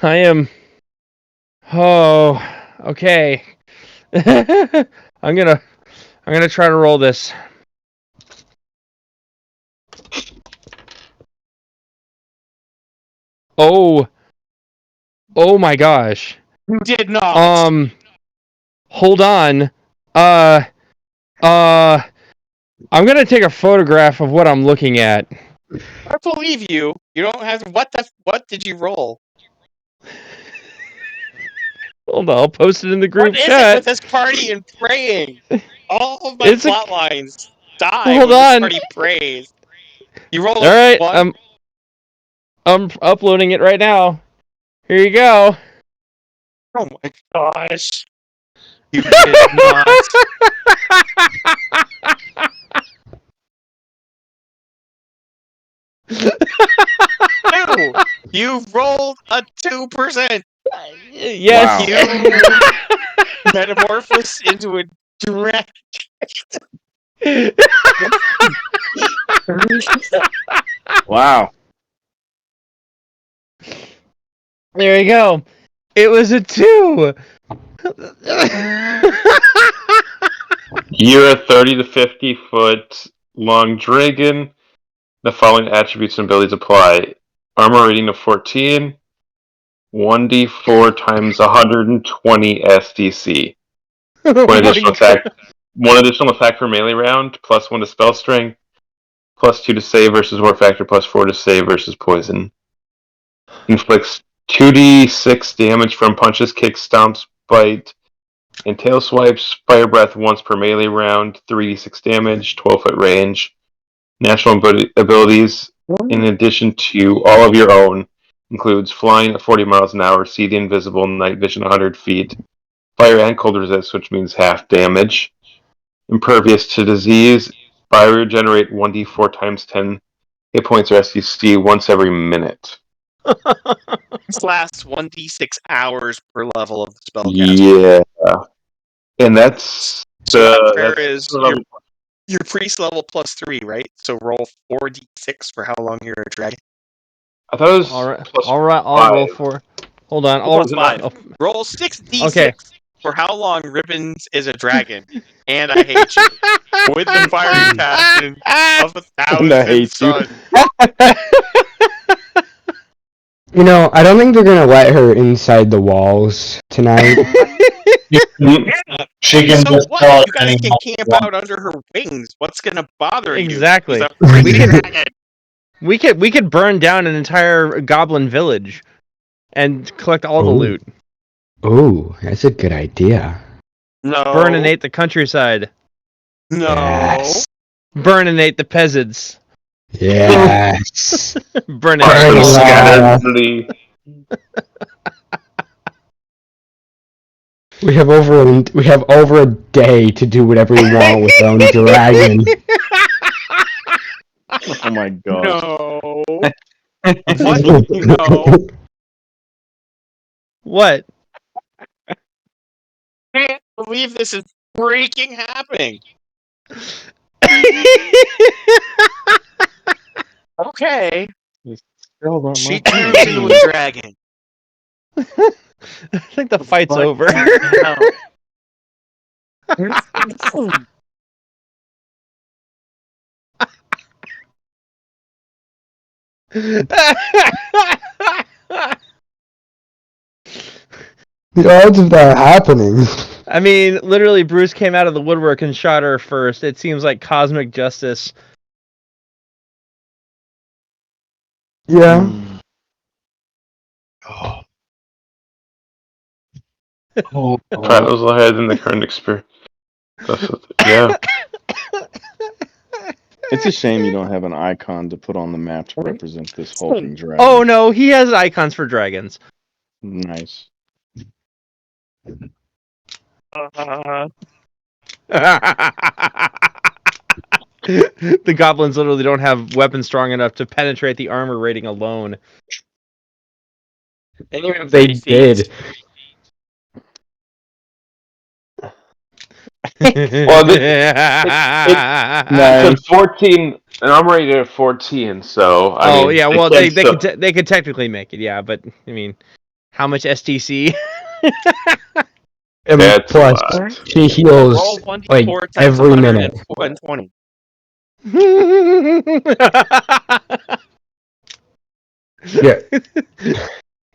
I am. Oh, okay. I'm gonna try to roll this. Oh my gosh. You did not. Hold on. I'm gonna take a photograph of what I'm looking at. I believe you. You don't have to. What did you roll? Hold on, I'll post it in the group What is it chat. with this party and praying? All of my It's a. plot lines die Hold when this on. party prays. You roll All right, a 1. I'm uploading it right now. Here you go. Oh my gosh. You did not. Two. You rolled a 2%. Yes. You metamorphose into a dragon. Wow. There you go. It was a 2. You're a 30 to 50 foot long dragon. The following attributes and abilities apply: armor rating of 14, 1d4 times 120 SDC. One additional attack for melee round, +1 to spell strength, +2 to save versus war factor, +4 to save versus poison. Inflicts 2d6 damage from punches, kicks, stomps, bite, and tail swipes. Fire breath once per melee round, 3d6 damage, 12-foot range. National abilities, in addition to all of your own, includes flying at 40 miles an hour, see the invisible, night vision 100 feet, fire and cold resist, which means half damage, impervious to disease, bioregenerate 1d4 times 10 hit points or SDC once every minute. This lasts 1d6 hours per level of the Yeah. spellcaster. And that's So that prayer that's is your priest level +3, right? So roll 4d6 for how long you're a dragon. I thought it was All right. plus All right. I'll roll 5. for. Hold on. Plus Is it 5. not? Roll 6d6. Okay. For how long Ribbons is a dragon, and I hate you. With the fiery passion of 1,000 hate you. suns. You know, I don't think they're gonna let her inside the walls tonight. She can So just what? tell You guys anyone can she camp wants. out under her wings. What's gonna bother Exactly. you? She's a We freaking can- dragon. We could burn down an entire goblin village and collect all the Ooh. loot. Ooh, that's a good idea. No. Burninate the countryside. No. Yes. Burninate the peasants. Yes. Burninate Burn the it whole all. Scattered. We have over a day to do whatever we want with our own dragon. Oh my god. No. What? No. What? I can't believe this is freaking happening. Okay. Still don't She like turns me. into a dragon. I think the fight's But over. no. The odds of that happening. I mean, literally, Bruce came out of the woodwork and shot her first. It seems like cosmic justice. Yeah. Titles ahead in the current experience. Yeah. It's a shame you don't have an icon to put on the map to represent this hulking dragon. Oh no, he has icons for dragons. Nice. The goblins literally don't have weapons strong enough to penetrate the armor rating alone. And even if They 30 feet. did. Well, Nice. Because 14, and I'm rated at 14, so I Oh mean, yeah, well they still- could technically make it, yeah, but I mean, how much STC? And That's a plus, lot. she heals Roll 1d4 like times every minute. 120. Yeah.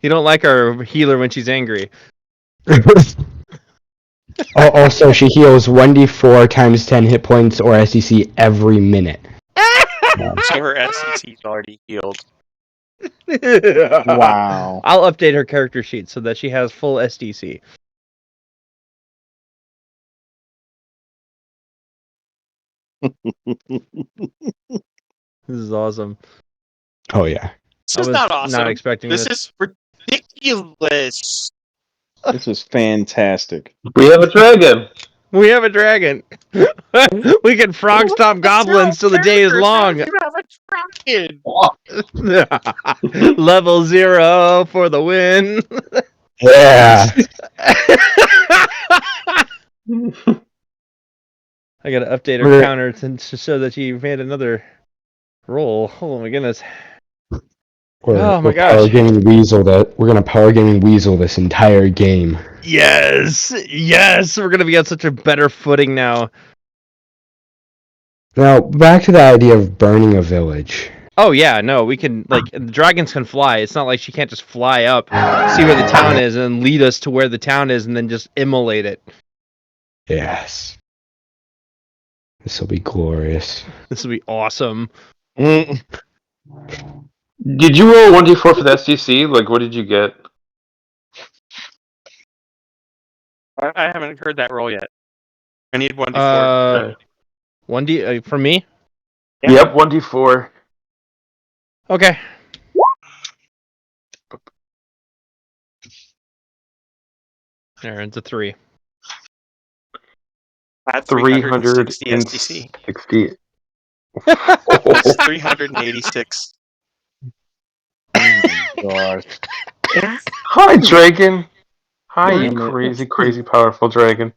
You don't like our healer when she's angry. Also, she heals 1d4 times 10 hit points or SEC every minute. So her SCC is already healed. Wow. I'll update her character sheet so that she has full SDC. This is awesome. Oh yeah. This I is was not awesome. not expecting This this. is ridiculous. This is fantastic. We have a dragon. We have a dragon. We can frog stomp goblins till the day is long. You have a dragon. Level 0 for the win. Yeah. I gotta update her counter to show that she made another roll. Oh my goodness. Oh my gosh. Power Gaming Weasel we're gonna Power Gaming Weasel this entire game. Yes! Yes! We're gonna be on such a better footing now. Now, back to the idea of burning a village. Oh yeah, no, we can, like, the dragons can fly. It's not like she can't just fly up, see where the town is, and lead us to where the town is, and then just immolate it. Yes. This will be glorious. This will be awesome. Did you roll 1d4 for the STC? Like, what did you get? I haven't heard that roll yet. I need 1d4. 1D, for me? Yeah. Yep, 1d4. Okay. There, it's a 3. That's 360 STC. 360. That's 386. Oh my gosh. Hi, dragon. Hi, you Damn it. crazy, crazy powerful dragon.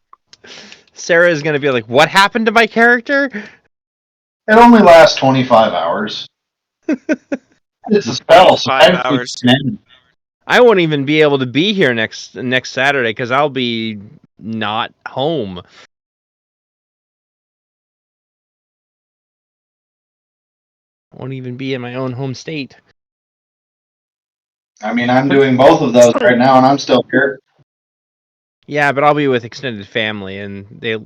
Sarah is gonna be like, what happened to my character? It only lasts 25 hours. It's a spell, so 5 technically hours. it's an end. I won't even be able to be here next Saturday because I'll be not home. I won't even be in my own home state. I mean, I'm doing both of those right now, and I'm still here. Yeah, but I'll be with extended family, and they,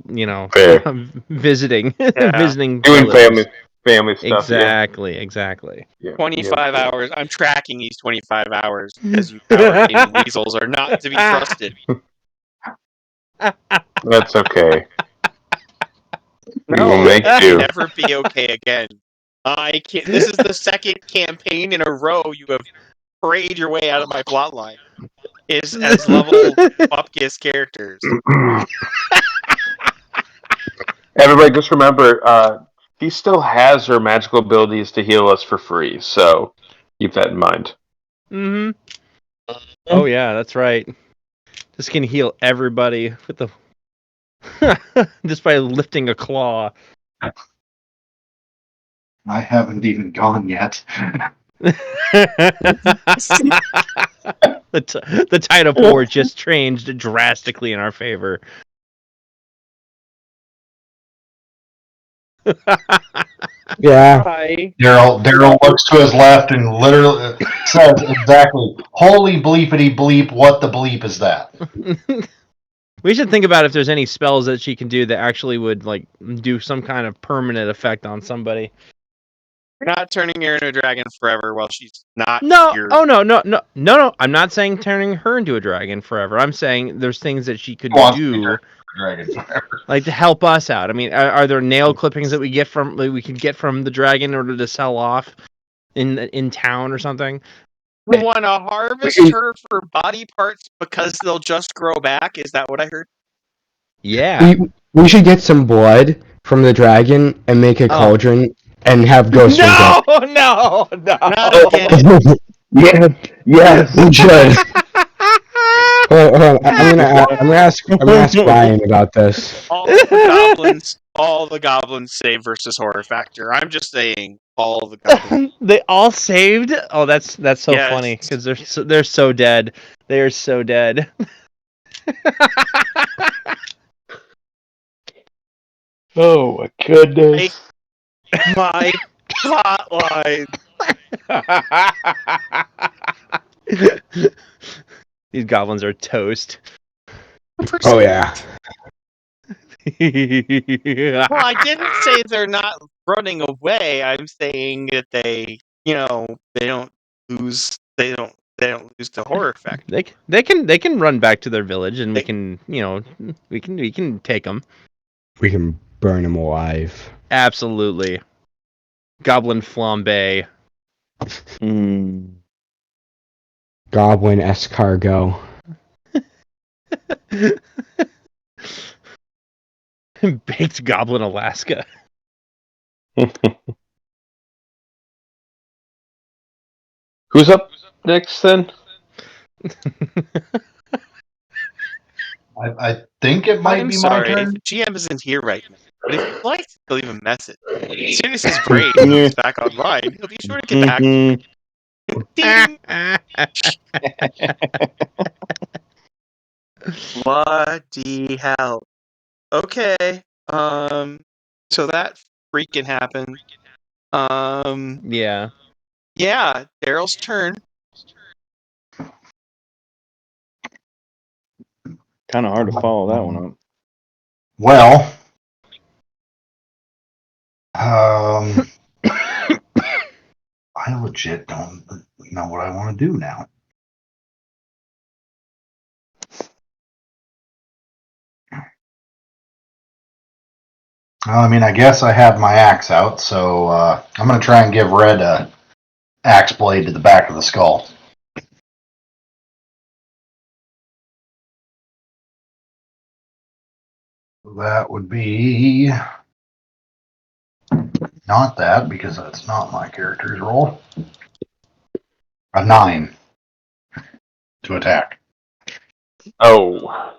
Fair. visiting, Yeah. visiting Doing relatives. family stuff. Exactly. Yeah. 25 Yeah. hours. I'm tracking these 25 hours because you power gaming weasels are not to be trusted. That's okay. We will No, make it do. can never be okay again. I can't. This is the second campaign in a row you have prayed your way out of my plotline. Is as level upkiss characters. Everybody, just remember, she still has her magical abilities to heal us for free, so keep that in mind. Mm-hmm. Oh yeah, that's right. This can heal everybody with the just by lifting a claw. I haven't even gone yet. The tide of war just changed drastically in our favor. Yeah. Hi. Daryl looks to his left and literally says exactly, "Holy bleepity bleep! What the bleep is that?" We should think about if there's any spells that she can do that actually would do some kind of permanent effect on somebody. You're not turning her into a dragon forever while she's not No, here. oh no. I'm not saying turning her into a dragon forever. I'm saying there's things that she could Wants to be do, turned into a dragon forever. like to help us out. I mean, are there nail clippings that we could get from the dragon in order to sell off in town or something? You want to harvest her for body parts because they'll just grow back? Is that what I heard? Yeah. We should get some blood from the dragon and make a cauldron and have ghosts drink No, no. Not again. it. Yes. We should. Hold on. I'm gonna ask Brian about this. All the goblins save versus horror factor. I'm just saying, all the goblins. They all saved. Oh, that's so Yes. funny because they're so dead. They are so dead. Oh my goodness. My hotline. These goblins are toast. Oh yeah. Well, I didn't say they're not running away. I'm saying that they don't lose. They don't lose the horror factor. They can run back to their village and They- we can take them. We can burn him alive. Absolutely. Goblin flambe. Goblin escargot. Baked goblin Alaska. Who's up next then? I think it might I'm be my sorry, turn. GM isn't here right now. But if you'd like to leave a message, as soon as his brain is back online, he'll be sure to get back to you. Ding! Bloody hell. Okay. So that freaking happened. Yeah. Yeah, Daryl's turn. Kind of hard to follow that one up. Well, I legit don't know what I want to do now. Well, I mean, I guess I have my axe out, so I'm going to try and give Red a axe blade to the back of the skull. That would be not that, because that's not my character's roll. A 9 to attack. Oh.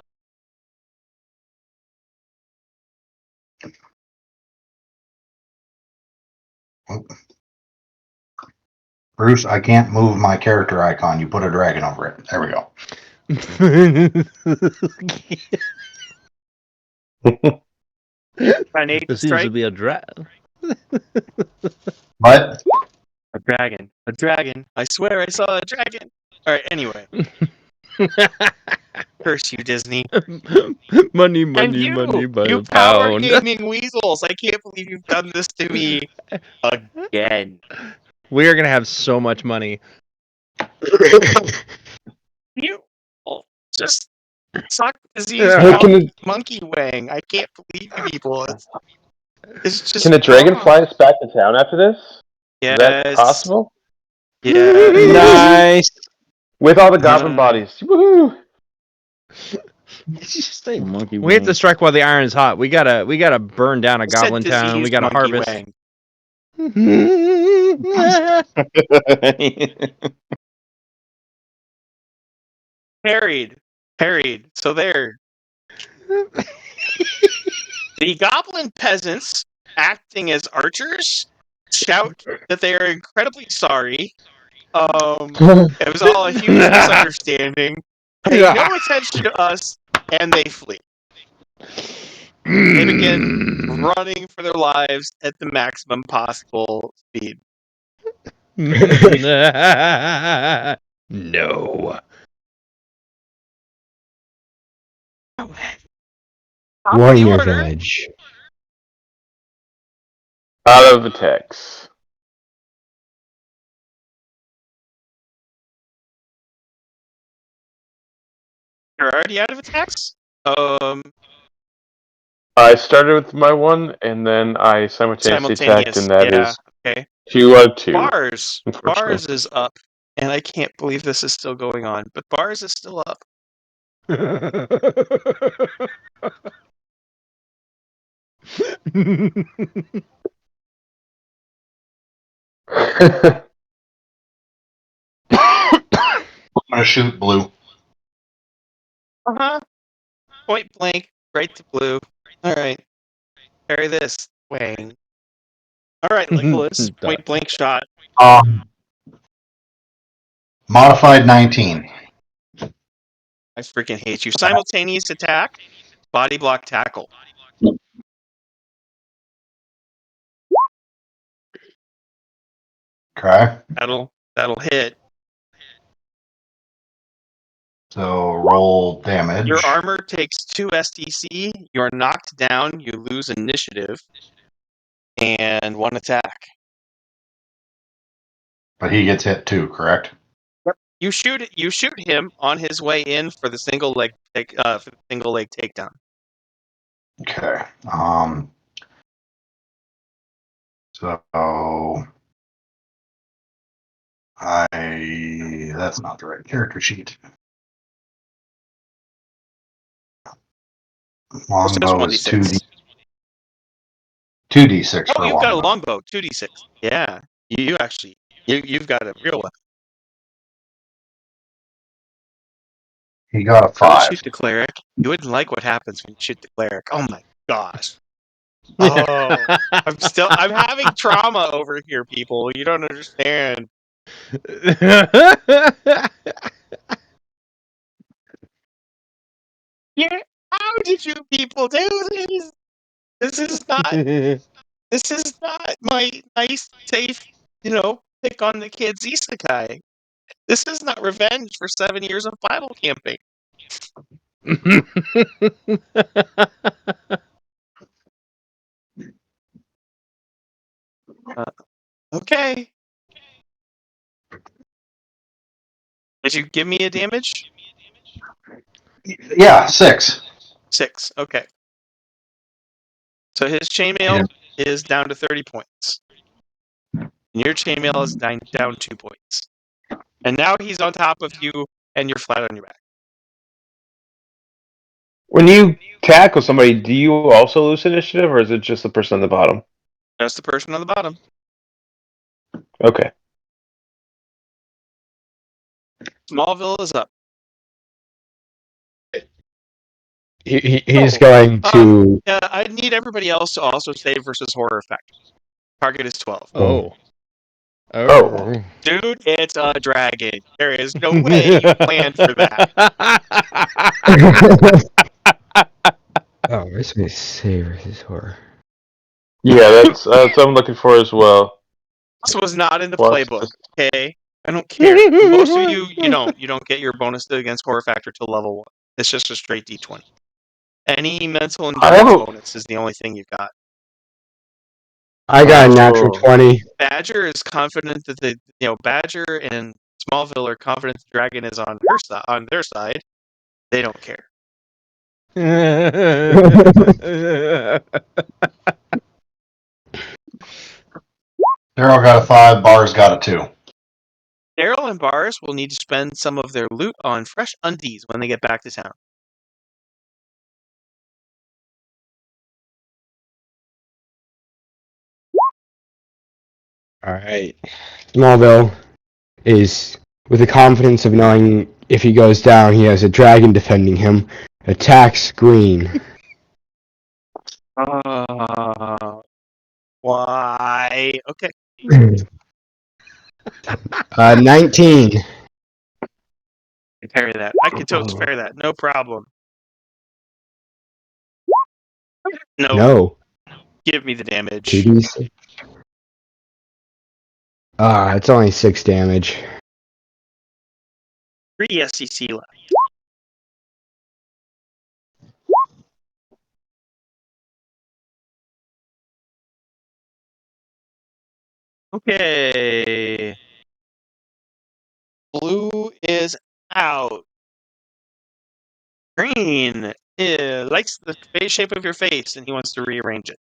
Bruce, I can't move my character icon. You put a dragon over it. There we go. I need to There seems to strike be a dragon. But a dragon. A dragon. I swear I saw a dragon. All right. Anyway, curse you, Disney. money, And money, you, money by you the power pound. gaming weasels. I can't believe you've done this to me again. We are gonna have so much money. You just suck disease Yeah. monkey wang. I can't believe you people. It's just Can a dragon wrong. fly us back to town after this? Is that Yes. possible? Yes. Nice. With all the goblin bodies. Woohoo! Monkey We have to wing. strike while the iron is hot. We gotta burn down a I said goblin town. We diseased gotta monkey harvest. wang. Parried. Parried. So there. The goblin peasants, acting as archers, shout that they are incredibly sorry. It was all a huge misunderstanding. Pay no attention to us, and they flee. They begin running for their lives at the maximum possible speed. No. Warning your order. village. Out of attacks. You're already out of attacks? I started with my one, and then I simultaneously attacked, and that yeah. is Okay. 2 out of 2. Bars. Unfortunately. Bars is up. And I can't believe this is still going on, but Bars is still up. I'm gonna shoot blue. Uh-huh. Point blank, right to blue. Alright. Carry this. Wang. Alright, Legolas. Point blank shot. Modified 19. I freaking hate you. Simultaneous attack. Body block tackle. Okay. That'll hit. So roll damage. Your armor takes 2 SDC. You're knocked down. You lose initiative. And 1 attack. But he gets hit too, correct? You shoot him on his way in for the single leg takedown. Okay. So that's not the right character sheet. Longbow is 2D. 2d6 for You've got a longbow. longbow, 2d6. Yeah, you've got a real one. He got a Don't 5. shoot the cleric. You wouldn't like what happens when you shoot the cleric. Oh my gosh. Oh, I'm having trauma over here, people. You don't understand. Yeah, how did you people do this? This is not my nice, safe, pick on the kids isekai. This is not revenge for 7 years of Bible camping. Okay. Did you give me a damage? Yeah, 6. 6. Okay. So his chainmail is down to 30 points. And your chainmail is down 2 points. And now he's on top of you, and you're flat on your back. When you tackle somebody, do you also lose initiative, or is it just the person on the bottom? That's the person on the bottom. Okay. Smallville is up. He's going to. I need everybody else to also save versus horror effect. Target is 12. Oh. Oh. Dude, it's a dragon. There is no way you planned for that. Oh, where's my save versus horror? Yeah, that's what I'm looking for as well. This was not in the Plus, playbook, okay? I don't care. Most of you, you don't get your bonus against horror factor till level 1. It's just a straight d20. Any mental I have endurance a. bonus is the only thing you've got. I got a natural Oh. 20. Badger is confident that Badger and Smallville are confident the dragon is on their side. They don't care. Daryl got a 5, Bars got a 2. Daryl and Bars will need to spend some of their loot on fresh undies when they get back to town. All right. Smallville is with the confidence of knowing if he goes down, he has a dragon defending him. Attacks Green. Why? Okay. 19. Parry that. I can totes parry that. No problem. No. No. Give me the damage. 2d6. It's only 6 damage. 3 SCC left. Okay. Blue is out. Green likes the face shape of your face, and he wants to rearrange it.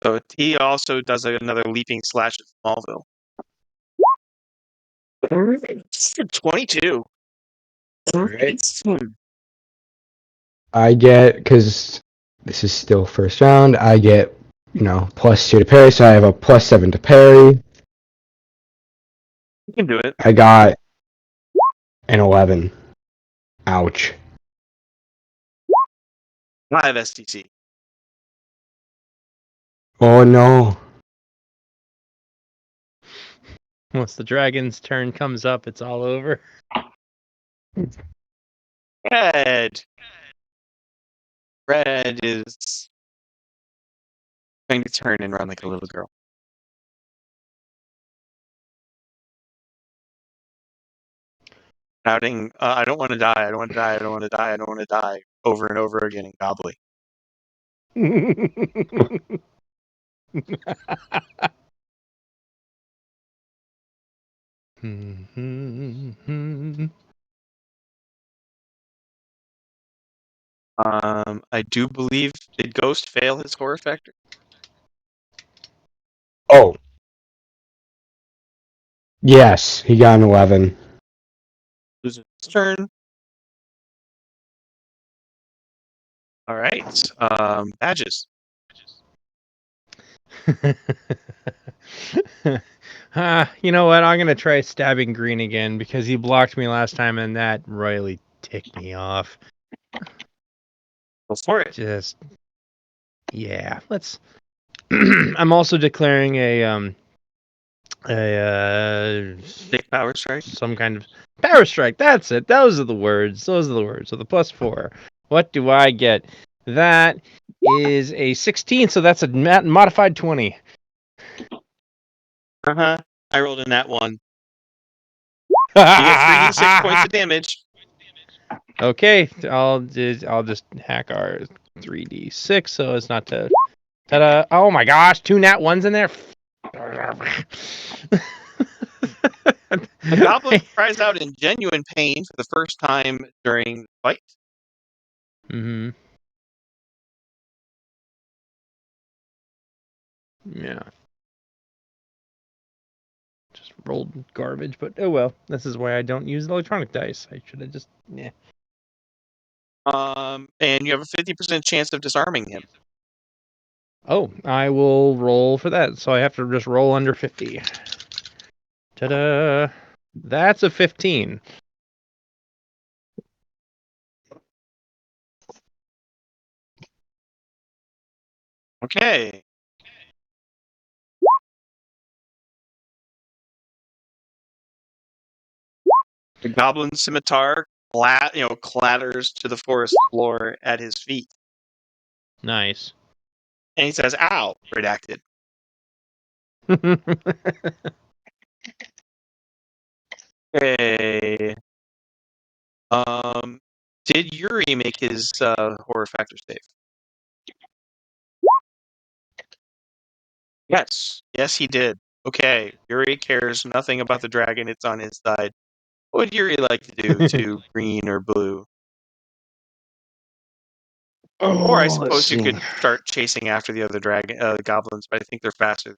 So he also does another leaping slash at Smallville. 22. Alright. I get, because this is still first round, I get, +2 to parry, so I have a +7 to parry. You can do it. I got an 11. Ouch. 5 STC. Oh no. Once the dragon's turn comes up, it's all over. Red. Red is going to turn and run like a little girl. Shouting, I don't want to die, I don't want to die, I don't want to die, I don't want to die, over and over again in Gobbly. I do believe, did Ghost fail his horror factor? Oh. Yes, he got an 11. Lose his turn. Alright, badges. You know what? I'm gonna try stabbing Green again because he blocked me last time, and that royally ticked me off. Go for it. Just yeah. Let's. I'm also declaring a Big power strike. some kind of power strike. That's it. Those are the words. Those are the words. So the +4. What do I get? That is a 16. So that's a modified 20. Uh-huh. I rolled in that one. You get 3d6 points of damage. Okay, I'll just hack our 3d6 so as not to. Ta-da! Oh my gosh, 2 nat 1s in there. The goblin cries out in genuine pain for the first time during the fight. Mm-hmm. Yeah. Just rolled garbage, but oh well. This is why I don't use electronic dice. I should have just yeah. And you have a 50% chance of disarming him. Oh, I will roll for that. So I have to just roll under 50. Ta-da! That's a 15. Okay. The goblin scimitar clatters to the forest floor at his feet. Nice. And he says, "Ow!" Redacted. Okay. Did Yuri make his horror factor save? Yes, he did. Okay, Yuri cares nothing about the dragon. It's on his side. What would Yuri like to do to green or blue? Or I Oh, let's suppose you see. could start chasing after the other goblins, but I think they're faster.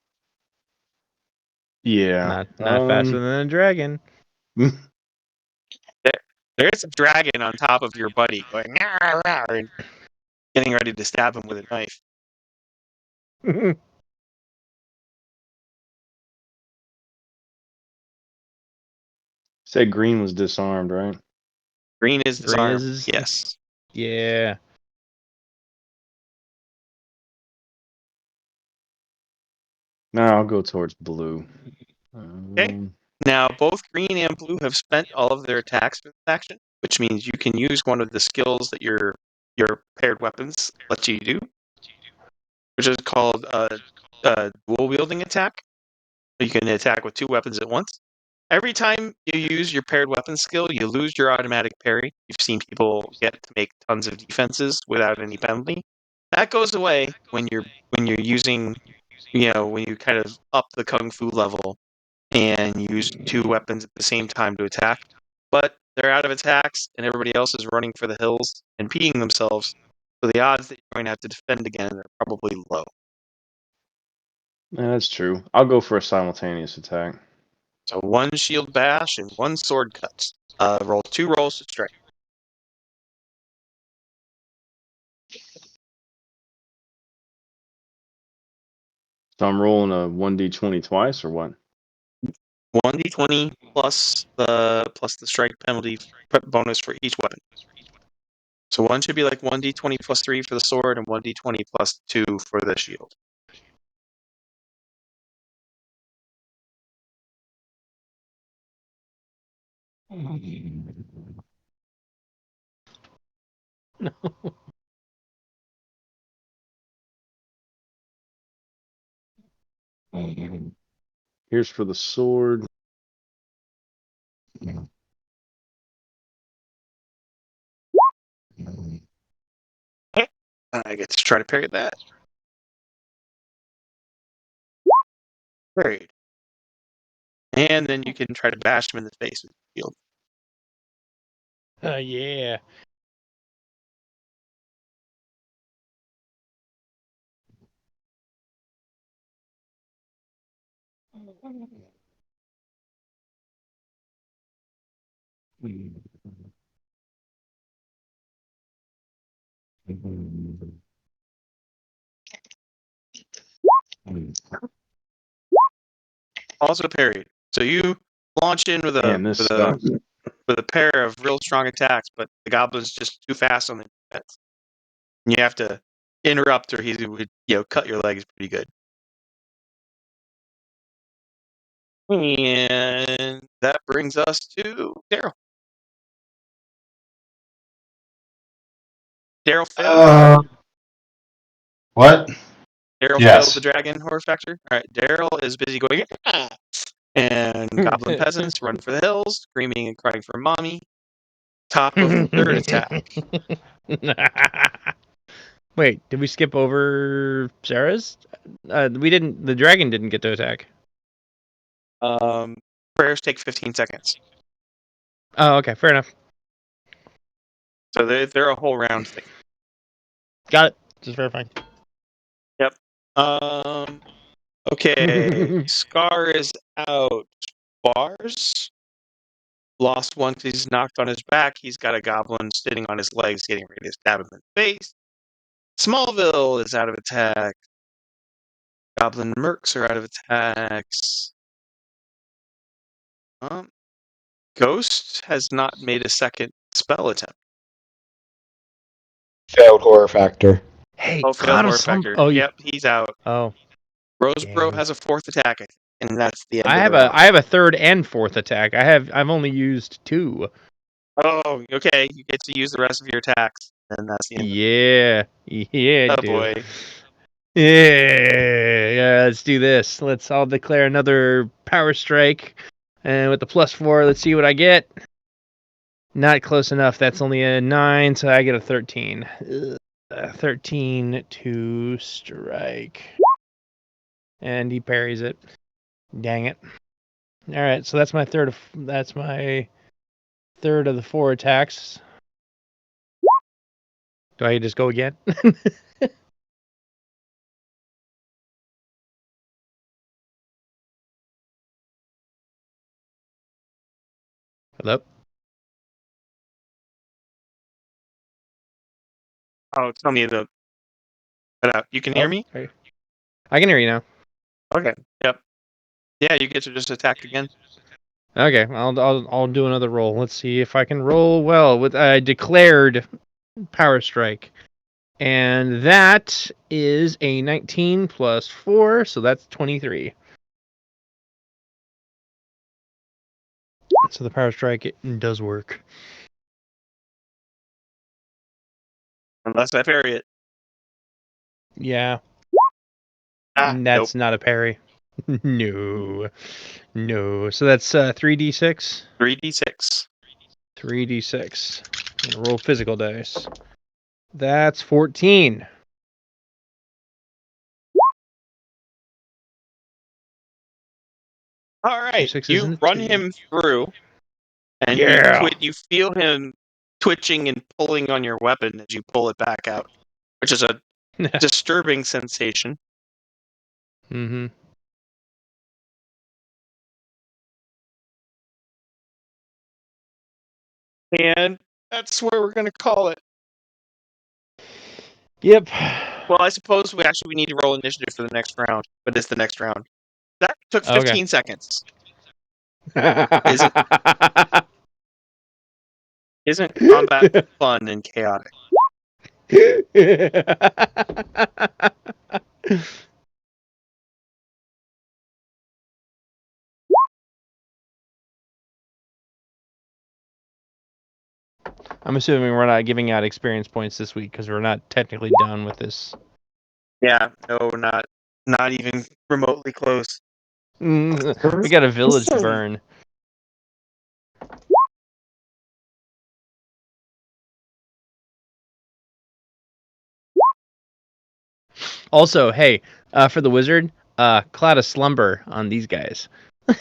Yeah. Not faster than a dragon. There's a dragon on top of your buddy going, "Rawr, rawr," and getting ready to stab him with a knife. Said green was disarmed, right? Green is Green disarmed. is- Yes. Yeah. No, I'll go towards blue. Okay. Now, both green and blue have spent all of their attacks for this action, which means you can use one of the skills that your paired weapons let you do, which is called dual wielding attack. You can attack with two weapons at once. Every time you use your paired weapon skill, you lose your automatic parry. You've seen people get to make tons of defenses without any penalty. That goes away when you're using, when you kind of up the kung fu level and use two weapons at the same time to attack. But they're out of attacks, and everybody else is running for the hills and peeing themselves. So the odds that you're going to have to defend again are probably low. Yeah, that's true. I'll go for a simultaneous attack. So one shield bash and one sword cut. Roll 2 rolls to strike. So I'm rolling a 1d20 twice, or what? 1d20 plus the strike penalty bonus for each weapon. So one should be like 1d20 plus 3 for the sword and 1d20 plus 2 for the shield. No. Here's for the sword. Okay. I get to try to parry that. Parried. And then you can try to bash him in the face with the shield. Yeah. Also parried. So you launch in with Man, this sucks. a pair of real strong attacks, but the goblin's just too fast on the defense. And you have to interrupt, or he would cut your legs pretty good. And that brings us to Daryl. Daryl failed. What? Daryl Yes. failed the dragon horror factor. All right, Daryl is busy going, "Ah!" And goblin peasants run for the hills, screaming and crying for mommy. Top of the third attack. Wait, did we skip over Sarah's? We didn't. The dragon didn't get to attack. Prayers take 15 seconds. Oh, okay, fair enough. So they're a whole round thing. Got it. Just verifying. Yep. Okay. Scar is out. Bars. Lost one because he's knocked on his back. He's got a goblin sitting on his legs, getting ready to stab him in the face. Smallville is out of attack. Goblin mercs are out of attacks. Ghost has not made a second spell attempt. Failed horror factor. Hey, Oh, failed Cloud of horror Slumber. factor. Oh, Yep, he's out. Oh. Rosebro Dang. has a fourth attack. and that's the end I of the have round. I have a third and fourth attack. I've only used 2. Oh, okay. You get to use the rest of your attacks, and that's the end. Yeah, Oh dude. boy. Yeah, let's do this. I'll declare another power strike, and with the +4, let's see what I get. Not close enough. That's only a 9, so I get a 13. 13 to strike, and he parries it. Dang it! All right, so that's my third of the 4 attacks. Do I just go again? Hello? Oh, tell me the. You can hear me? Okay. I can hear you now. Okay. Yep. Yeah, you get to just attack again. Okay, I'll do another roll. Let's see if I can roll well with declared power strike. And that is a 19 plus 4, so that's 23. So the power strike, it does work. Unless I parry it. Yeah, Nope. that's not a parry. No. So that's 3d6? 3d6. 3d6. I'm gonna roll physical dice. That's 14. All right. Sixes You and a run 2. him through, and Yeah. you feel him twitching and pulling on your weapon as you pull it back out, which is a disturbing sensation. Mm-hmm. And that's where we're going to call it. Yep. Well, I suppose we need to roll initiative for the next round, but it's the next round. That took Okay. 15 seconds. Isn't combat fun and chaotic? I'm assuming we're not giving out experience points this week because we're not technically done with this. Yeah, no, not even remotely close. We got a village to burn. Also, hey, for the wizard, cloud of slumber on these guys. On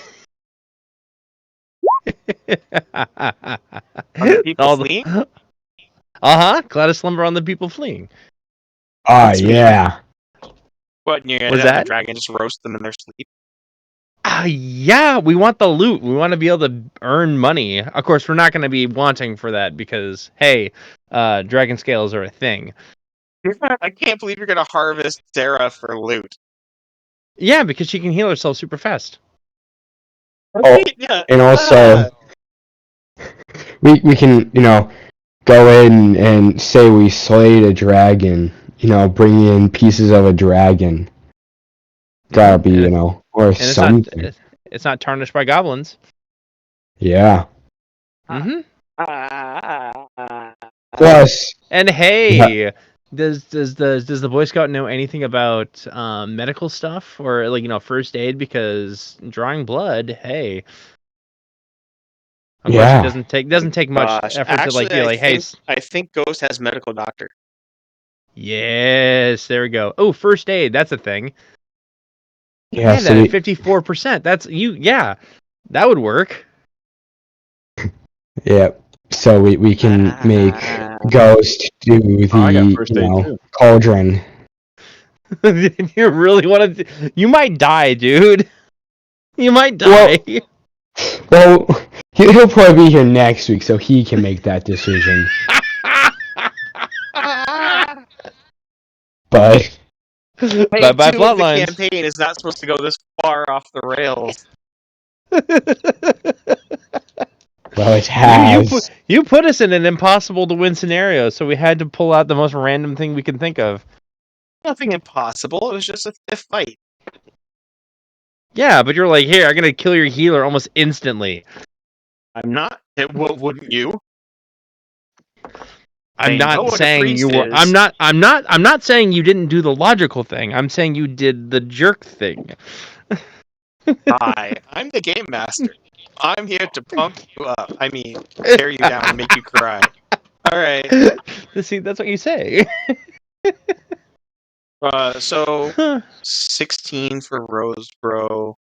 the people fleeing? Cloud of slumber on the people fleeing. Ah, yeah. What, and you're Was gonna have that? the dragon just roast them in their sleep? Yeah, we want the loot. We want to be able to earn money. Of course, we're not going to be wanting for that because, hey, dragon scales are a thing. I can't believe you're gonna harvest Sarah for loot. Yeah, because she can heal herself super fast. Oh, Yeah. and also, we can, go in and say we slayed a dragon, bring in pieces of a dragon. Gotta be, or And something. it's not tarnished by goblins. Yeah. Mm-hmm. Plus, And hey, does the Boy Scout know anything about medical stuff or first aid? Because drawing blood, hey. Of course, it doesn't take much effort to Actually, be like, hey. I think Ghost has medical doctor. Yes, there we go. Oh, first aid, that's a thing. yeah, I have so that at 54%. That's you. Yeah, that would work. yeah, so we can make Ghost do I got the, first aid too. cauldron. You really want to? You might die, dude. You might die. Well, he'll probably be here next week, so he can make that decision. But Bye bye Two of the plotlines. campaign is not supposed to go this far off the rails. well, it has. You put us in an impossible to win scenario, so we had to pull out the most random thing we can think of. Nothing impossible. It was just a stiff fight. Yeah, but you're like, here, I'm gonna kill your healer almost instantly. I'm not. What wouldn't you? I'm I know not what a saying you priest were. is. I'm not saying you didn't do the logical thing. I'm saying you did the jerk thing. Hi, I'm the game master. I'm here to pump you up. I mean, tear you down and make you cry. All right. See, that's what you say. So 16 for Rose Bro.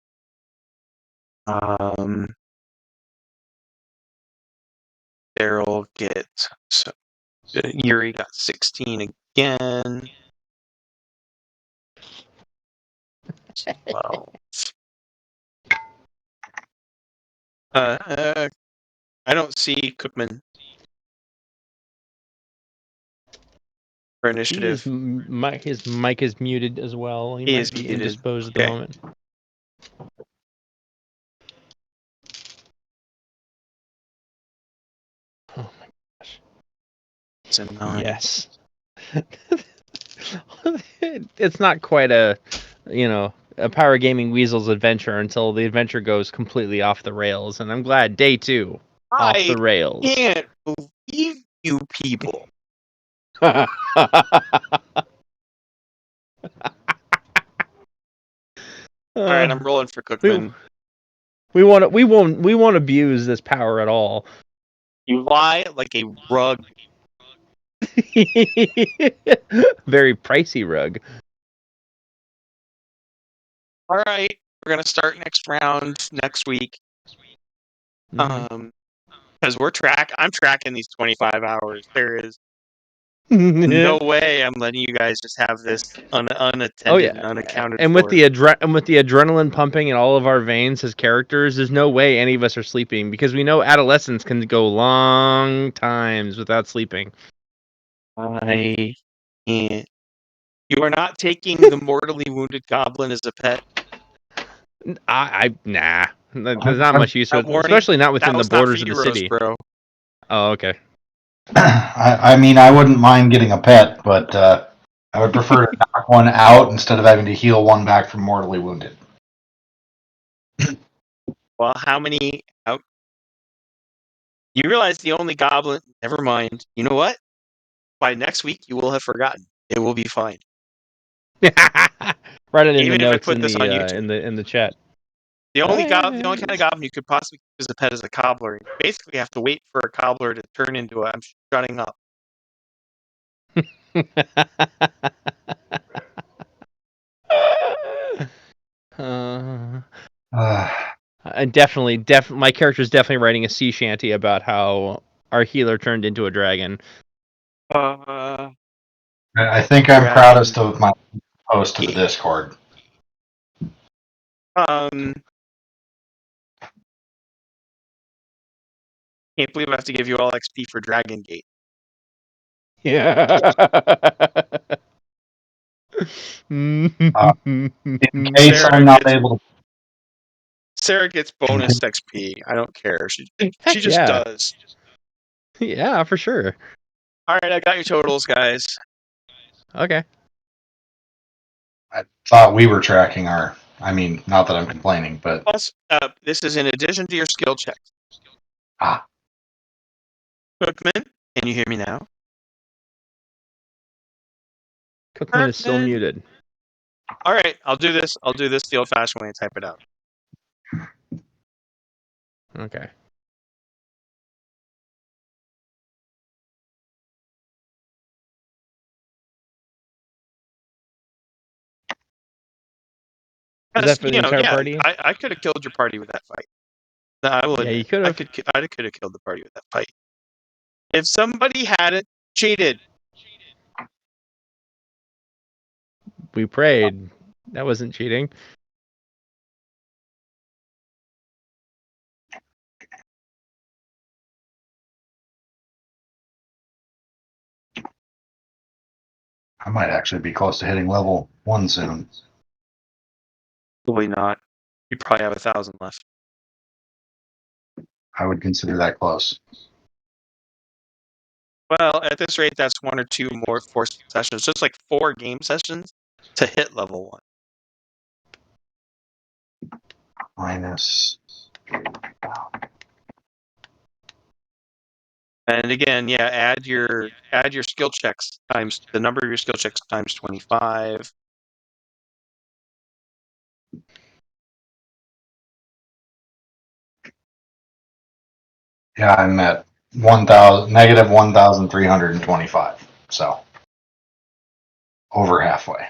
Daryl gets Yuri got 16 again. Well, I don't see Cookman for initiative. His mic is muted as well. He He might is be muted. indisposed at the Okay. moment. Oh my gosh. It's a 9. Yes. It's not quite a Power Gaming Weasel's adventure until the adventure goes completely off the rails, and I'm glad day 2 off I the rails. can't believe you people. All All right, I'm rolling for Cookman. We won't abuse this power at all. You lie like a rug. Very pricey rug. All right, we're gonna start next round next week. Mhm. Because I'm tracking these 25 hours. There is no way I'm letting you guys just have this unattended Oh yeah, and unaccounted and for. with the adrenaline pumping in all of our veins as characters, there's no way any of us are sleeping because we know adolescents can go long times without sleeping. I can't. You are not taking the mortally wounded goblin as a pet. Nah. There's not much use to That it, warning, especially not within that the was not for borders of you, the Rose, city. bro. Oh, okay. I mean, I wouldn't mind getting a pet, but I would prefer to knock one out instead of having to heal one back from mortally wounded. Well, how many out? You realize the only goblin. Never mind. You know what? By next week, you will have forgotten. It will be fine. Write it in the Even if I notes put in this the on YouTube. in the chat. The only kind of goblin you could possibly keep as a pet is a cobbler. You basically have to wait for a cobbler to turn into a I'm shutting up. And definitely, my character's definitely writing a sea shanty about how our healer turned into a dragon. I think I'm proudest of my post to the Discord. Can't believe I have to give you all XP for Dragon Gate. Yeah. In case I'm not able to. Sarah gets bonus XP. I don't care. She just yeah. does. Yeah, for sure. All right, I got your totals, guys. Okay. I thought we were tracking our. I mean, not that I'm complaining, but Plus, this is in addition to your skill checks. Cookman, can you hear me now? Cookman is still muted. All right, I'll do this. I'll do this the old-fashioned way and type it out. Okay. Is that for the entire party? I could have killed your party with that fight. No, I will admit, you could have. I could have killed the party with that fight. If somebody hadn't cheated. We prayed. That wasn't cheating. I might actually be close to hitting level 1 soon. Probably not. You probably have 1,000 left. I would consider that close. Well, at this rate, that's 1 or 2 more forced sessions. Just like 4 game sessions to hit level 1. minus. And again, yeah, add your skill checks times the number of your skill checks times 25. Yeah, I'm at 1,000 negative 1,325. So over halfway.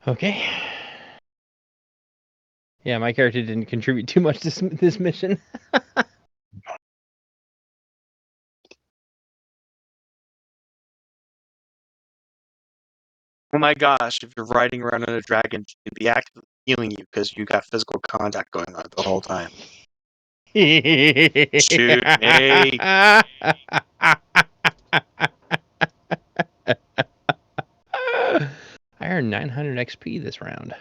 Okay. Yeah, my character didn't contribute too much to this mission. Oh my gosh, if you're riding around on a dragon, she'd be actively healing you because you got physical contact going on the whole time. Shoot me. I earned 900 XP this round.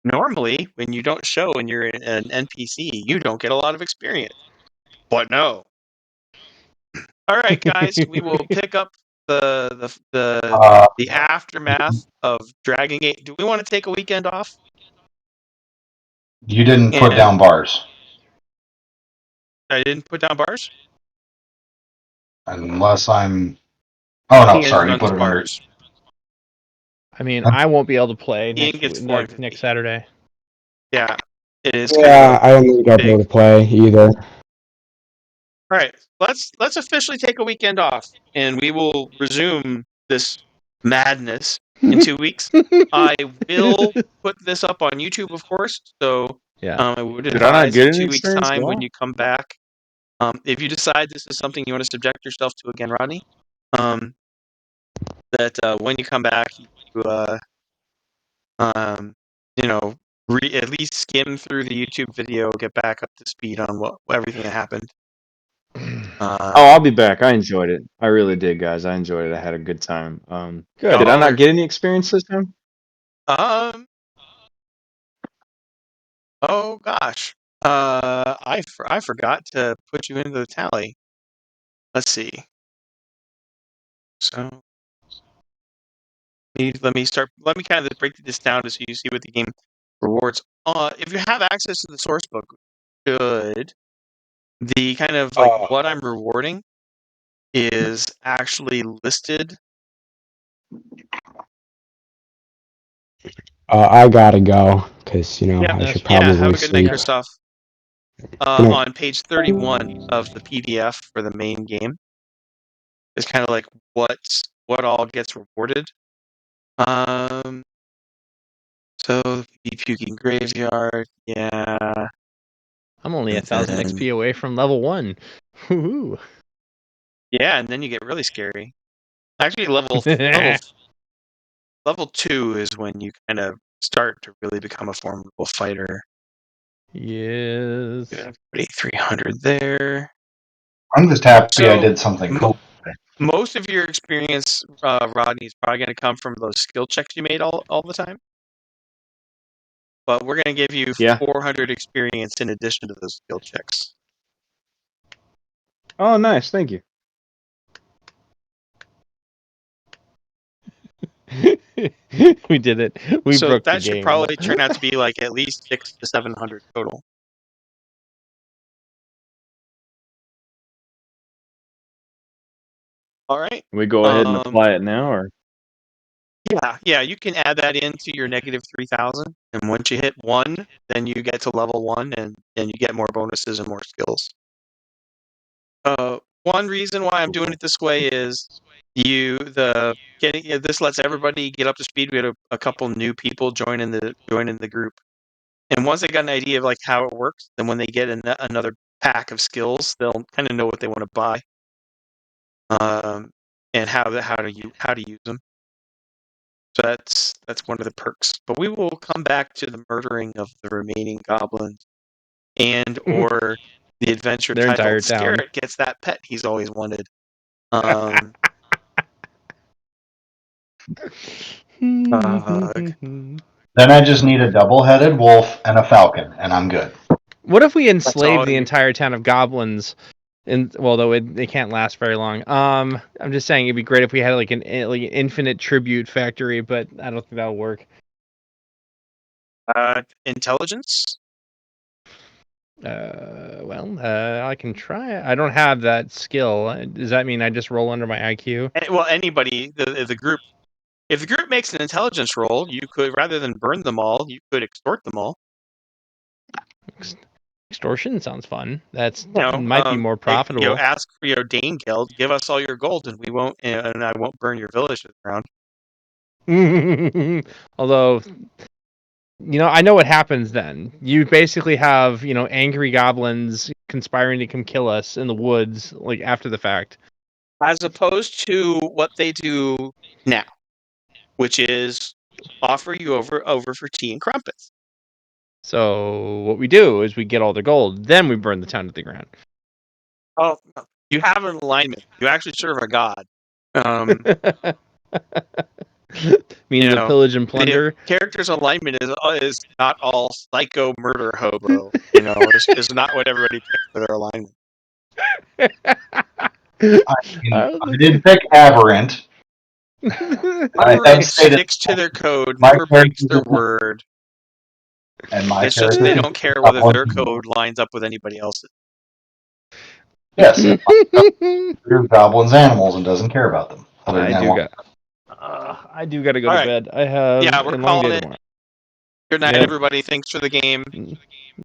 Normally, when you don't show and you're an NPC, you don't get a lot of experience. But no. All right, guys, we will pick up the aftermath of Dragon Gate. Do we want to take a weekend off? You didn't put And down bars. I didn't put down bars. Unless I'm. Oh no, Ian sorry, you runs put it under. bars. I mean, I won't be able to play Ian gets next 450. Saturday. Yeah, it is Yeah, kind of I don't think I'll be big. able to play either. All right, let's officially take a weekend off, and we will resume this madness in 2 weeks. I will put this up on YouTube, of course. So Yeah. I would Did I not advise get in any 2 weeks' experience at time when all? you come back. If you decide this is something you want to subject yourself to again, Rodney, that when you come back, you um, you know, at least skim through the YouTube video, get back up to speed on everything that happened. Oh, I'll be back. I enjoyed it. I really did, guys. I enjoyed it. I had a good time. Good. Did I Y'all not are, get any experience this time? oh gosh, I forgot to put you into the tally. Let's see. So let me start. Let me kind of break this down so you see what the game rewards. If you have access to the source book, good. The kind of like what I'm rewarding is actually listed. I gotta go because Yeah, I should yeah. Have probably a good night, sleep. Christoph. Good night. On page 31 of the PDF for the main game is kind of like what all gets rewarded. So the puking graveyard, yeah. I'm only And 1,000 then, XP away from level 1. Woohoo! yeah, and then you get really scary. Actually, level 2 is when you kind of start to really become a formidable fighter. Yes. Yeah, 300 there. I'm just happy I So did something cool. most of your experience, Rodney, is probably going to come from those skill checks you made all the time. But we're going to give you Yeah. 400 experience in addition to those skill checks. Oh, nice. Thank you. We did it. We So broke the that should game. probably turn out to be like at least 600 to 700 total. All right. We go ahead and apply it now, or Yeah, you can add that into your negative 3,000. And once you hit 1, then you get to level 1 and you get more bonuses and more skills. One reason why I'm doing it this way is this lets everybody get up to speed. We had a couple new people joining the group. And once they got an idea of like how it works, then when they get another pack of skills, they'll kind of know what they want to buy, and how to use them. So that's one of the perks. But we will come back to the murdering of the remaining goblins and or the adventure Their entire titled town. Scarrett gets that pet he's always wanted. Ugh. Then I just need a double-headed wolf and a falcon, and I'm good. What if we all enslave the you- entire town of goblins? And well, though they can't last very long. I'm just saying it'd be great if we had like an infinite tribute factory, but I don't think that'll work. Intelligence? I can try. I don't have that skill. Does that mean I just roll under my IQ? Well, anybody, the group. If the group makes an intelligence roll, you could, rather than burn them all, you could extort them all. Extortion sounds fun. That's You know, might be more profitable. ask Dane Guild, give us all your gold, and we won't, and I won't burn your village to the ground. Although, I know what happens then. You basically have, angry goblins conspiring to come kill us in the woods, like after the fact. As opposed to what they do now, which is offer you over for tea and crumpets. So what we do is we get all the gold, then we burn the town to the ground. Oh, you have an alignment. You actually serve a god. Means of pillage and plunder. The character's alignment is not all psycho murder hobo. Is not what everybody picks for their alignment. I did pick Aberrant. Everyone sticks to their code, never breaks their word. And my It's just they don't care whether their code lines up with anybody else's. Yes, your goblins animals and doesn't care about them. I do got to go to bed. I have we're a long calling day it. tomorrow. Good night, everybody. Thanks for the game.